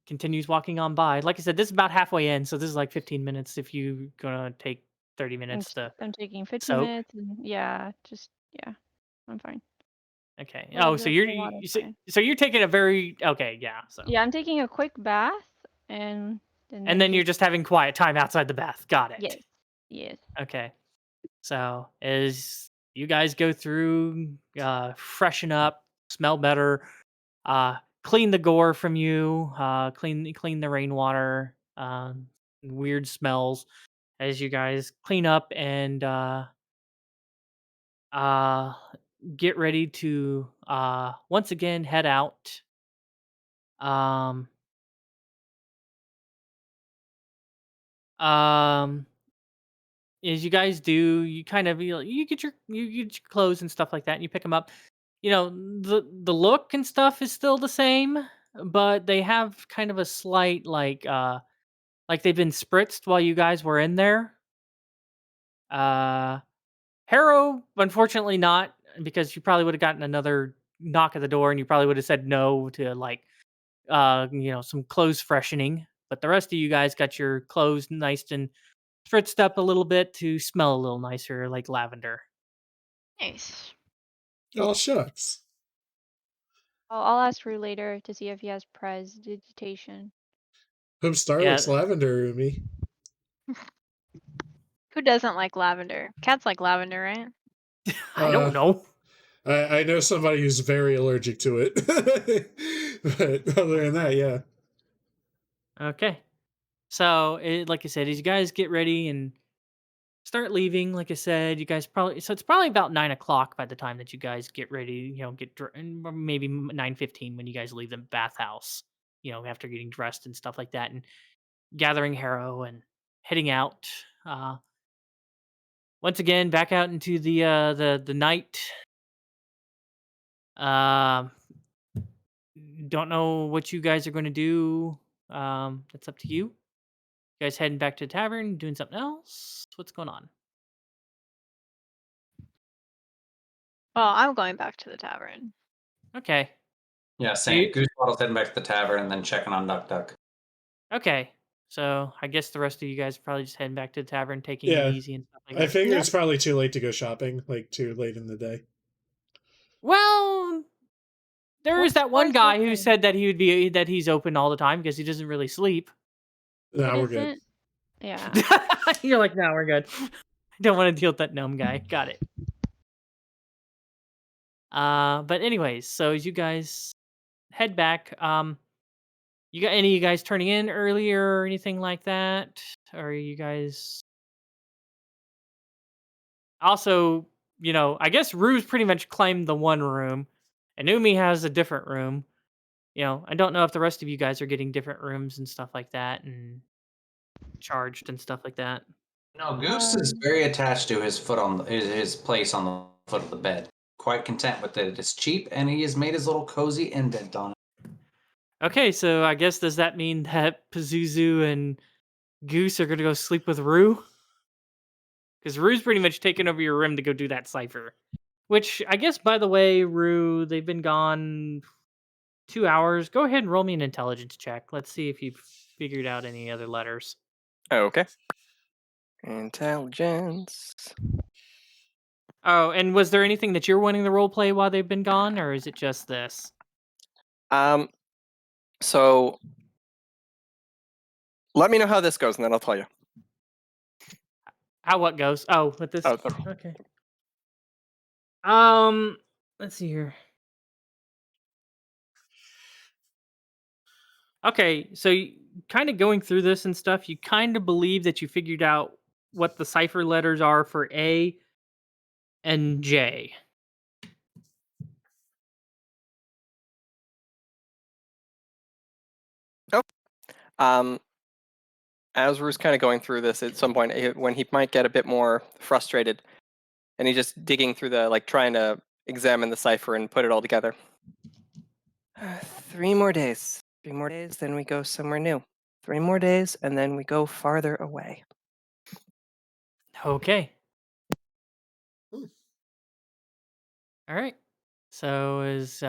continues walking on by. Like I said, this is about halfway in, so this is like 15 minutes if you're gonna take 30 minutes to I'm taking 15 soak. minutes, and yeah, I'm fine. Okay. The Oh, so the water's fine. so you're taking a very okay, yeah. So Yeah, I'm taking a quick bath, and and then then you're just just having quiet time outside the bath. Got it. yes, yes. Okay. So as you guys go through, freshen up, smell better, clean the gore from you, clean the rainwater, weird smells. As you guys clean up and uh, get ready to once again head out. Um, um, as you guys do, you kind of you get your clothes and stuff like that, and you pick them up. The look and stuff is still the same, but they have kind of a slight, like they've been spritzed while you guys were in there. Uh, Harrow, unfortunately not, because you probably would have gotten another knock at the door, and you probably would have said no to, like, some clothes freshening. But the rest of you guys got your clothes nice and spritzed up a little bit to smell a little nicer, like lavender. Nice. Oh, shucks. I'll ask Rue later to see if he has prestidigitation. Hope Star Yeah, likes lavender, Umi. Who doesn't like lavender? Cats like lavender, right? I don't know. I know somebody who's very allergic to it. But other than that, yeah. Okay. So, like I said, as you guys get ready and start leaving, like I said, you guys probably so it's probably about 9 o'clock by the time that you guys get ready. And maybe 9:15 when you guys leave the bathhouse. After getting dressed and stuff like that, and gathering Harrow and heading out. Once again, back out into the night. Um, don't know what you guys are going to do. That's up to you. You guys heading back to the tavern, doing something else? What's going on? Well, I'm going back to the tavern. Okay. Yeah, same. Goosewaddle's heading back to the tavern and then checking on Duck Duck. Okay. So I guess the rest of you guys are probably just heading back to the tavern, taking it Yeah. easy and stuff like I that. figure Yep. it's probably too late to go shopping, like too late in the day. Well, there is that one What's guy who open? said that he's open all the time because he doesn't really sleep. No, It we're good. isn't. Yeah. You're like, no, we're good. Don't want to deal with that gnome guy. Got it. But anyways, so as you guys head back, you got any of you guys turning in earlier or anything like that? Or are you guys also, I guess Rue's pretty much claimed the one room, and Umi has a different room. I don't know if the rest of you guys are getting different rooms and stuff like that and charged and stuff like that. No, Goose is very attached to his foot on his place on the foot of the bed. Quite content with it. It's cheap, and he has made his little cozy indent on it. Okay, so I guess does that mean that Pazuzu and Goose are gonna go sleep with Rue? Because Rue's pretty much taken over your room to go do that cipher. Which I guess, by the way, Rue, they've been gone 2 hours. Go ahead and roll me an intelligence check. Let's see if you've figured out any other letters. Okay. Intelligence. Oh, and was there anything that you're wanting to role play while they've been gone, or is it just this? So let me know how this goes, and then I'll tell you. How what goes? Oh, with this. Oh, Okay. Let's see here. Okay, so kind of going through this and stuff, you kind of believe that you figured out what the cipher letters are for A and J. As Rue's kind of going through this, at some point when he might get a bit more frustrated, and he's just digging through trying to examine the cipher and put it all together. 3 more days. 3 more days, then we go somewhere new. 3 more days, and then we go farther away. Okay. All right. So is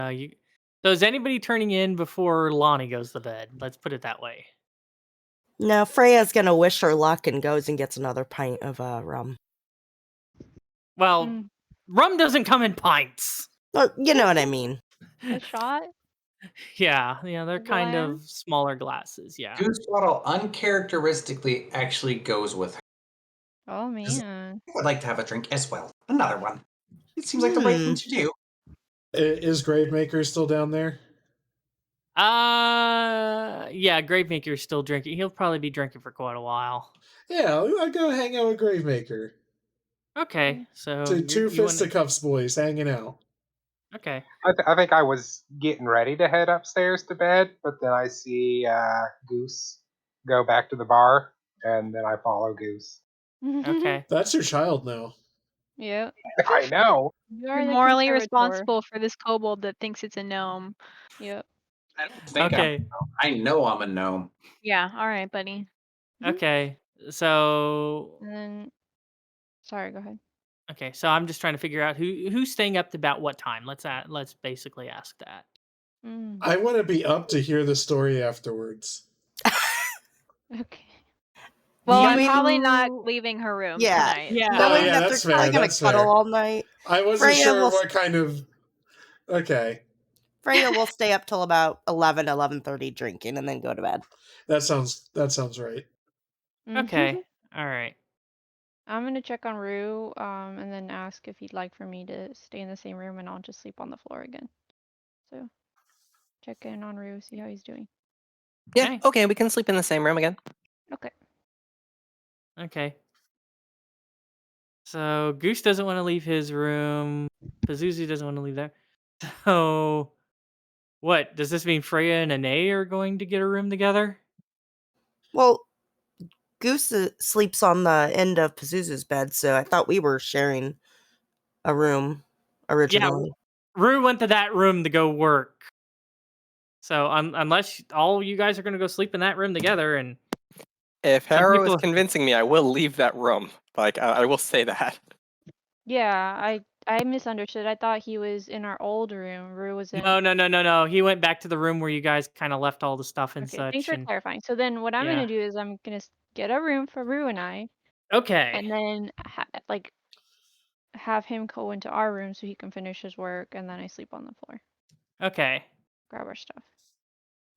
anybody turning in before Lonnie goes to bed? Let's put it that way. No, Freya's gonna wish her luck and goes and gets another pint of rum. Well, rum doesn't come in pints. Well, you know what I mean. A shot? Yeah, they're kind of Glass? smaller glasses. Yeah. Goosewaddle uncharacteristically actually goes with her. Oh man. I would like to have a drink as well. Another one. It seems like the right thing to do. Is Gravemaker still down there? Yeah, Gravemaker's still drinking. He'll probably be drinking for quite a while. Yeah, I'll go hang out with Gravemaker. Okay, so Two fisticuffs boys hanging out. Okay. I think I was getting ready to head upstairs to bed, but then I see Goose go back to the bar, and then I follow Goose. Okay. That's your child now. Yep. I know. You're morally responsible for this kobold that thinks it's a gnome. Yep. I don't think Okay. I know I'm a gnome. Yeah, all right, buddy. Okay. So And then, sorry, go ahead. okay, so I'm just trying to figure out who's staying up to about what time. Let's basically ask that. I want to be up to hear the story afterwards. Okay. Well, You I'm mean- probably not leaving her room Yeah. tonight. Yeah. Knowing yeah, that that's they're probably fair, gonna that's cuddle fair. all night. I wasn't Freya sure will- what kind of... Okay. Freya will stay up till about 11:30 drinking and then go to bed. That sounds right. Okay. All right. I'm gonna check on Rue, and then ask if he'd like for me to stay in the same room, and I'll just sleep on the floor again. So, check in on Rue, see how he's doing. Yeah, okay, we can sleep in the same room again. Okay. Okay. So Goose doesn't want to leave his room. Pazuzu doesn't want to leave there. So, what does this mean? Freyja and Ane are going to get a room together? Well, Goose sleeps on the end of Pazuzu's bed, so I thought we were sharing a room originally. Yeah, Rue went to that room to go work. So unless all you guys are going to go sleep in that room together, and If some Harrow is people, convincing me, I will leave that room. Like, I will say that. Yeah, I misunderstood. I thought he was in our old room. Rue was in. No. He went back to the room where you guys kind of left all the stuff and Okay, such. thanks for And clarifying. So then what I'm yeah, gonna do is I'm gonna get a room for Rue and I, okay, and then have him go into our room so he can finish his work, and then I sleep on the floor, okay. grab our stuff.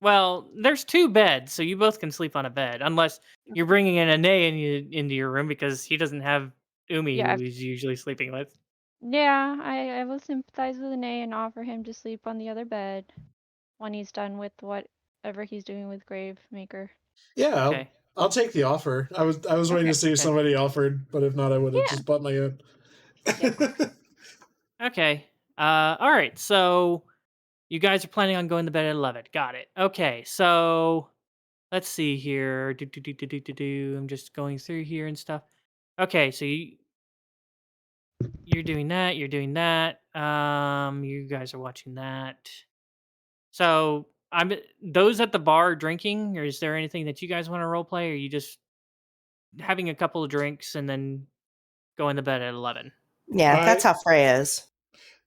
Well, there's 2 beds, so you both can sleep on a bed, unless you're bringing in Ane into your room because he doesn't have Umi, Yeah, who he's usually sleeping with. yeah, I will sympathize with Ane and offer him to sleep on the other bed when he's done with whatever he's doing with Gravemaker. Yeah, Okay. I'll take the offer. I was waiting Okay. to see if somebody offered, but if not, I would have Yeah. just bought my own. Okay. All right. So you guys are planning on going to bed at 11. Got it. Okay. So let's see here. I'm just going through here and stuff. Okay. So you're doing that. You're doing that. You guys are watching that. So I'm those at the bar drinking, or is there anything that you guys want to role play? Or are you just having a couple of drinks and then going to bed at 11? Yeah, that's how Freyja is.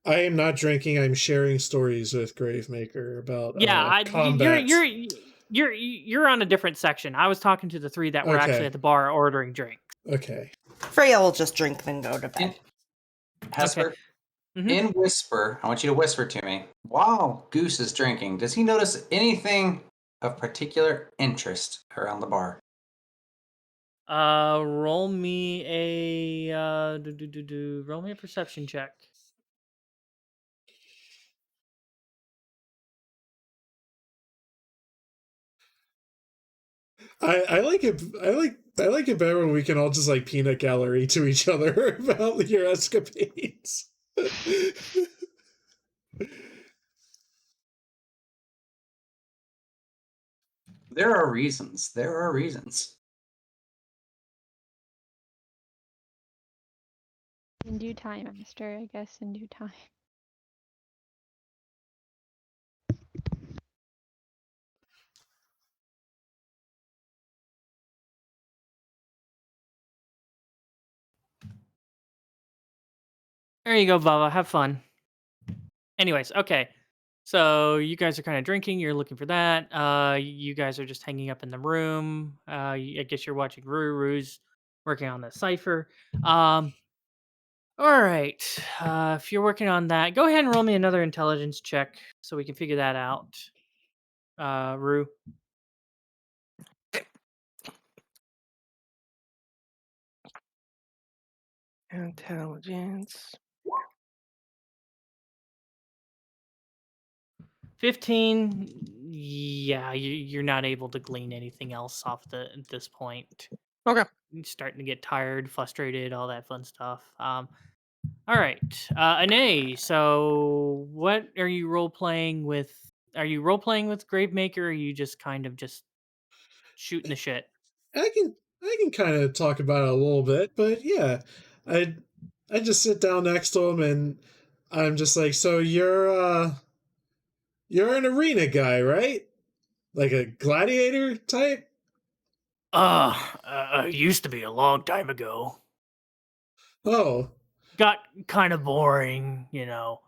I am not drinking. I'm sharing stories with Gravemaker about Yeah, combat. you're on a different section. I was talking to the 3 that were actually Okay. at the bar ordering drinks. Okay. Freyja will just drink then go to bed. Hesper, Mhm. in whisper, I want you to whisper to me. While Goose is drinking, does he notice anything of particular interest around the bar? Roll me a roll me a perception check. I like it. I like it better when we can all just like peanut gallery to each other about your escapades. There are reasons. There are reasons. In due time, Aster, I guess, in due time. There you go, Bubba. Have fun. Anyways, okay. So you guys are kind of drinking. You're looking for that. You guys are just hanging up in the room. I guess you're watching Ruru's working on the cipher. All right. If you're working on that, go ahead and roll me another intelligence check so we can figure that out. Rue. Intelligence. 15. Yeah, you're not able to glean anything else off at this point. Okay. You're starting to get tired, frustrated, all that fun stuff. All right, Ane. So, what are you role playing with? Are you role playing with Gravemaker? Or are you just kind of just shooting the shit? I can kind of talk about it a little bit, but yeah, I just sit down next to him and I'm just like, so you're an arena guy, right? Like a gladiator type? Used to be a long time ago. Oh, Got kind of boring, you know.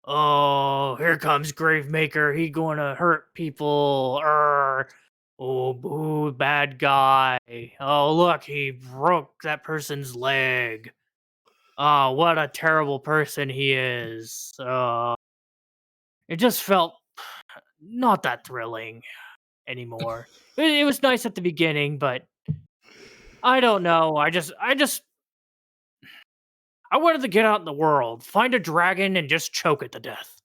Oh, here comes Gravemaker. He gonna hurt people. Oh, boo, bad guy. Oh, look, he broke that person's leg. Oh, what a terrible person he is. It just felt not that thrilling anymore. It was nice at the beginning, but I don't know. I wanted to get out in the world, find a dragon, and just choke it to death.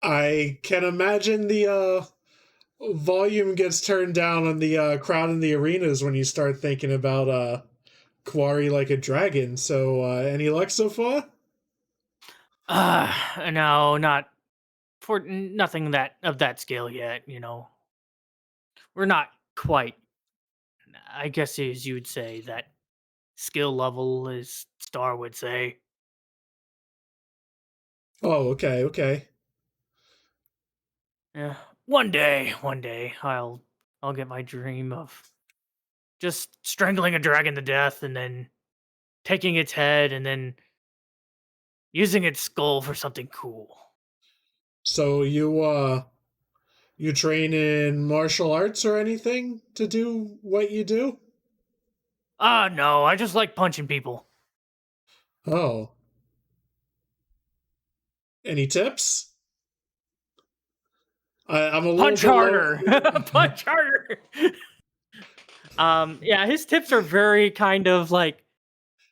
I can imagine the volume gets turned down on the crowd in the arenas when you start thinking about Quarry like a dragon. So, any luck so far? No, not for nothing that of that scale yet. We're not quite. I guess as you would say that skill level, as Star would say. Oh, okay, okay. Yeah, one day, I'll get my dream of just strangling a dragon to death and then taking its head and then using its skull for something cool. So you train in martial arts or anything to do what you do? No, I just like punching people. Oh. Any tips? I'm a little Punch bit harder. low. Punch harder. Yeah, his tips are very kind of like,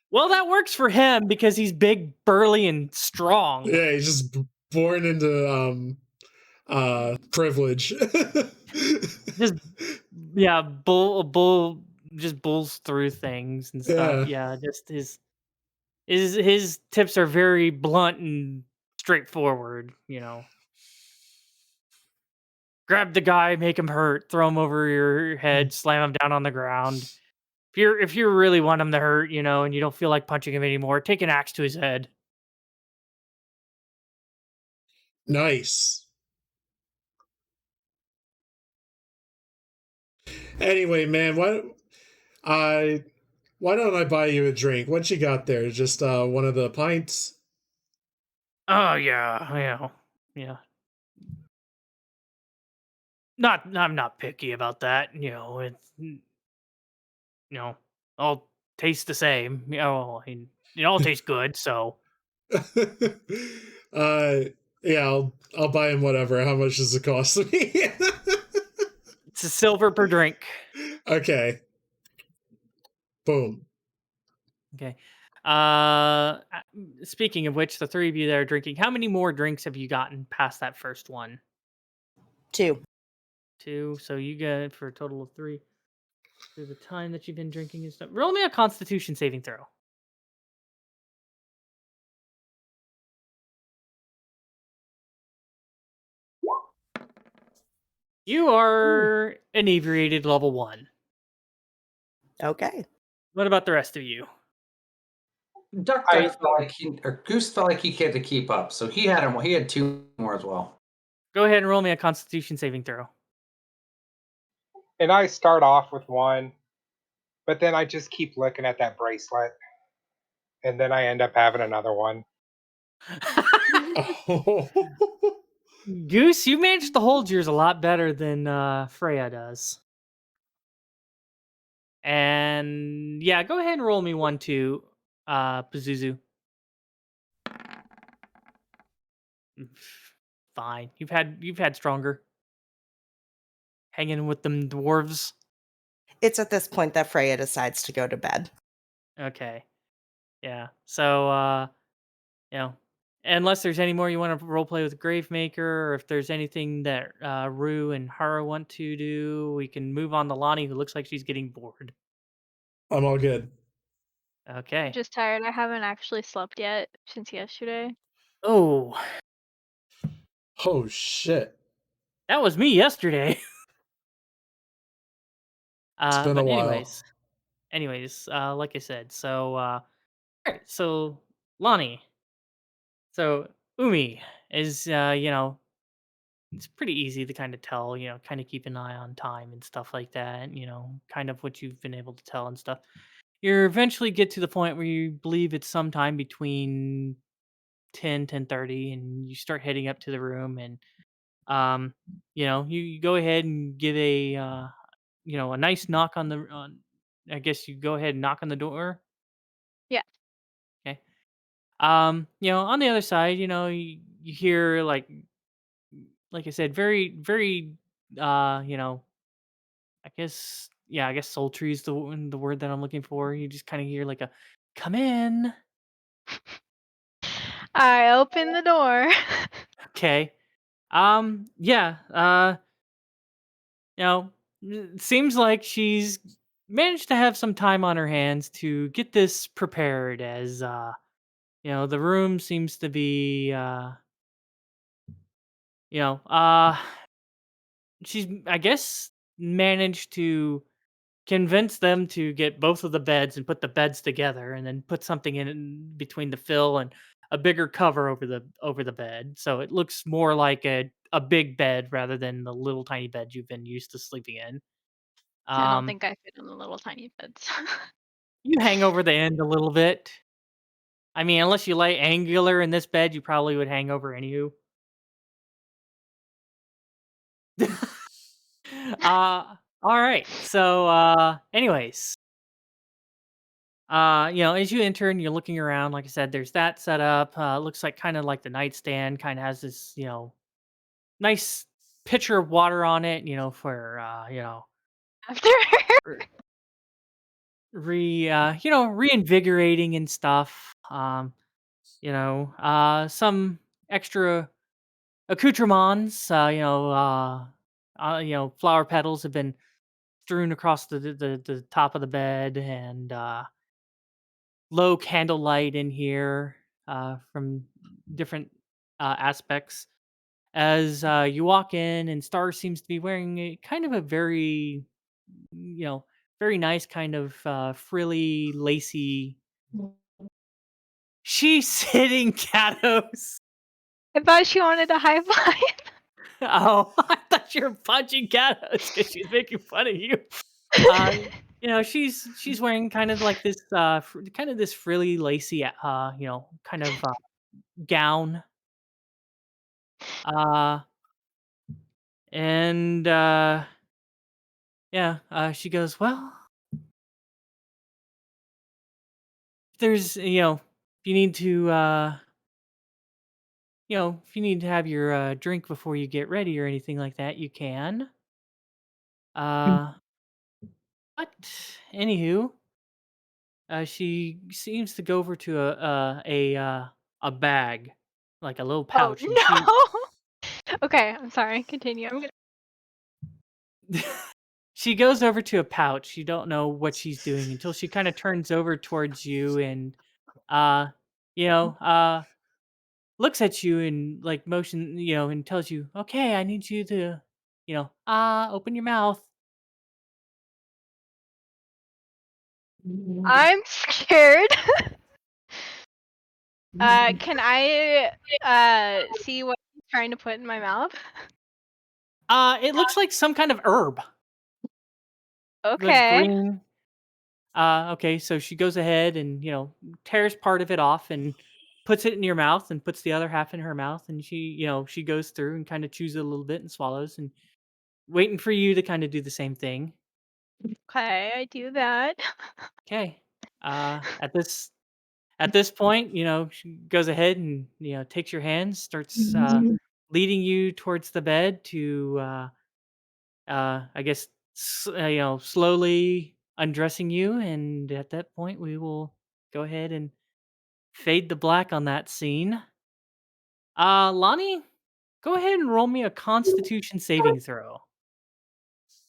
well, that works for him because he's big, burly, and strong. Yeah, he's just born into privilege. Just yeah, bull just bulls through things and stuff. Yeah. Yeah, just his tips are very blunt and straightforward. Grab the guy, make him hurt, throw him over your head, slam him down on the ground. If you really want him to hurt, and you don't feel like punching him anymore, take an axe to his head. Nice. Anyway, man, I why don't I buy you a drink? What you got there? Just one of the pints? Oh yeah. I'm not picky about that. All taste the same. It all tastes good. So uh yeah, I'll buy him whatever. How much does it cost me? it's a silver per drink. Okay. Boom. Okay. Uh, Speaking of which, the three of you that are drinking, how many more drinks have you gotten past that first one? 2. Two. So you get for a total of three. Through the time that you've been drinking and stuff. Roll me a Constitution saving throw. You are inebriated level 1. Okay. What about the rest of you? Duck felt like Goose felt like he had to keep up, so he had 2 more as well. Go ahead and roll me a Constitution saving throw. And I start off with 1, but then I just keep looking at that bracelet, and then I end up having another one. Goose, you managed to hold yours a lot better than Freyja does. And yeah, go ahead and roll me 1 too, Pazuzu. Fine. You've had stronger. Hanging with them dwarves. It's at this point that Freyja decides to go to bed. Okay. Yeah. So unless there's any more you want to roleplay with Gravemaker, or if there's anything that Rue and Hara want to do, we can move on to Lonnie, who looks like she's getting bored. I'm all good. Okay. I'm just tired. I haven't actually slept yet since yesterday. Oh, Oh shit. that was me yesterday. It's been a But while. anyways, like I said, so alright, so Lonnie. So Umi is it's pretty easy to kind of tell, kind of keep an eye on time and stuff like that, kind of what you've been able to tell and stuff. You eventually get to the point where you believe it's sometime between 10:30, and you start heading up to the room, and you go ahead and give a nice knock on I guess you go ahead and knock on the door. Yeah. Okay. On the other side, you hear like I said, very, very, I guess sultry is the word that I'm looking for. You just kind of hear like a "come in." I open the door. Okay. Yeah. It seems like she's managed to have some time on her hands to get this prepared as the room seems to be you know, uh she's I guess managed to convince them to get both of the beds and put the beds together and then put something in between the fill and a bigger cover over the bed. So it looks more like a big bed rather than the little tiny bed you've been used to sleeping in. I don't Um think I fit in the little tiny beds. you hang over the end a little bit. I mean, unless you lay angular in this bed, you probably would hang over anywho. All right. So anyways, as you enter and you're looking around, like I said, there's that set up. Looks like kind of like the nightstand kind of has this, nice pitcher of water on it, for After r- reinvigorating and stuff. Some extra accoutrements, flower petals have been strewn across the top of the bed, and low candlelight in here from different aspects. As you walk in, and Star seems to be wearing a kind of a very, very nice kind of frilly, lacy. She's sitting Cados. I thought she wanted a high five. Oh, I thought you were punching Cados because she's making fun of you. She's wearing kind of like this kind of this frilly lacy kind of gown. Uh and she goes, "Well, if there's if you need to if you need to have your drink before you get ready or anything like that, you can." Uh but anywho, she seems to go over to a bag, like a little Oh pouch, and she no. Okay, I'm sorry. Continue. I'm she goes over to a pouch. You don't know what she's doing until she kind of turns over towards you and uh you know uh looks at you and like motion, and tells you, "Okay, I need you to open your mouth." I'm scared. Can I see what he's trying to put in my mouth? It looks like some kind of herb. The Okay. green. Okay, so she goes ahead and, tears part of it off and puts it in your mouth and puts the other half in her mouth, and she goes through and kind of chews it a little bit and swallows, and waiting for you to kind of do the same thing. Okay, I do that. Okay. At this point, she goes ahead and, takes your hands, starts leading you towards the bed to I guess slowly undressing you, and at that point we will go ahead and fade to black on that scene. Lonnie, go ahead and roll me a Constitution saving throw.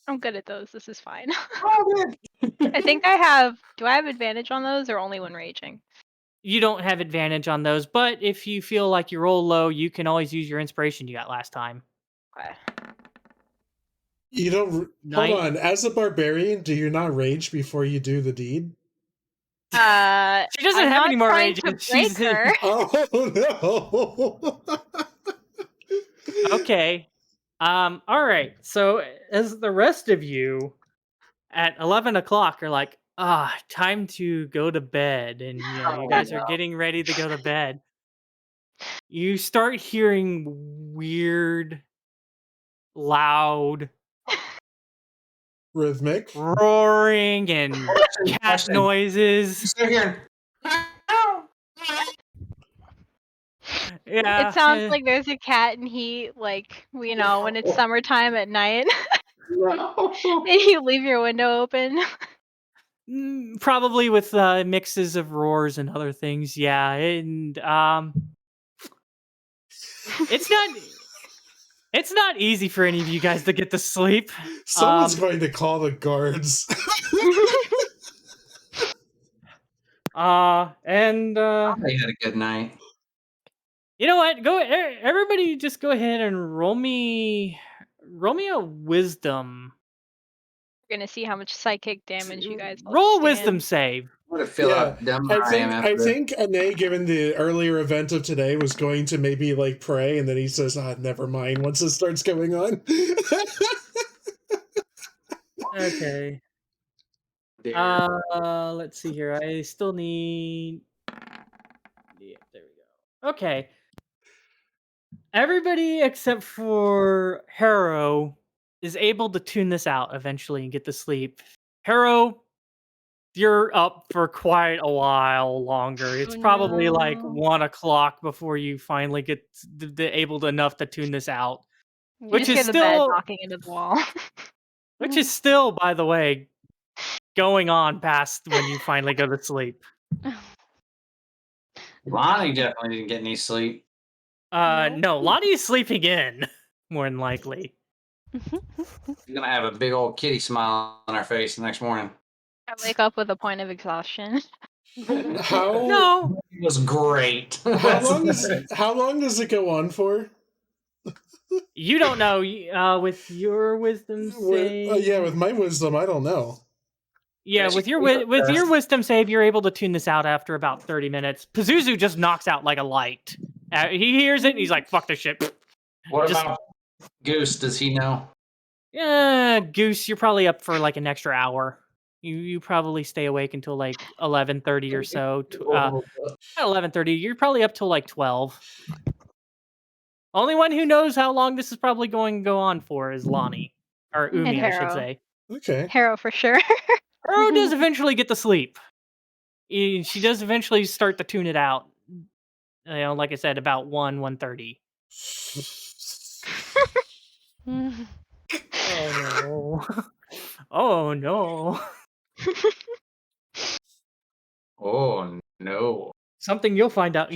I'm good at those. This is fine. I think I have. Do I have advantage on those or only when raging? You don't have advantage on those, but if you feel like you roll low, you can always use your inspiration you got last time. Okay. You don't. Hold Nine. on. As a barbarian, do you not rage before you do the deed? She doesn't I'm have not any more trying rage. to break her. Oh no. Okay. All right. So as the rest of you at 11 o'clock are like, time to go to bed, and you guys are getting ready to go to bed, you start hearing weird, loud Rhythmic. roaring and cat noises. Yeah. It sounds like there's a cat and he, like, when it's summertime at night. Maybe you leave your window open. Probably with mixes of roars and other things. Yeah, and it's not easy for any of you guys to get to sleep. Someone's going to call the guards. And They had a good night. you know what? Everybody, just go ahead and roll me a wisdom. We're gonna see how much psychic damage you guys will Roll a wisdom stand. save. What a fill out dumb I am after I this. think Ane, given the earlier event of today, was going to maybe like pray, and then he says, never mind once this starts going on. Okay. Let's see here. I still need. Yeah, there we go. Okay. Everybody except for Harrow is able to tune this out eventually and get to sleep. Harrow, you're up for quite a while longer. It's probably like no. 1 o'clock before you finally get able to enough to tune this out. You Which just is hear the bed still, knocking into the wall. which is still, by the way, going on past when you finally go to sleep. Lonnie definitely didn't get any sleep. No, Lonnie's sleeping in, more than likely. She's gonna have a big old kitty smile on her face the next morning. I wake up with a point of exhaustion. How? No, It was great. How long does it go on for? you don't know. With your wisdom save, Yeah, with my wisdom, I don't know. yeah, with your wisdom save, you're able to tune this out after about 30 minutes. Pazuzu just knocks out like a light. He hears it and he's like, "Fuck this shit." What about Goose? Does he know? Yeah, Goose, you're probably up for like an extra hour. You probably stay awake until like 11:30 or so. At 11:30, you're probably up till like 12. Only one who knows how long this is probably going to go on for is Lonnie. Or And Umi, I should Harrow. say. Okay. Harrow for sure. Harrow does eventually get to sleep. She does eventually start to tune it out. Like I said, about 1:30. Oh no. Oh no. Oh no. Something you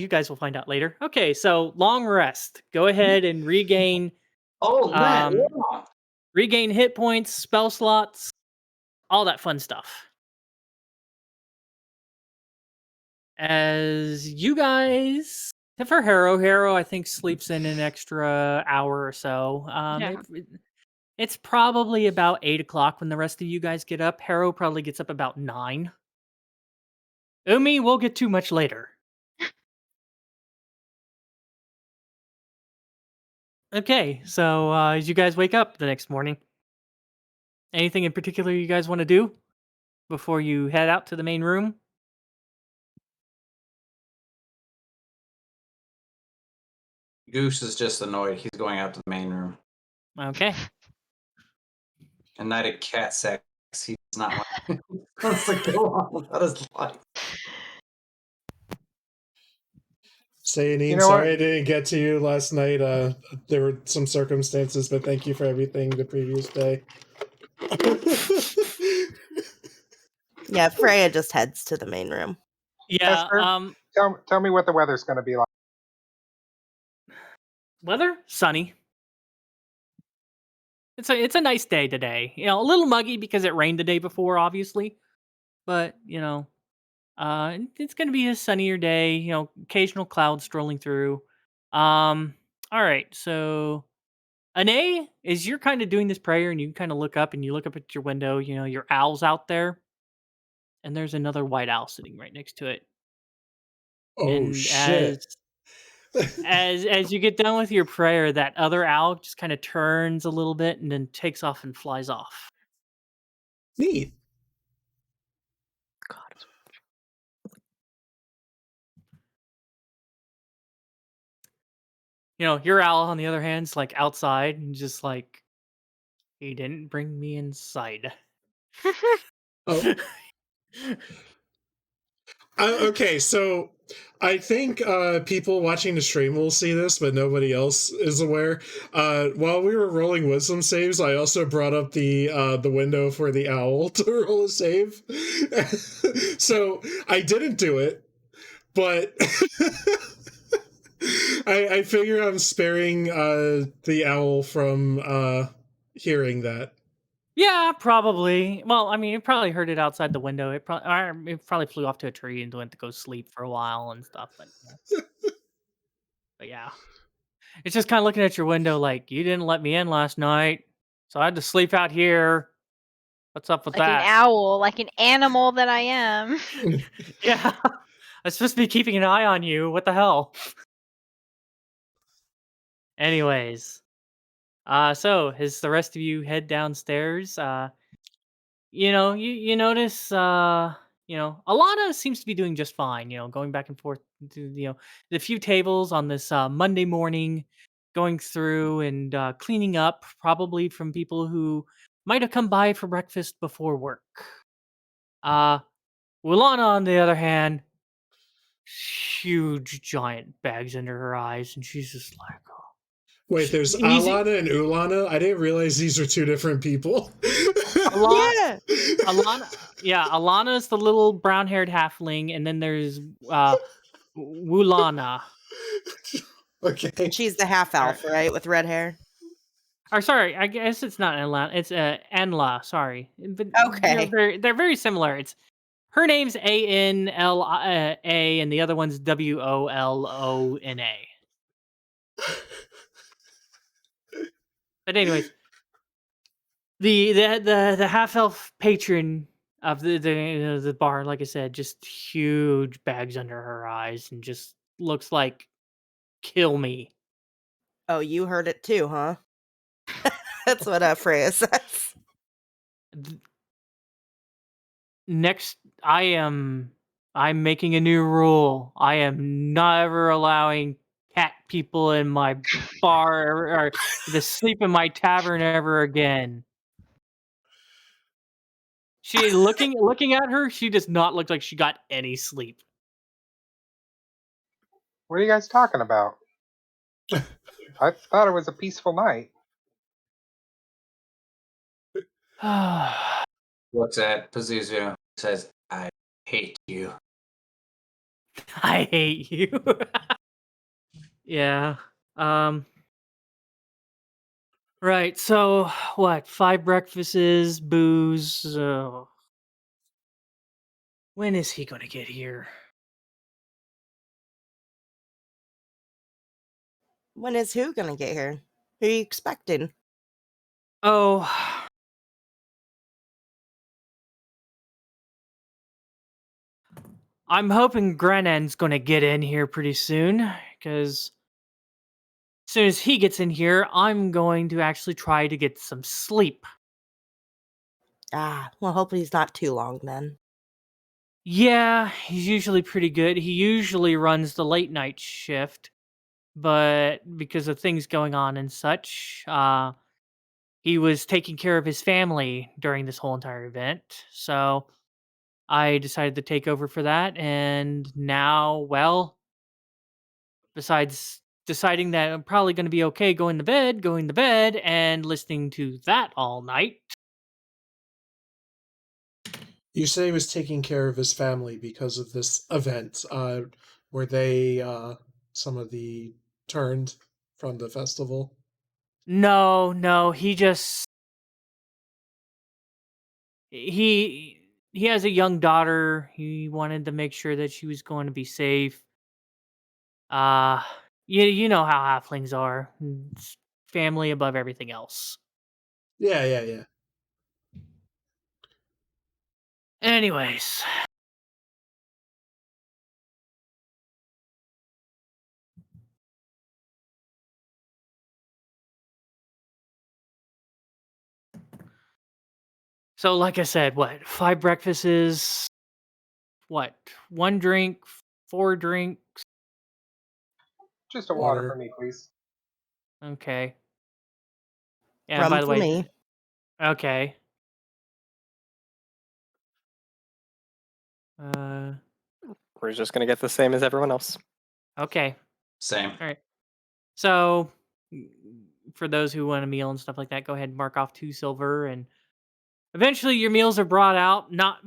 guys will find out later. Okay, so long rest. Go ahead and regain Oh man. regain hit points, spell slots, all that fun stuff. As you guys, except for Harrow, I think sleeps in an extra hour or so. Yeah. It's probably about 8 o'clock when the rest of you guys get up. Harrow probably gets up about 9. Umi, we'll get to much later. Okay, so as you guys wake up the next morning, anything in particular you guys want to do before you head out to the main room? Goose is just annoyed. He's going out to the main room. Okay. A night of cat sex. He's not wants to go on without his life. Saying, sorry I didn't get to you last night. There were some circumstances, but thank you for everything the previous day. Yeah, Freyja just heads to the main room. Yeah. Hesper, tell me what the weather's going to be like. Weather? Sunny. It's a nice day today. A little muggy because it rained the day before, obviously. But, it's going to be a sunnier day, occasional clouds strolling through. All right. So, Ane, as you're kind of doing this prayer and you kind of look up and you look up at your window, your owl's out there. And there's another white owl sitting right next to it. Oh, and shit. As you get done with your prayer, that other owl just kind of turns a little bit and then takes off and flies off. Neat. Your owl, on the other hand, is like outside and just like, he didn't bring me inside. Oh. Okay, so I think people watching the stream will see this, but nobody else is aware. While we were rolling wisdom saves, I also brought up the window for the owl to roll a save. So I didn't do it, but I figure I'm sparing the owl from hearing that. Yeah, probably. Well, I mean, it probably heard it outside the window. It probably flew off to a tree and went to go sleep for a while and stuff. But yeah, it's just kind of looking at your window like you didn't let me in last night, so I had to sleep out here. What's up with Like an that? owl, like an animal that I am. Yeah, I'm supposed to be keeping an eye on you. What the hell? Anyways, so as the rest of you head downstairs, you notice, Alana seems to be doing just fine. Going back and forth to the few tables on this Monday morning, going through and cleaning up, probably from people who might have come by for breakfast before work. Uh, Wilana, on the other hand, huge giant bags under her eyes, and she's just like, oh. Wait, there's Easy. Alana and Ulana? I didn't realize these are two different people. Alana, Alana is the little brown-haired halfling, and then there's Wulana. Okay. She's the half elf, right, with red hair. Or sorry, I guess it's not Alana. It's Anla. Sorry, but Okay. they're very similar. It's her name's Anla, and the other one's Wolona. But anyways, the half elf patron of the bar, like I said, just huge bags under her eyes, and just looks like kill me. Oh, you heard it too, huh? That's what Freya says. Next, I'm making a new rule. I am never allowing cat people in my bar or to sleep in my tavern ever again. She looking at her, she does not look like she got any sleep. What are you guys talking about? I thought it was a peaceful night. Looks at Pazuzu, says, I hate you. I hate you. Yeah. Right. So what? 5 breakfasts, booze. When is he gonna get here? When is who gonna get here? Who are you expecting? Oh, I'm hoping Grennan's gonna get in here pretty soon, because as soon as he gets in here, I'm going to actually try to get some sleep. Ah, well, hopefully he's not too long then. Yeah, he's usually pretty good. He usually runs the late night shift, but because of things going on and such, he was taking care of his family during this whole entire event. So I decided to take over for that, and now, well, besides deciding that I'm probably going to be okay going to bed, and listening to that all night. You say he was taking care of his family because of this event. Were they some of the turned from the festival? No, he has a young daughter. He wanted to make sure that she was going to be safe. Uh, you know how halflings are. It's family above everything else. Yeah. Anyways. So like I said, what? 5 breakfasts, what? 1 drink, 4 drinks. Just a water for me, please. Okay. Yeah, Rum by the for way. me. Okay. We're just gonna get the same as everyone else. Okay. Same. All right. So, for those who want a meal and stuff like that, go ahead and mark off 2 silver, and eventually your meals are brought out. Not,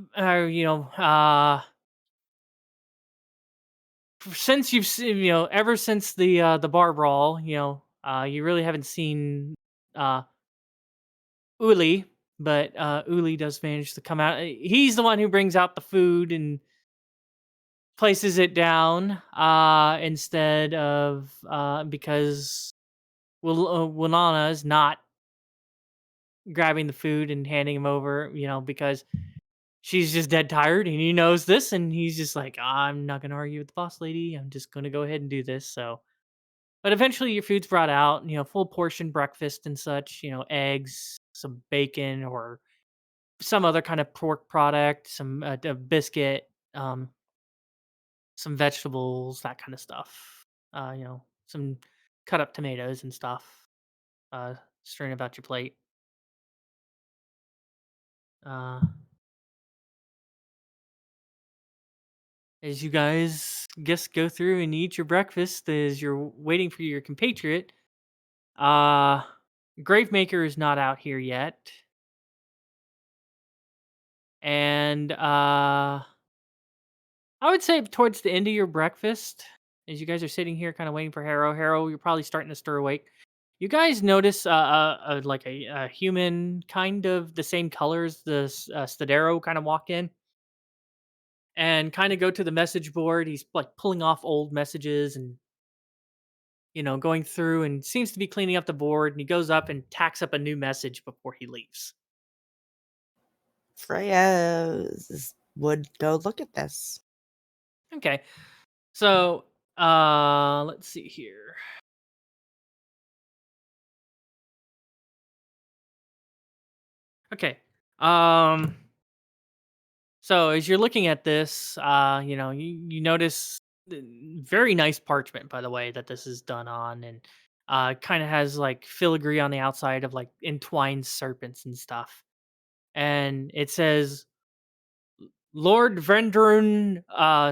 since you've seen, ever since the bar brawl, you really haven't seen uh Uli, but Uli does manage to come out. He's the one who brings out the food and places it down instead of because Wilana is not grabbing the food and handing him over, because she's just dead tired and he knows this and he's just like, I'm not going to argue with the boss lady. I'm just going to go ahead and do this. So, but eventually your food's brought out, full portion breakfast and such, eggs, some bacon or some other kind of pork product, some a biscuit, some vegetables, that kind of stuff. Some cut up tomatoes and stuff, strewn about your plate. Uh, as you guys go through and eat your breakfast, as you're waiting for your compatriot, uh, Gravemaker is not out here yet, and I would say towards the end of your breakfast, as you guys are sitting here, kind of waiting for Harrow. Harrow, you're probably starting to stir awake. You guys notice like a human, kind of the same colors the Stadero, kind of walk in and kind of go to the message board. He's like pulling off old messages and going through and seems to be cleaning up the board. And he goes up and tacks up a new message before he leaves. Freyja would go look at this. Okay, so let's see here. Okay. So as you're looking at this, you notice very nice parchment, by the way, that this is done on, and kind of has like filigree on the outside of like entwined serpents and stuff. And it says, Lord Vendrun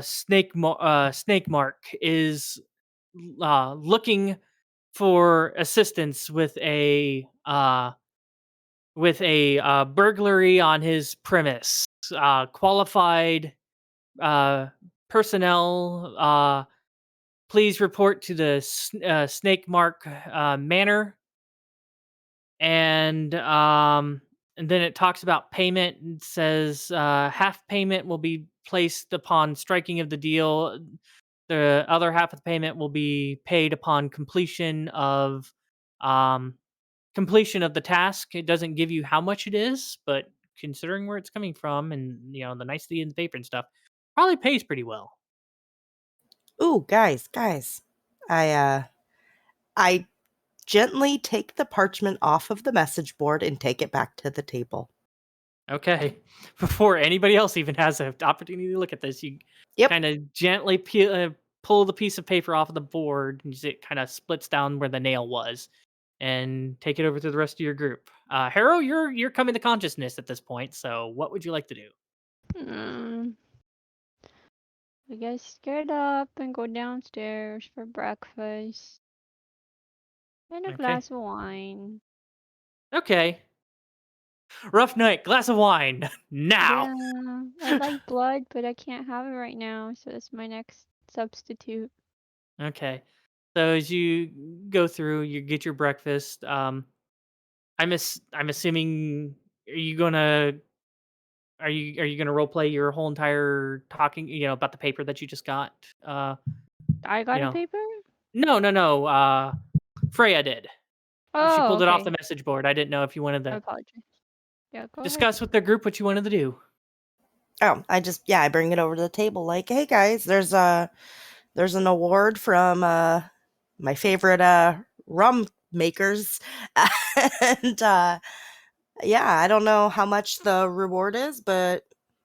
Snake Mark is looking for assistance with a burglary on his premise. Qualified personnel, please report to the Snake Mark Manor. And then it talks about payment and says half payment will be placed upon striking of the deal. The other half of the payment will be paid upon um, completion of the task. It doesn't give you how much it is, but considering where it's coming from and the nicety in the paper and stuff, probably pays pretty well. Ooh, guys. I gently take the parchment off of the message board and take it back to the table. Okay. Before anybody else even has an opportunity to look at this, you kind of gently pull the piece of paper off of the board and it kind of splits down where the nail was, and take it over to the rest of your group. Harrow, you're coming to consciousness at this point. So what would you like to do? I guess get up and go downstairs for breakfast. And a Okay. glass of wine. Okay. Rough night, glass of wine now. Yeah, I like blood, but I can't have it right now, so that's my next substitute. Okay. So as you go through, you get your breakfast. I'm assuming, are you gonna role play your whole entire talking, about the paper that you just got? I got a paper? No. Freyja did. She Oh, pulled it off the okay. message board. I didn't know if you wanted I to apologize. Yeah, go ahead. discuss with the group what you wanted to do. Oh, I bring it over to the table like, hey guys, there's an award from my favorite rum makers. And yeah, I don't know how much the reward is, but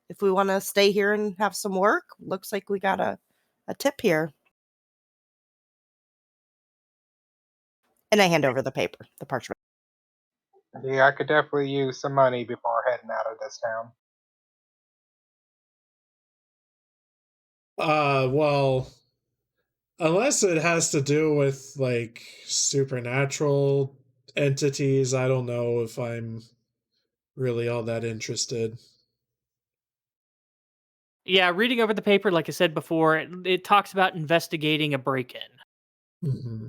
if we want to stay here and have some work, looks like we got a tip here. And I hand over the paper, the parchment. Yeah, I could definitely use some money before heading out of this town. Well, unless it has to do with like supernatural entities, I don't know if I'm really all that interested. Yeah, reading over the paper, like I said before, it talks about investigating a break-in. Mm-hmm.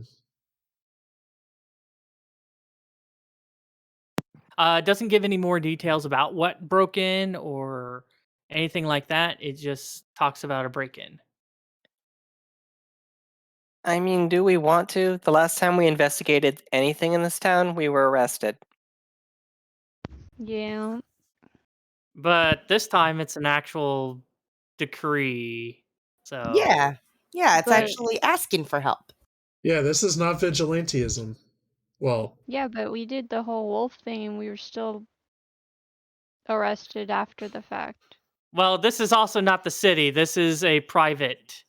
It doesn't give any more details about what broke in or anything like that. It just talks about a break-in. I mean, do we want to? The last time we investigated anything in this town, we were arrested. Yeah. But this time it's an actual decree. So Yeah. Yeah, it's But actually asking for help. Yeah, this is not vigilantism. Well, yeah, but we did the whole wolf thing and we were still arrested after the fact. well, this is also not the city. This is a private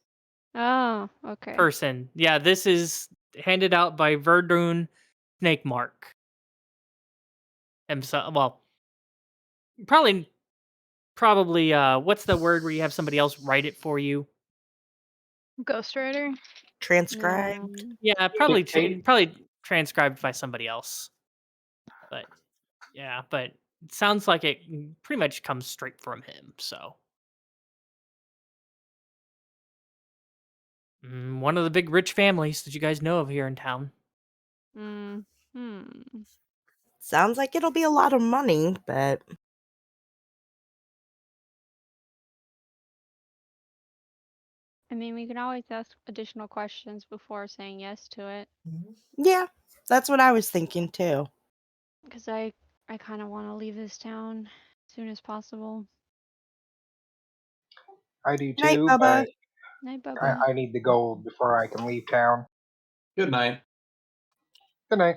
Oh, okay. person. Yeah, this is handed out by Verdun Snakemark himself. Well, probably what's the word where you have somebody else write it for you? Ghostwriter. Transcribed. Yeah, probably Dictate. probably transcribed by somebody else. But yeah, but it sounds like it pretty much comes straight from him. So one of the big rich families that you guys know of here in town. Hmm. Sounds like it'll be a lot of money, but I mean, we can always ask additional questions before saying yes to it. yeah, that's what I was thinking too. Because I kind of want to leave this town as soon as possible. I do Night, too, Bubba. but Night, Bubba. I need the gold before I can leave town. Good night. Good night.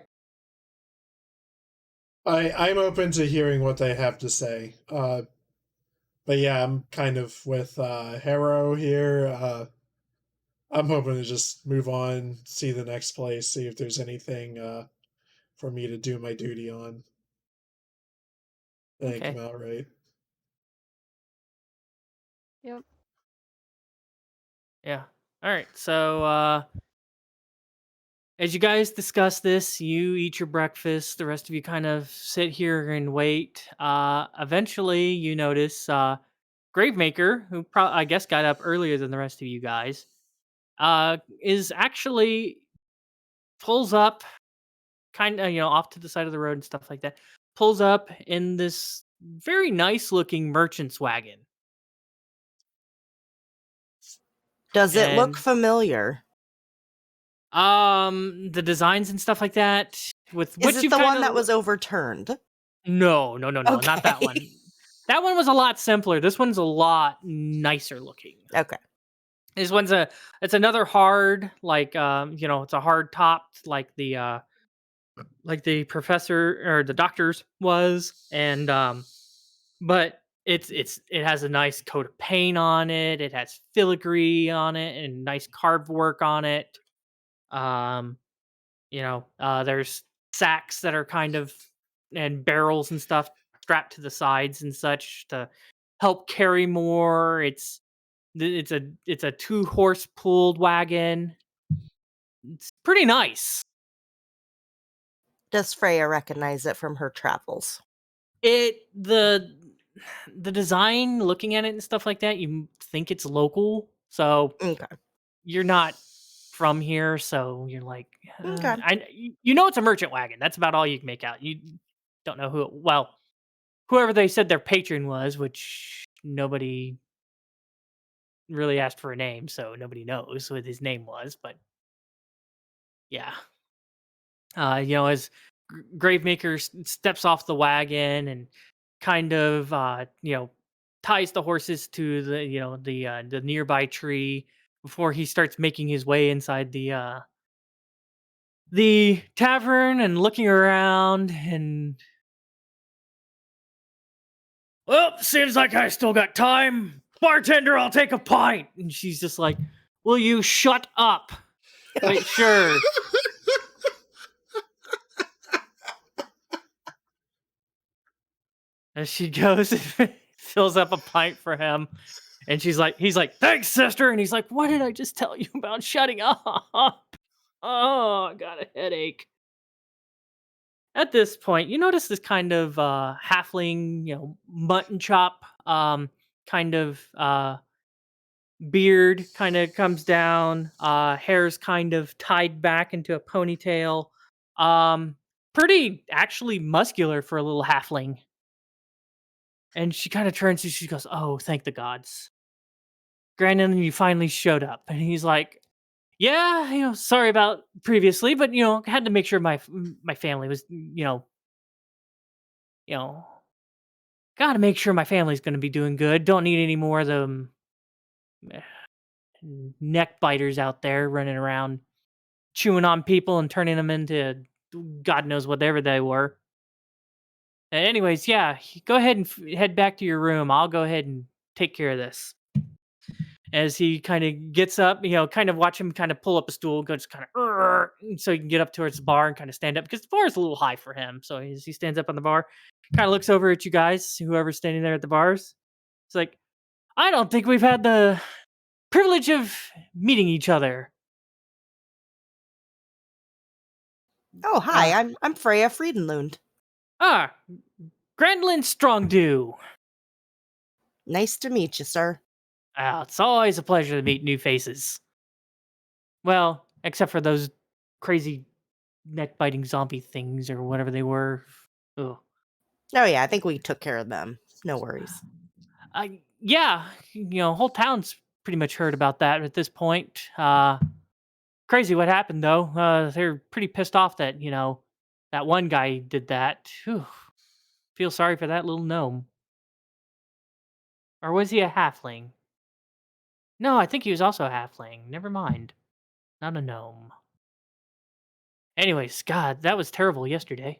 I'm open to hearing what they have to say. But yeah, I'm kind of with Harrow here. I'm hoping to just move on, see the next place, see if there's anything for me to do my duty on. Then Okay. come out right. Yep. Yeah. All right. So as you guys discuss this, you eat your breakfast. The rest of you kind of sit here and wait. Eventually, you notice Gravemaker, who I guess got up earlier than the rest of you guys, is actually pulls up, kind of off to the side of the road and stuff like that. Pulls up in this very nice looking merchant's wagon. Does it look And familiar? the designs and stuff like that with Is what it you've the kind one that of was overturned? no, not that one. Okay. That one was a lot simpler. This one's a lot nicer looking. Okay. This one's it's another hard, like it's a hard topped like the professor or the doctor's was, and but it has a nice coat of paint on it. It has filigree on it and nice carved work on it. Um, there's sacks that are kind of and barrels and stuff strapped to the sides and such to help carry more. It's a 2-horse pulled wagon. It's pretty nice. Does Freyja recognize it from her travels? The design, looking at it and stuff like that, you think it's local, so Okay. you're not from here, so you're like, Okay. it's a merchant wagon. That's about all you can make out. You don't know whoever they said their patron was, which nobody really asked for a name, so nobody knows what his name was. But yeah, as Gravemaker steps off the wagon and kind of ties the horses to the nearby tree before he starts making his way inside the tavern and looking around and well, seems like I still got time. Bartender, I'll take a pint. And she's just like, will you shut up? Wait, sure. As she goes and fills up a pint for him And he's like, thanks, sister. And he's like, what did I just tell you about shutting up? Oh, I got a headache. At this point, you notice this kind of halfling, mutton chop kind of beard kind of comes down, hair's kind of tied back into a ponytail. Pretty actually muscular for a little halfling. And she kind of turns and she goes, oh, thank the gods. Brandon, you finally showed up. And he's like, yeah, sorry about previously, but had to make sure my family was, got to make sure my family's going to be doing good. Don't need any more of them neck biters out there running around chewing on people and turning them into God knows whatever they were. Anyways, yeah, go ahead and head back to your room. I'll go ahead and take care of this. As he kind of gets up, kind of watch him kind of pull up a stool, go just kind of, so he can get up towards the bar and kind of stand up because the bar is a little high for him. So as he stands up on the bar, kind of looks over at you guys, whoever's standing there at the bars. It's like, I don't think we've had the privilege of meeting each other. Oh, hi, I'm Freyja Frydenlund. Grandlin Strongdew. Nice to meet you, sir. It's always a pleasure to meet new faces. Well, except for those crazy neck-biting zombie things or whatever they were. Ugh. Oh yeah, I think we took care of them. No worries. Yeah, whole town's pretty much heard about that at this point. Crazy what happened though. They're pretty pissed off that that one guy did that. Whew. Feel sorry for that little gnome. Or was he a halfling? No, I think he was also a halfling. Never mind. Not a gnome. Anyways, God, that was terrible yesterday.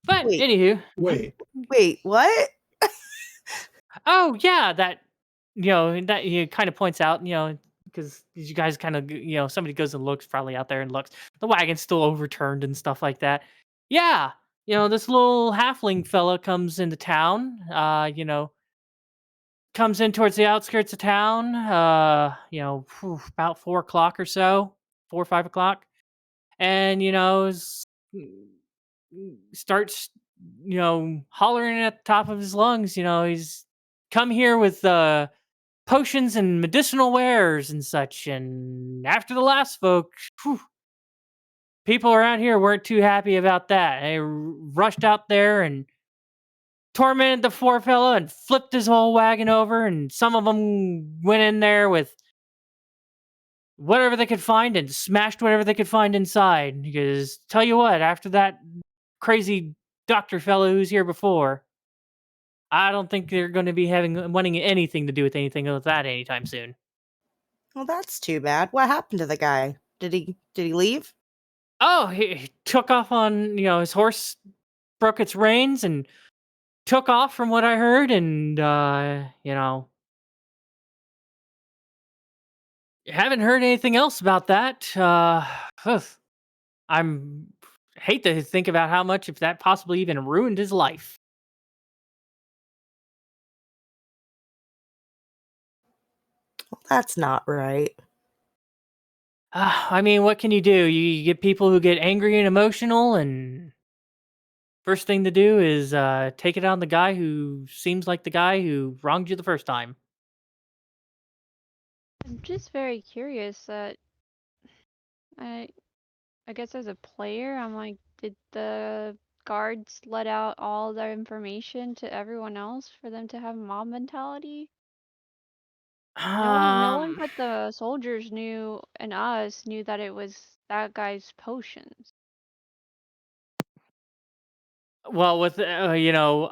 But Wait. anywho, Wait, what? Oh yeah, that that he kind of points out, because you guys kind of somebody goes and looks probably out there and looks. The wagon's still overturned and stuff like that. Yeah, this little halfling fella comes into town. Comes in towards the outskirts of town. About 4 o'clock or so, 4 or 5 o'clock, and starts hollering at the top of his lungs. He's come here with potions and medicinal wares and such. And after the last folk, people around here weren't too happy about that. They rushed out there and tormented the poor fellow and flipped his whole wagon over. And some of them went in there with whatever they could find and smashed whatever they could find inside. Because tell you what, after that crazy doctor fellow who's here before, I don't think they're going to be wanting anything to do with anything with that anytime soon. Well, that's too bad. What happened to the guy? Did he leave? Oh, he took off on, his horse broke its reins and took off from what I heard. And, haven't heard anything else about that. I'm hate to think about how much if that possibly even ruined his life. Well, that's not right. I mean, what can you do? You get people who get angry and emotional, and first thing to do is take it on the guy who seems like the guy who wronged you the first time. I'm just very curious that I guess as a player, I'm like, did the guards let out all their information to everyone else for them to have mob mentality? No one but the soldiers knew and us knew that it was that guy's potions. Well, with you're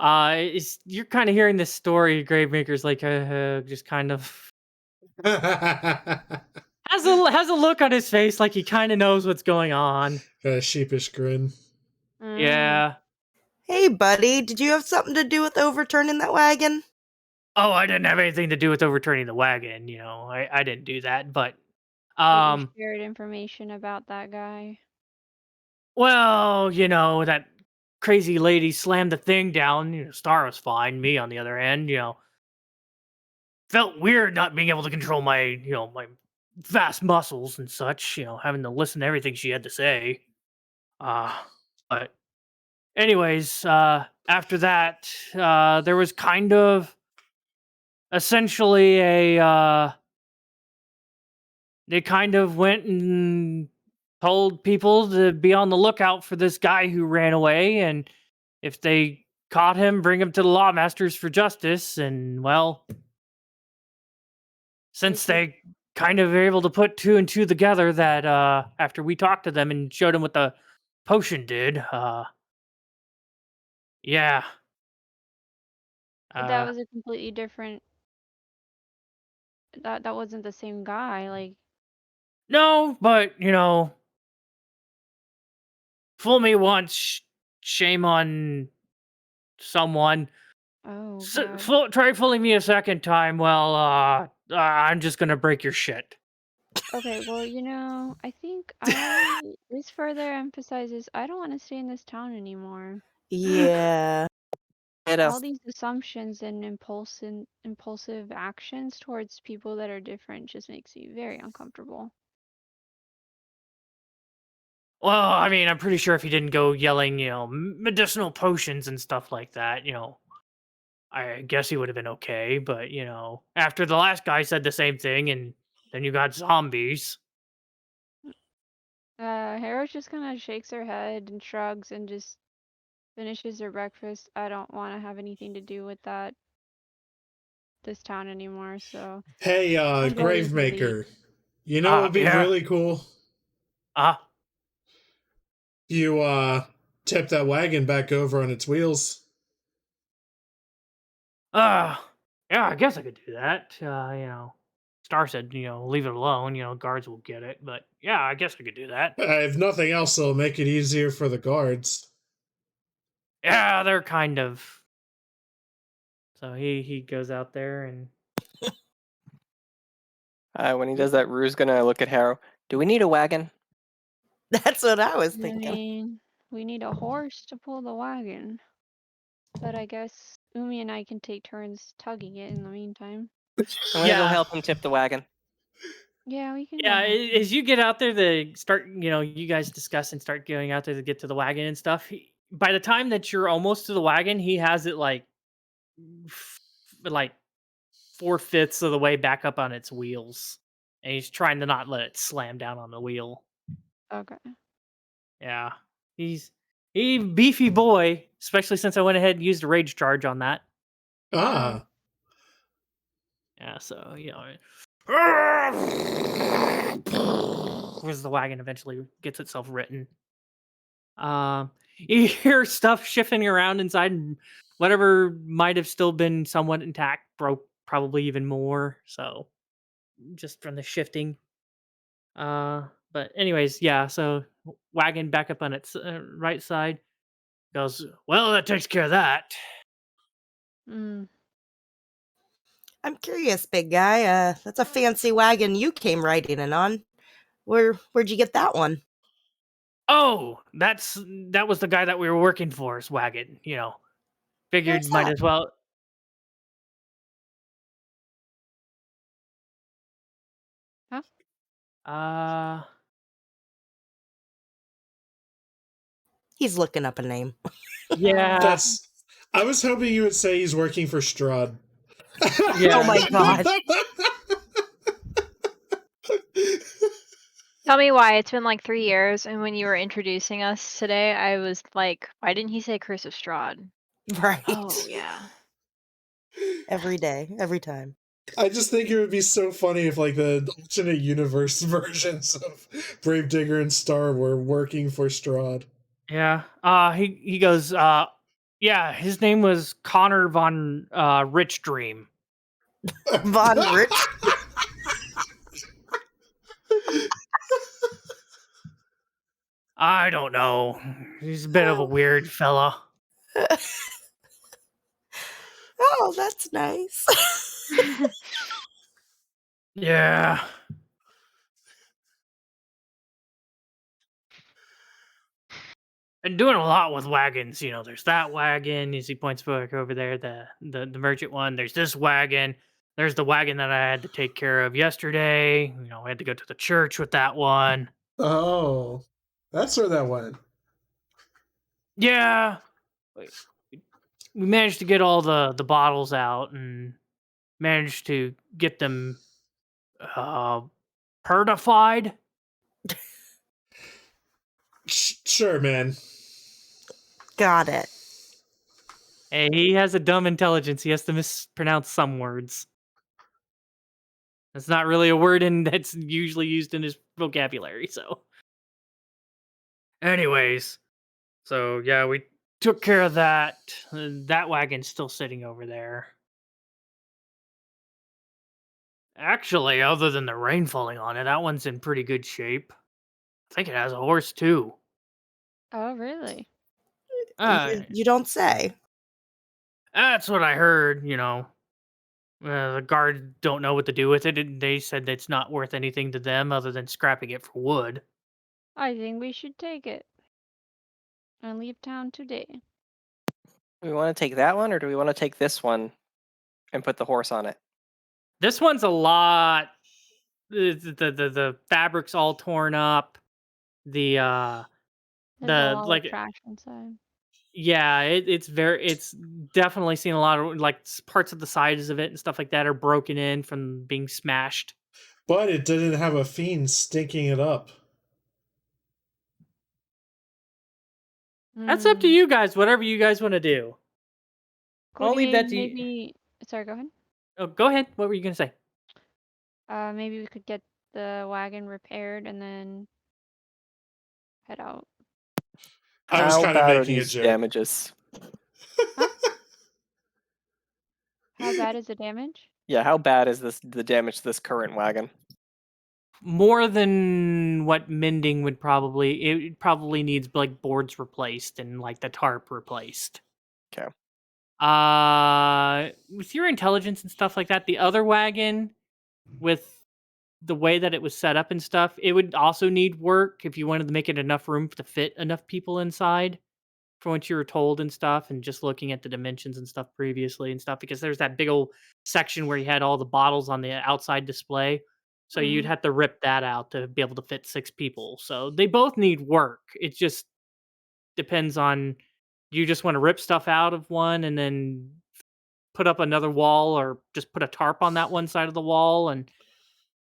kind of hearing this story. Gravemaker's like just kind of has a look on his face like he kind of knows what's going on. A sheepish grin. Yeah. Hey, buddy, did you have something to do with overturning that wagon? Oh, I didn't have anything to do with overturning the wagon. I didn't do that, but But you shared information about that guy. well, that crazy lady slammed the thing down. Star was fine. Me, on the other hand, felt weird not being able to control my, my vast muscles and such. Having to listen to everything she had to say. But anyways, after that, there was kind of essentially they kind of went and told people to be on the lookout for this guy who ran away, and if they caught him, bring him to the lawmasters for justice. And well, since they kind of were able to put two and two together, that after we talked to them and showed them what the potion did, yeah. But that was a completely different. That wasn't the same guy. Like, No, but fool me once, shame on someone. oh So, god. try fooling me a second time. Well, I'm just gonna break your shit. Okay, well, I think this further emphasizes I don't want to stay in this town anymore. Yeah. All these assumptions and impulsive actions towards people that are different just makes me very uncomfortable. Well, I mean, I'm pretty sure if he didn't go yelling, medicinal potions and stuff like that, I guess he would have been okay. But after the last guy said the same thing, and then you got zombies. Harrow just kind of shakes her head and shrugs and just finishes her breakfast. I don't want to have anything to do with this town anymore, so Hey, I'm going to leave. Gravemaker. You know what would be Yeah. really cool? You tip that wagon back over on its wheels. Yeah, I guess I could do that. Star said, leave it alone. Guards will get it. But yeah, I guess I could do that. If nothing else, it'll make it easier for the guards. Yeah, they're kind of. So he goes out there and. When he does that, Rue's gonna look at Harrow. Do we need a wagon? That's what I was I thinking. mean, we need a horse to pull the wagon. But I guess Umi and I can take turns tugging it in the meantime. I'm gonna go help him tip the wagon. Yeah, we can. Yeah, go help him. as you get out there to start, you guys discuss and start going out there to get to the wagon and stuff. By the time that you're almost to the wagon, he has it like 4/5 of the way back up on its wheels, and he's trying to not let it slam down on the wheel. Okay. Yeah, he's beefy boy, especially since I went ahead and used a rage charge on that. Ah. Yeah, so as the wagon eventually gets itself written. You hear stuff shifting around inside, and whatever might have still been somewhat intact broke probably even more. So, just from the shifting. But anyways, yeah. So wagon back up on its right side goes. Well, that takes care of that. Mm. I'm curious, big guy. That's a fancy wagon you came riding in on. Where'd you get that one? Oh, that was the guy that we were working for's wagon. Figured Where's might that? as well. Huh? He's looking up a name. Yeah. I was hoping you would say he's working for Strahd. Yeah. Oh my god. Tell me why. It's been like 3 years, and when you were introducing us today, I was like, why didn't he say Curse of Strahd? Right. Oh, yeah. Every day, every time. I just think it would be so funny if like the alternate universe versions of Gravedigger and Star were working for Strahd. Yeah. He goes, yeah, his name was Connor von Rich Dream. Von Rich? I don't know. He's a bit of a weird fella. Oh, that's nice. Yeah. been doing a lot with wagons. You know, there's that wagon. As he points back over there, the merchant one. There's this wagon. There's the wagon that I had to take care of yesterday. You know, I had to go to the church with that one. Oh, that's where that went. Yeah, we managed to get all the bottles out and managed to get them pertified. Sure, man. Got it. Hey, he has a dumb intelligence. He has to mispronounce some words. That's not really a word that's usually used in his vocabulary. So, anyways, so yeah, we took care of that. That wagon's still sitting over there. Actually, other than the rain falling on it, that one's in pretty good shape. I think it has a horse too. Oh, really? You don't say. That's what I heard. You know, the guards don't know what to do with it. They said it's not worth anything to them other than scrapping it for wood. I think we should take it and leave town today. Do we want to take that one, or do we want to take this one and put the horse on it? This one's a lot. The fabric's all torn up. There's a lot Like of trash inside. yeah, it's definitely seen a lot of like parts of the sides of it and stuff like that are broken in from being smashed. But it didn't have a fiend stinking it up. That's up to you guys. Whatever you guys want to do. I'll leave that to you. Maybe. Sorry, go ahead. Oh, go ahead. What were you gonna say? Maybe we could get the wagon repaired and then head out. I was How kind of bad are making a these joke. damages? How bad is the damage? Yeah, how bad is the damage to this current wagon? More than what mending would probably. It probably needs like boards replaced and like the tarp replaced. Okay. With your intelligence and stuff like that, the other wagon, with the way that it was set up and stuff, it would also need work if you wanted to make it enough room to fit enough people inside, from what you were told and stuff, and just looking at the dimensions and stuff previously and stuff, because there's that big old section where you had all the bottles on the outside display. So you'd have to rip that out to be able to fit 6 people. So they both need work. It just depends on, do you just want to rip stuff out of one and then put up another wall, or just put a tarp on that one side of the wall and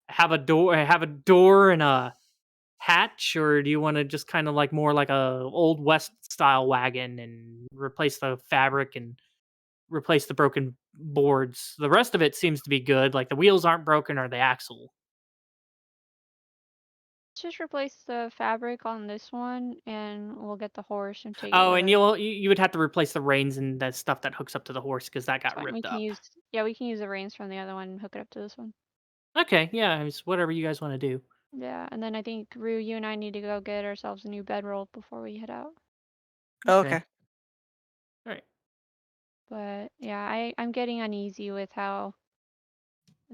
have a door and a hatch, or do you want to just kind of like more like a old west style wagon and replace the fabric and replace the broken boards? The rest of it seems to be good, like the wheels aren't broken or the axle. Let's just replace the fabric on this one, and we'll get the horse and take it Oh, with and us. you would have to replace the reins and that stuff that hooks up to the horse, because that It's got fine. We ripped can up. use the reins from the other one and hook it up to this one. Okay, yeah, it's whatever you guys want to do. Yeah, and then I think Rue, you and I need to go get ourselves a new bedroll before we head out. Okay. All right. But yeah, I'm getting uneasy with how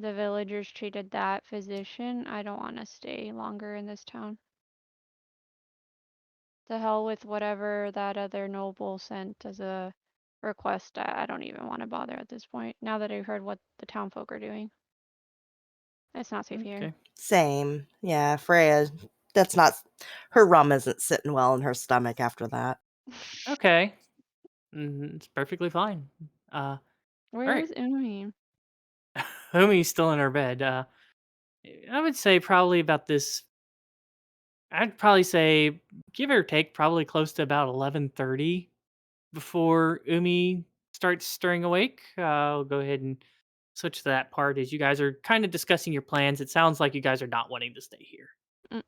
the villagers treated that physician. I don't want to stay longer in this town. The hell with whatever that other noble sent as a request. I don't even want to bother at this point, now that I've heard what the town folk are doing. It's not safe here. Okay. Same. Yeah, Freyja, that's not, her rum isn't sitting well in her stomach after that. Okay. It's perfectly fine. Where's Umi? Umi's still in her bed. I would say probably about this. I'd probably say, give or take, probably close to about 11:30 before Umi starts stirring awake. I'll go ahead and switch to that part as you guys are kind of discussing your plans. It sounds like you guys are not wanting to stay here. Mm-mm.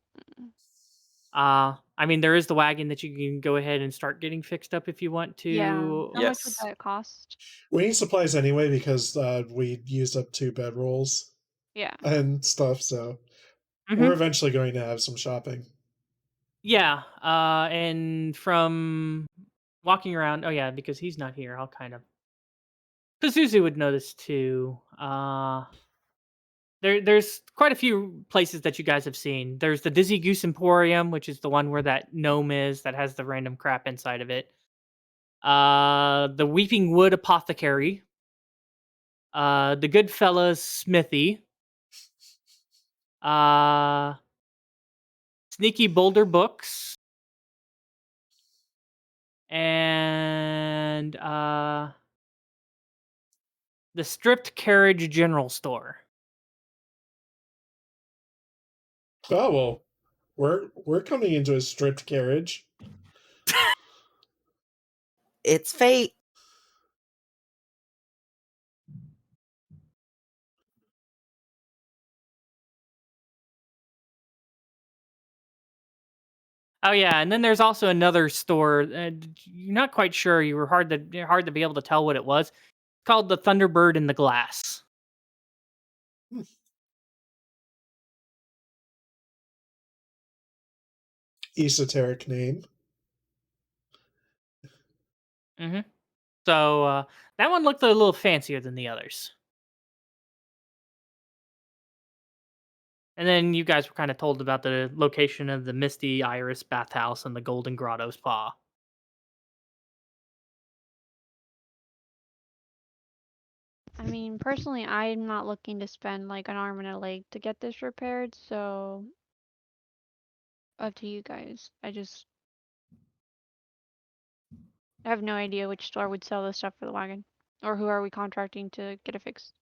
I mean, there is the wagon that you can go ahead and start getting fixed up if you want to. Yeah. How much would Yes. that cost? We need supplies anyway because we used up 2 bedrolls Yeah. and stuff, so Mhm. we're eventually going to have some shopping. Yeah, and from walking around, oh yeah, because he's not here, I'll kind of. Pazuzu would know this too. there's quite a few places that you guys have seen. There's the Dizzy Goose Emporium, which is the one where that gnome is that has the random crap inside of it. The Weeping Wood Apothecary. The Goodfellas Smithy. Uh, Sneaky Boulder Books. And the Stripped Carriage General Store. Oh well, we're coming into a stripped carriage. It's fate. Oh yeah, and then there's also another store. You're not quite sure. You were hard to be able to tell what it was. It's called the Thunderbird in the Glass. Esoteric name. Mm-hmm. So that one looked a little fancier than the others. And then you guys were kind of told about the location of the Misty Iris Bathhouse and the Golden Grotto Spa. I mean, personally, I'm not looking to spend like an arm and a leg to get this repaired, so up to you guys. I have no idea which store would sell this stuff for the wagon. Or who are we contracting to get it fixed?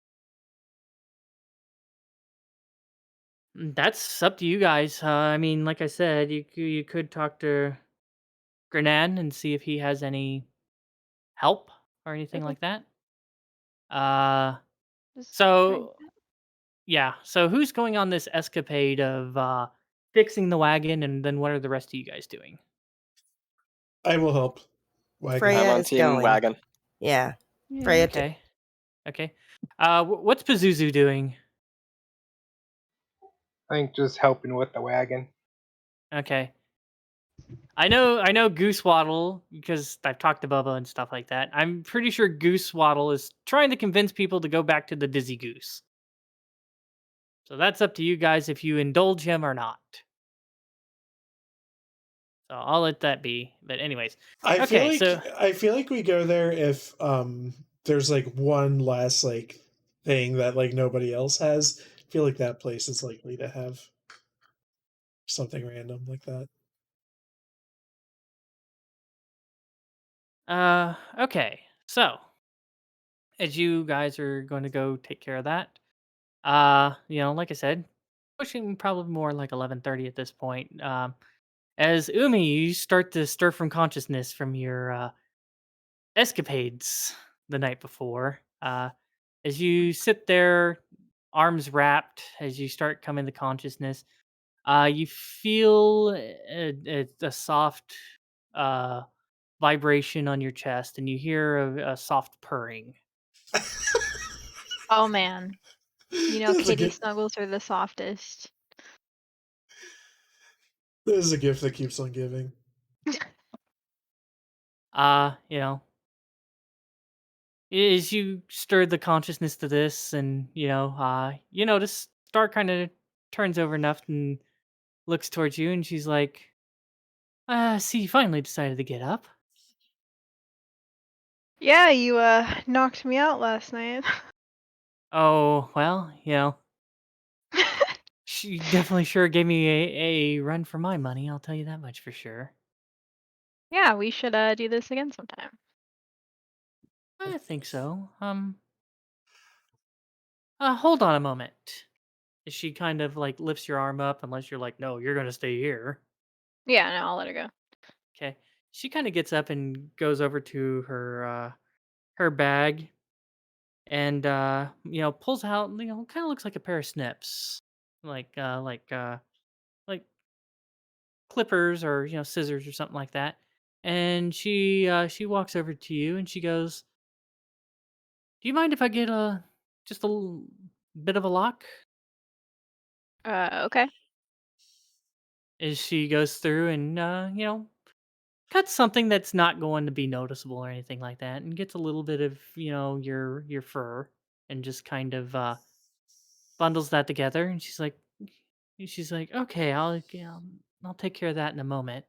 That's up to you guys. I mean, like I said, you could talk to Grenan and see if he has any help or anything Okay. like that. Uh, Just trying so yeah. So who's going on this escapade of fixing the wagon, and then what are the rest of you guys doing? I will help. Wagon. Freya I'm on is team going. wagon. Yeah. Yeah. Freya. Okay. Okay. What's Pazuzu doing? I think just helping with the wagon. Okay. I know Goosewaddle because I've talked to Bubba and stuff like that. I'm pretty sure Goosewaddle is trying to convince people to go back to the Dizzy Goose. So that's up to you guys if you indulge him or not. So I'll let that be. But anyways, I okay. So feel like we go there if there's like one last like thing that like nobody else has. I feel like that place is likely to have something random like that. okay. So as you guys are going to go take care of that, like I said, pushing probably more like 11:30 at this point. As Umi, you start to stir from consciousness from your escapades the night before. As you sit there, arms wrapped, as you start coming to consciousness, you feel a soft uh, vibration on your chest, and you hear a soft purring. Oh man. You know This is a kitty gift. snuggles are the softest. This is a gift that keeps on giving. Uh, you know, as you stir the consciousness to this, and you notice Star kind of turns over enough and looks towards you, and she's like, see, you finally decided to get up. Yeah, you knocked me out last night. Oh, well, she definitely sure gave me a run for my money, I'll tell you that much for sure. Yeah, we should do this again sometime. I think so. Hold on a moment. She kind of like lifts your arm up, unless you're like, no, you're gonna stay here. Yeah, no, I'll let her go. Okay. She kind of gets up and goes over to her bag and pulls out, kind of looks like a pair of snips. Like clippers or scissors or something like that. And she walks over to you and she goes, "Do you mind if I get just a bit of a lock?" Okay. As she goes through and cuts something that's not going to be noticeable or anything like that, and gets a little bit of your fur, and just kind of bundles that together, and she's like, okay, I'll take care of that in a moment.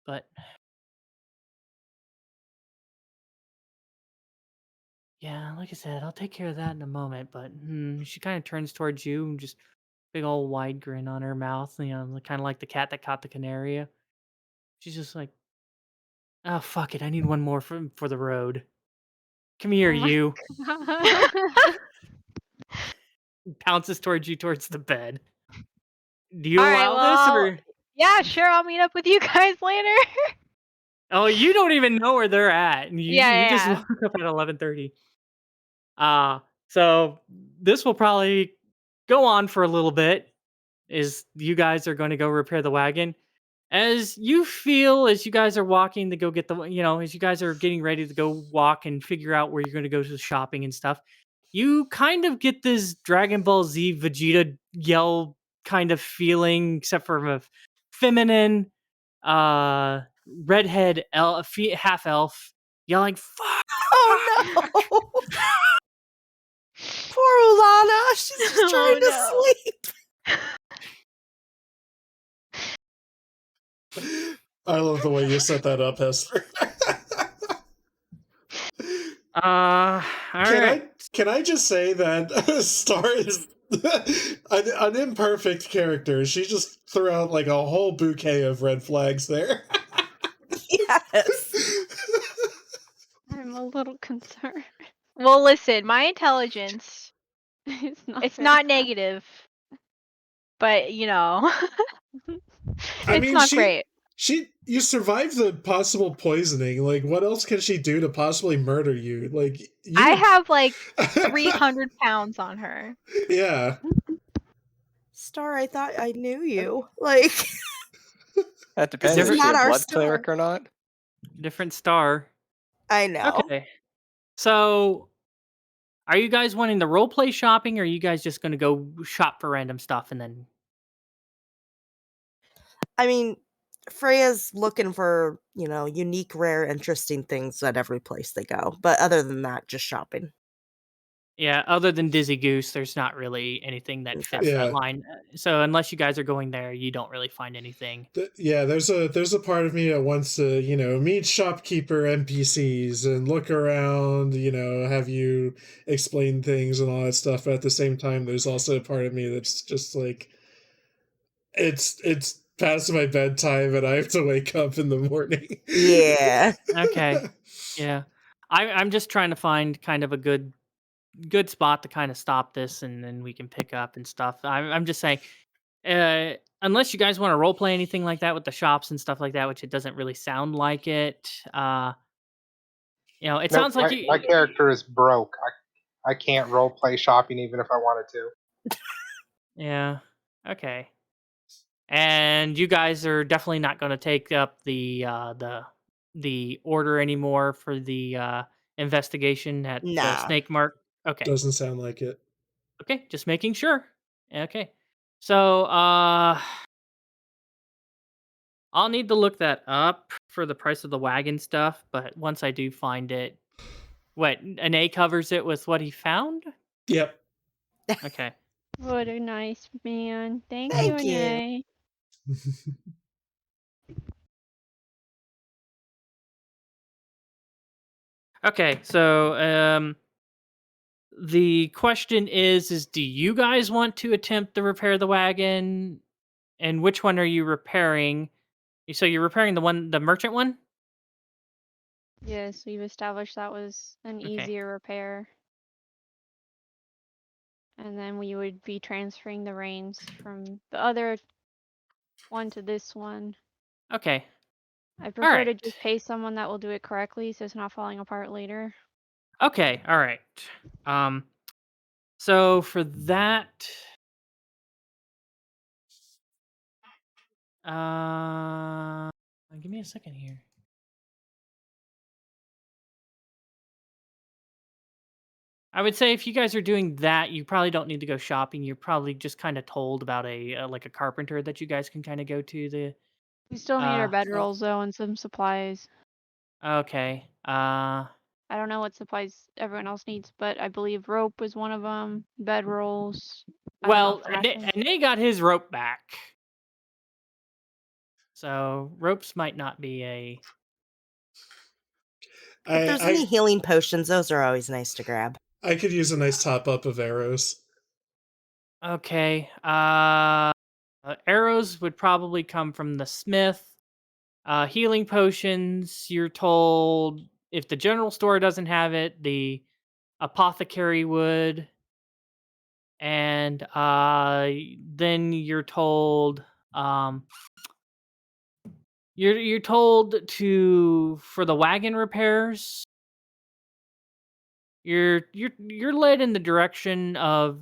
But yeah, like I said, I'll take care of that in a moment. But she kind of turns towards you, and just big old wide grin on her mouth, kind of like the cat that caught the canary. She's just like, oh fuck it, I need one more for the road. Come here, Oh my you. God. Pounces towards you towards the bed. Do you All right, allow this, well, or yeah, sure. I'll meet up with you guys later. oh, you don't even know where they're at, and you just Yeah. woke up at 11:30. So this will probably go on for a little bit. Is you guys are going to go repair the wagon. As you guys are walking to go get as you guys are getting ready to go walk and figure out where you're going to go to shopping and stuff, you kind of get this Dragon Ball Z Vegeta yell kind of feeling, except for a feminine, redhead half elf yelling, "Fuck!" Oh no! Poor Ulana. She's just trying to no. sleep. I love the way you set that up, Hesper. All right. Can I just say that Star is an imperfect character. She just threw out like a whole bouquet of red flags there. Yes. I'm a little concerned. Well, listen, my intelligence, It's it's very not high. negative, but I it's mean, not great. you survived the possible poisoning. Like, what else can she do to possibly murder you? Like, I have like 300 pounds on her. Yeah. Star, I thought I knew you. Like, That depends. is Is she not a our blood Star. cleric or not? Different Star. I know. Okay. So, are you guys wanting the role play shopping, or are you guys just going to go shop for random stuff and then? I mean, Freyja's looking for, unique, rare, interesting things at every place they go. But other than that, just shopping. Yeah, other than Dizzy Goose, there's not really anything that fits Yeah. that line. So unless you guys are going there, you don't really find anything. Yeah, there's a part of me that wants to, meet shopkeeper NPCs and look around, have you explain things and all that stuff. But at the same time, there's also a part of me that's just like, it's past my bedtime and I have to wake up in the morning. Yeah. Okay. Yeah. I'm just trying to find kind of a good spot to kind of stop this, and then we can pick up and stuff. I'm just saying, unless you guys want to role play anything like that with the shops and stuff like that, which it doesn't really sound like it. It sounds like my character is broke. I can't role play shopping even if I wanted to. Yeah. Okay. And you guys are definitely not going to take up the order anymore for the investigation at the Nah. Snake Mark. Okay. Doesn't sound like it. Okay, just making sure. Okay. So, I'll need to look that up for the price of the wagon stuff, but once I do find it, an A covers it with what he found? Yep. Okay. What a nice man. Thank you, Thank you. Anae. Okay, so the question is do you guys want to attempt to repair the wagon? And which one are you repairing? So you're repairing the merchant one? Yes, we've established that was an Okay. easier repair. And then we would be transferring the reins from the other one to this one. Okay. I prefer to right. just pay someone that will do it correctly so it's not falling apart later. Okay, all right. So for that, give me a second here. I would say if you guys are doing that, you probably don't need to go shopping. You're probably just kind of told about a carpenter that you guys can kind of go to. We still need our bedrolls though and some supplies. Okay. I don't know what supplies everyone else needs, but I believe rope was one of them. Bedrolls. I don't know Well, if rations. Ane got his rope back. So ropes might not be a. If there's any healing potions, those are always nice to grab. I could use a nice top up of arrows. Okay. Arrows would probably come from the smith. Healing potions, you're told if the general store doesn't have it, the apothecary would. And then you're told you're told to for the wagon repairs. You're led in the direction of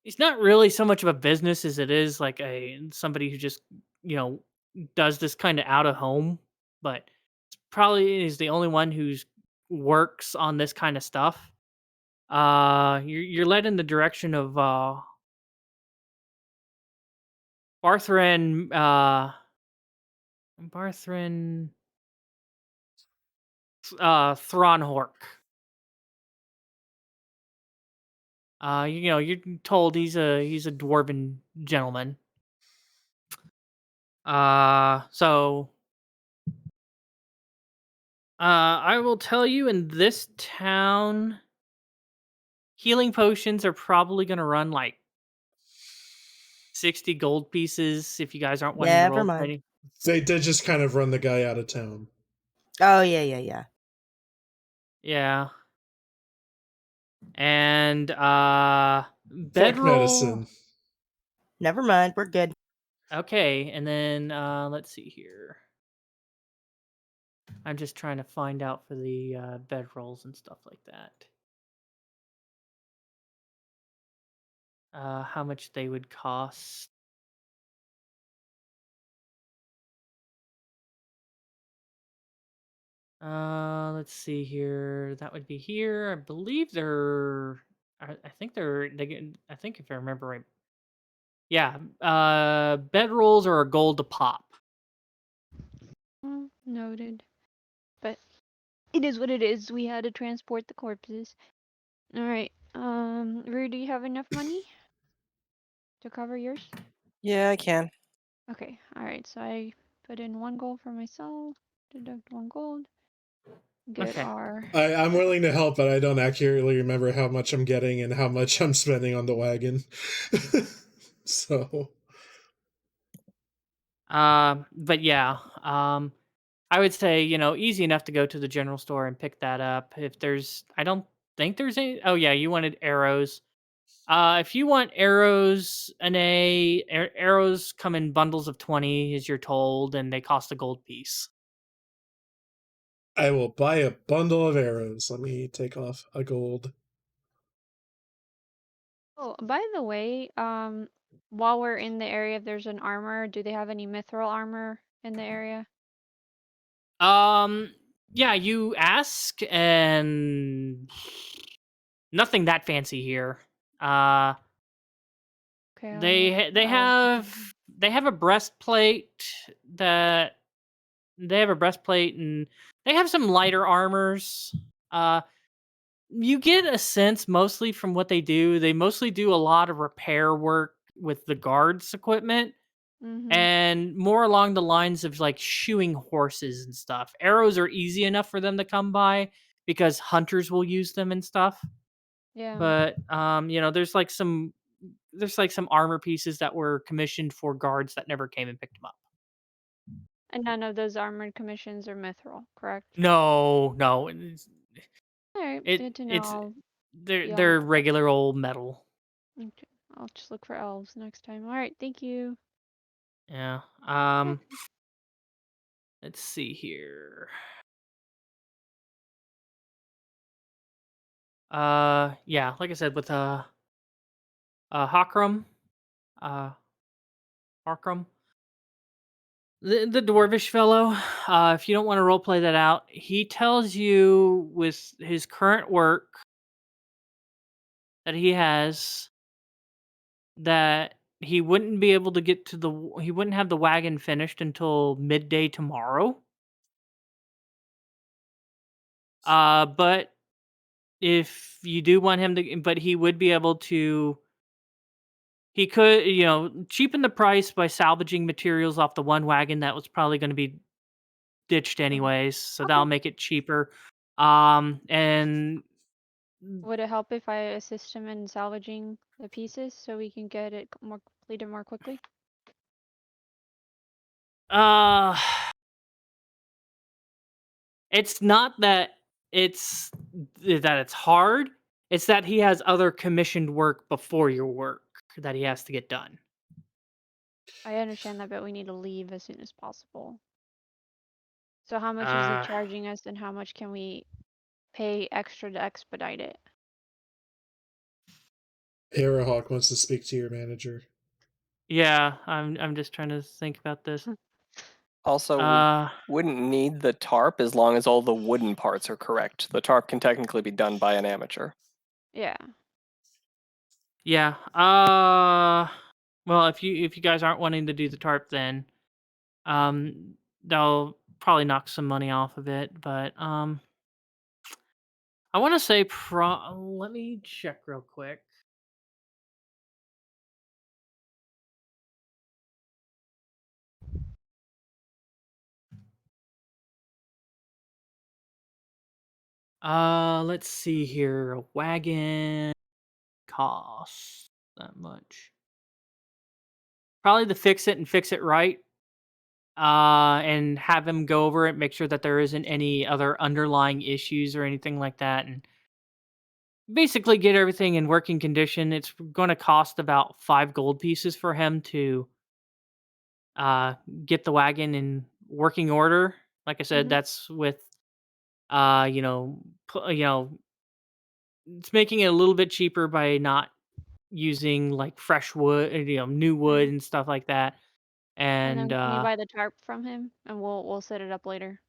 it's not really so much of a business as it is like somebody who just does this kind of out of home, but probably is the only one who's works on this kind of stuff. You're led in the direction of Barthrin Barthrin Thronhork. You're told he's a dwarven gentleman. So I will tell you in this town, healing potions are probably gonna run like 60 gold pieces if you guys aren't wanting to Never roll mind. trading. They did just kind of run the guy out of town. Oh, yeah. Yeah. And Fuck bedroll. medicine. Never mind, we're good. Okay, and then let's see here. I'm just trying to find out for the bedrolls and stuff like that. How much they would cost. Let's see here. That would be here. I believe they're. I think they're. I think if I remember right. Yeah. Bedrolls are a gold a pop. Noted. But it is what it is. We had to transport the corpses. All right. Rue, do you have enough money to cover yours? Yeah, I can. Okay. All right. So I put in 1 gold for myself. Deduct 1 gold. Get Okay. our. I'm willing to help, but I don't accurately remember how much I'm getting and how much I'm spending on the wagon. So. But yeah. I would say, easy enough to go to the general store and pick that up. If there's, I don't think there's any. Oh yeah, you wanted arrows. If you want arrows, arrows come in bundles of 20, as you're told, and they cost a gold piece. I will buy a bundle of arrows. Let me take off a gold. Oh, by the way, while we're in the area, if there's an armor, do they have any mithril armor in the area? Yeah, you ask, and nothing that fancy here. Okay. They have a breastplate that they have a breastplate, and they have some lighter armors. You get a sense mostly from what they do. They mostly do a lot of repair work with the guards' equipment. Mm-hmm. And more along the lines of like shoeing horses and stuff. Arrows are easy enough for them to come by because hunters will use them and stuff. Yeah. But there's like some armor pieces that were commissioned for guards that never came and picked them up. And none of those armored commissions are mithril, correct? No. All right. Good to It's know. they're regular old metal. Okay. I'll just look for elves next time. All right. Thank you. Yeah. Let's see here. Yeah, like I said, with Hakram, Harkram, the dwarvish fellow. If you don't want to roleplay that out, he tells you with his current work that he has that he wouldn't be able to get to he wouldn't have the wagon finished until midday tomorrow. But if you do want him to, but he would be able to. He could, cheapen the price by salvaging materials off the one wagon that was probably going to be ditched anyways, so Okay. that'll make it cheaper. And Would it help if I assist him in salvaging the pieces so we can get it more completed more quickly? uh, it's not that it's hard. It's that he has other commissioned work before your work that he has to get done. I understand that, but we need to leave as soon as possible. So how much is it Uh, charging us, and how much can we pay extra to expedite it? Harrowhawk wants to speak to your manager. yeah, I'm just trying to think about this. Also, we wouldn't need the tarp as long as all the wooden parts are correct. The tarp can technically be done by an amateur. Yeah. Yeah. Well, if you guys aren't wanting to do the tarp, then they'll probably knock some money off of it. But I want to say let me check real quick. Let's see here. A wagon costs that much. Probably to fix it and fix it right. And have him go over it, make sure that there isn't any other underlying issues or anything like that, and basically get everything in working condition. It's going to cost about 5 gold pieces for him to get the wagon in working order. Like I said, Mhm. that's with it's making it a little bit cheaper by not using like fresh wood, new wood Mhm. and stuff like that. And And then can we buy the tarp from him, and we'll set it up later?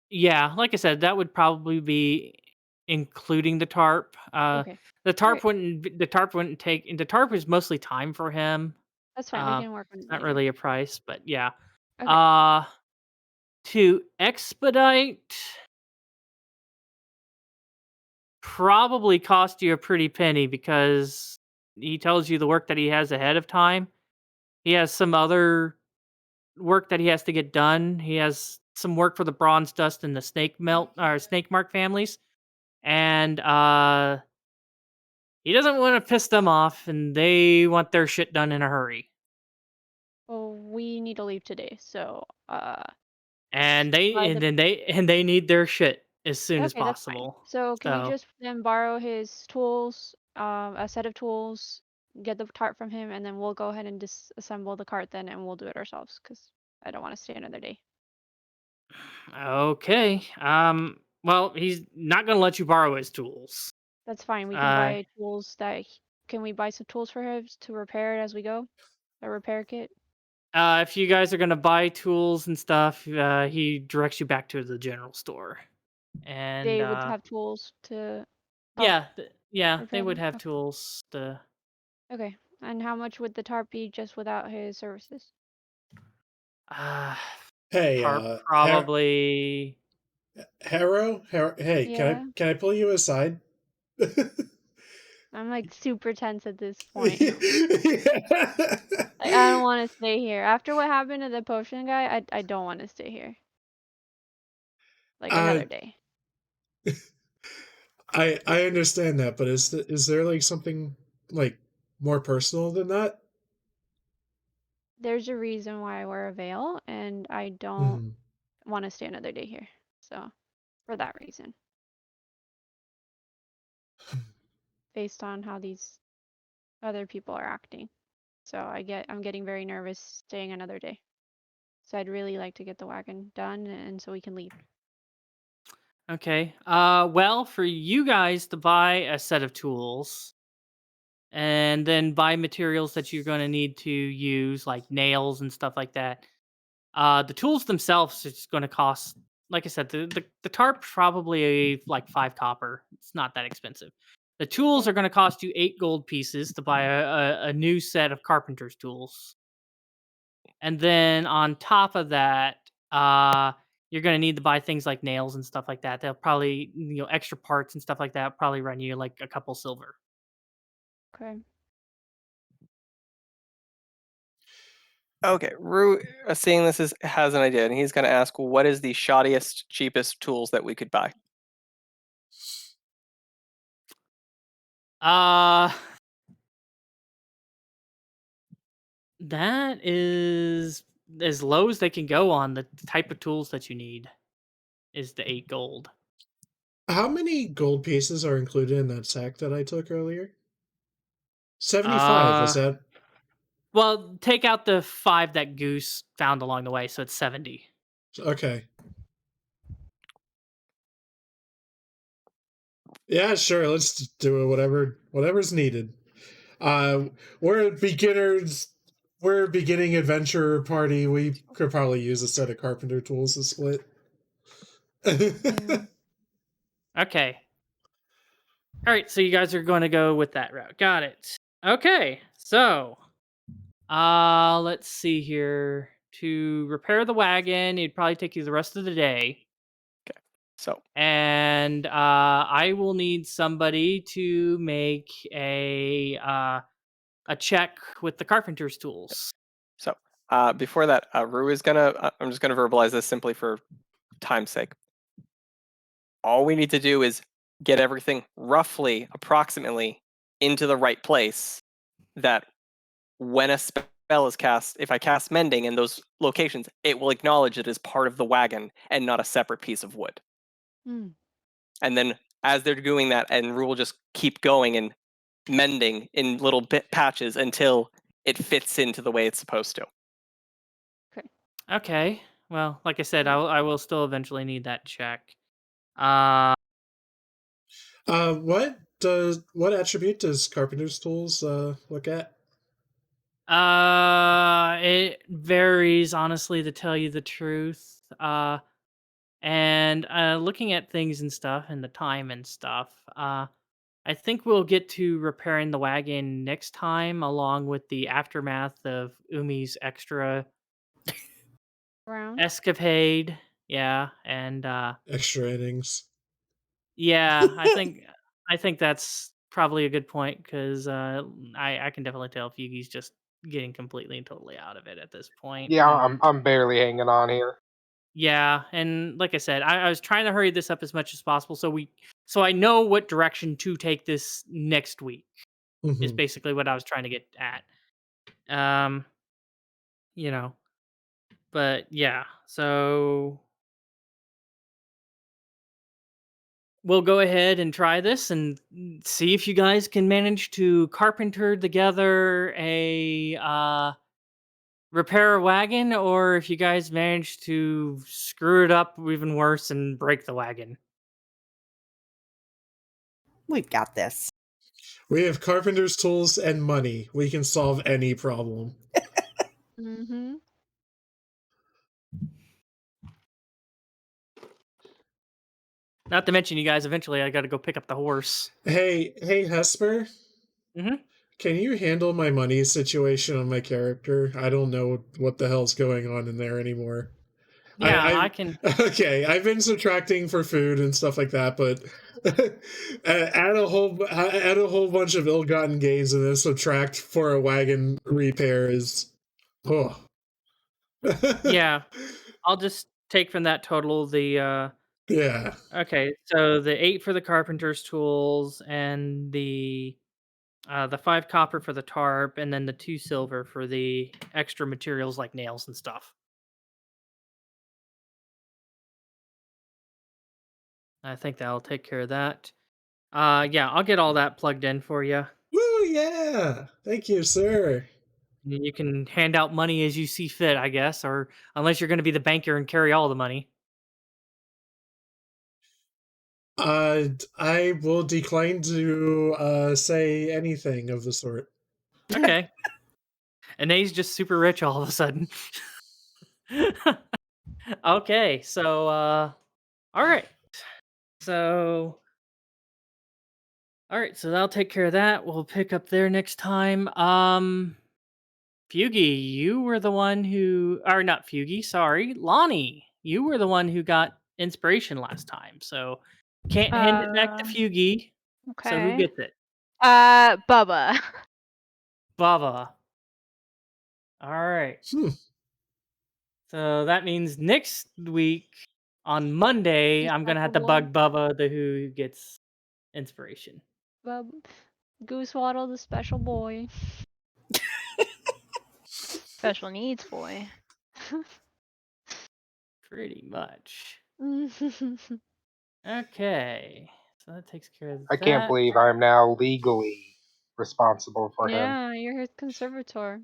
yeah, like I said, that would probably be including the tarp. Okay. The All tarp right. wouldn't. The tarp wouldn't take. The tarp is mostly time for him. That's fine. We can work on It's it not later. really a price, but yeah. Okay. Uh, to expedite, probably cost you a pretty penny because he tells you the work that he has ahead of time. He has some other work that he has to get done. He has some work for the bronze dust and the snake melt or snake mark families, and he doesn't want to piss them off, and they want their shit done in a hurry. Well, we need to leave today, so And by the they need their shit as soon as okay, that's fine. possible. So can we So just then borrow his tools, a set of tools, get the tarp from him, and then we'll go ahead and disassemble the cart then, and we'll do it ourselves because I don't want to stay another day. okay. Well, he's not gonna let you borrow his tools. That's fine. We can Uh buy tools can we buy some tools for him to repair it as we go? A repair kit? if you guys are gonna buy tools and stuff, he directs you back to the general store. And They would have tools to help yeah, they repair would them? have tools to Okay. And how much would the tarp be just without his services? uh Hey, tarp probably. Hey, Yeah. can I pull you aside? I'm like super tense at this point. Like, I don't want to stay here. After what happened to the potion guy, I don't want to stay here. Like uh, another day. I understand that, but is there like something like more personal than that? There's a reason why I wear a veil, and I don't Mhm. want to stay another day here. So, for that reason, based on how these other people are acting. So I'm getting very nervous staying another day. So I'd really like to get the wagon done and so we can leave. Okay. Well, for you guys to buy a set of tools and then buy materials that you're going to need to use, like nails and stuff like that. The tools themselves is going to cost, like I said, the tarp probably like 5 copper. It's not that expensive. The tools are going to cost you 8 gold pieces to buy a new set of carpenter's tools. And then on top of that, you're going to need to buy things like nails and stuff like that. They'll probably, extra parts and stuff like that probably run you like a couple silver. Okay. Okay, Rue, seeing this has an idea, and he's going to ask, what is the shoddiest, cheapest tools that we could buy? That is as low as they can go on the type of tools that you need is the 8 gold. How many gold pieces are included in that sack that I took earlier? 75, was that? Well, take out the 5 that Goose found along the way, so it's 70. Okay. Yeah, sure. Let's do it. Whatever's needed. We're beginners. We're a beginning adventurer party. We could probably use a set of carpenter tools to split. Okay. All right, so you guys are going to go with that route. Got it. Okay, so let's see here. To repair the wagon, it'd probably take you the rest of the day. So, And I will need somebody to make a check with the carpenter's tools. So, before that, Rue is gonna. I'm just gonna verbalize this simply for time's sake. All we need to do is get everything roughly, approximately, into the right place. That when a spell is cast, if I cast Mending in those locations, it will acknowledge it as part of the wagon and not a separate piece of wood. Hmm. And then as they're doing that, and Rue will just keep going and mending in little bit patches until it fits into the way it's supposed to. Okay. Well, like I said, I will still eventually need that check. What attribute does carpenter's tools look at? It varies, honestly, to tell you the truth. And looking at things and stuff and the time and stuff, I think we'll get to repairing the wagon next time, along with the aftermath of Umi's extra Round. escapade. Yeah, and Extra innings. yeah, I think that's probably a good point because I can definitely tell Fugi's just getting completely and totally out of it at this point. Yeah, and- I'm barely hanging on here. Yeah, and like I said, I was trying to hurry this up as much as possible so I know what direction to take this next week. Is Mhm. basically what I was trying to get at. Um, you know, but yeah, so we'll go ahead and try this and see if you guys can manage to carpenter together a repair a wagon, or if you guys manage to screw it up even worse and break the wagon. We've got this. We have carpenter's tools and money. We can solve any problem. Mm-hmm. Not to mention, you guys, eventually I got to go pick up the horse. Hey, Hesper? Mhm. Can you handle my money situation on my character? I don't know what the hell's going on in there anymore. Yeah, I can. Okay, I've been subtracting for food and stuff like that, but add a whole bunch of ill-gotten gains and then subtract for a wagon repair is, oh. Yeah, I'll just take from that total the Yeah. okay, so the 8 for the carpenter's tools and the 5 copper for the tarp, and then the 2 silver for the extra materials like nails and stuff. I think that'll take care of that. Yeah, I'll get all that plugged in for you. Woo, yeah. Thank you, sir. You can hand out money as you see fit, I guess, or unless you're going to be the banker and carry all the money. I will decline to say anything of the sort. Okay. And he's just super rich all of a sudden. Okay, so all right. So All right, so that'll take care of that. We'll pick up there next time. Feugy, you were the one who, or not Feugy, sorry, Lonnie, you were the one who got inspiration last time. So can't hand it back to Feugy. So who Okay. gets it? Bubba. Bubba. All right. So that means next week on Monday, I'm gonna have to bug Bubba, the who gets inspiration. Goosewaddle, the special boy. Special needs boy. Pretty much. Okay. So that takes care of I that. can't believe I'm now legally responsible for him. Yeah, you're his conservator.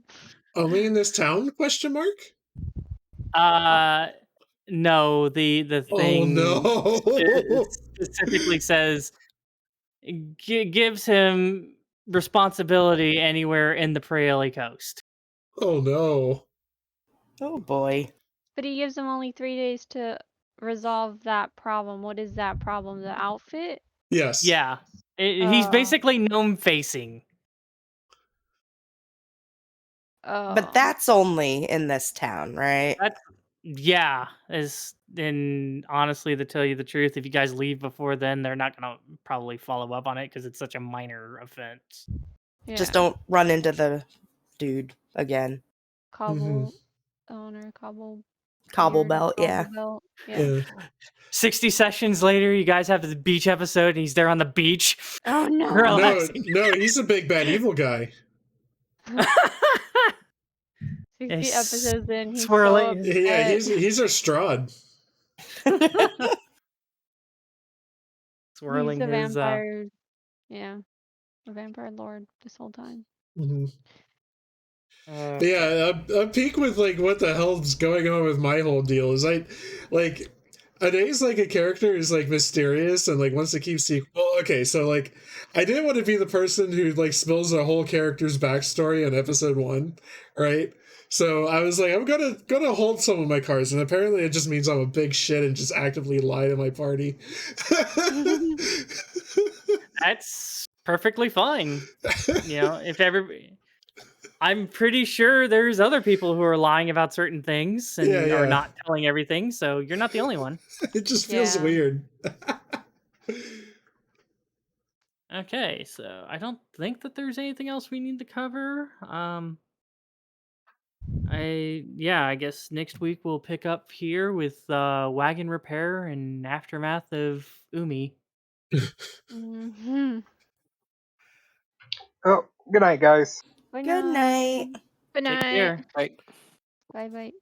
Only in this town? Question mark. No. The Oh thing no! specifically says gives him responsibility anywhere in the Praelie Coast. Oh no! Oh boy. But he gives him only 3 days to resolve that problem. What is that problem? The outfit? Yes. Yeah. He's Oh. basically gnome facing. Oh. But that's only in this town, right? Yeah, and honestly, to tell you the truth, if you guys leave before then, they're not gonna probably follow up on it because it's such a minor offense. Yeah. Just don't run into the dude again. Cobble owner, Cobble beard, belt, yeah. cobble belt. Yeah. 60 sessions later, you guys have the beach episode, and he's there on the beach. Oh no. Relaxing. No, he's a big bad evil guy. 60 It's episodes in, he's swirling. so Yeah, upset. he's our Strahd. Swirling He's a his vampire. Yeah. A vampire lord this whole time. But yeah, a peek with like what the hell's going on with my whole deal is like Adae's like a character who's like mysterious and like wants to keep secret. Well, okay, so like I didn't want to be the person who like spills a whole character's backstory in episode 1, right? So I was like, I'm gonna hold some of my cards, and apparently it just means I'm a big shit and just actively lie to my party. That's perfectly fine. You know, if everybody, I'm pretty sure there's other people who are lying about certain things and Yeah. are not telling everything, so you're not the only one. It just feels Yeah. weird. Okay, so I don't think that there's anything else we need to cover. I guess next week we'll pick up here with wagon repair and aftermath of Umi. Mhm. Oh, good night, guys. Good night. Good Take night. care. Right. Bye bye.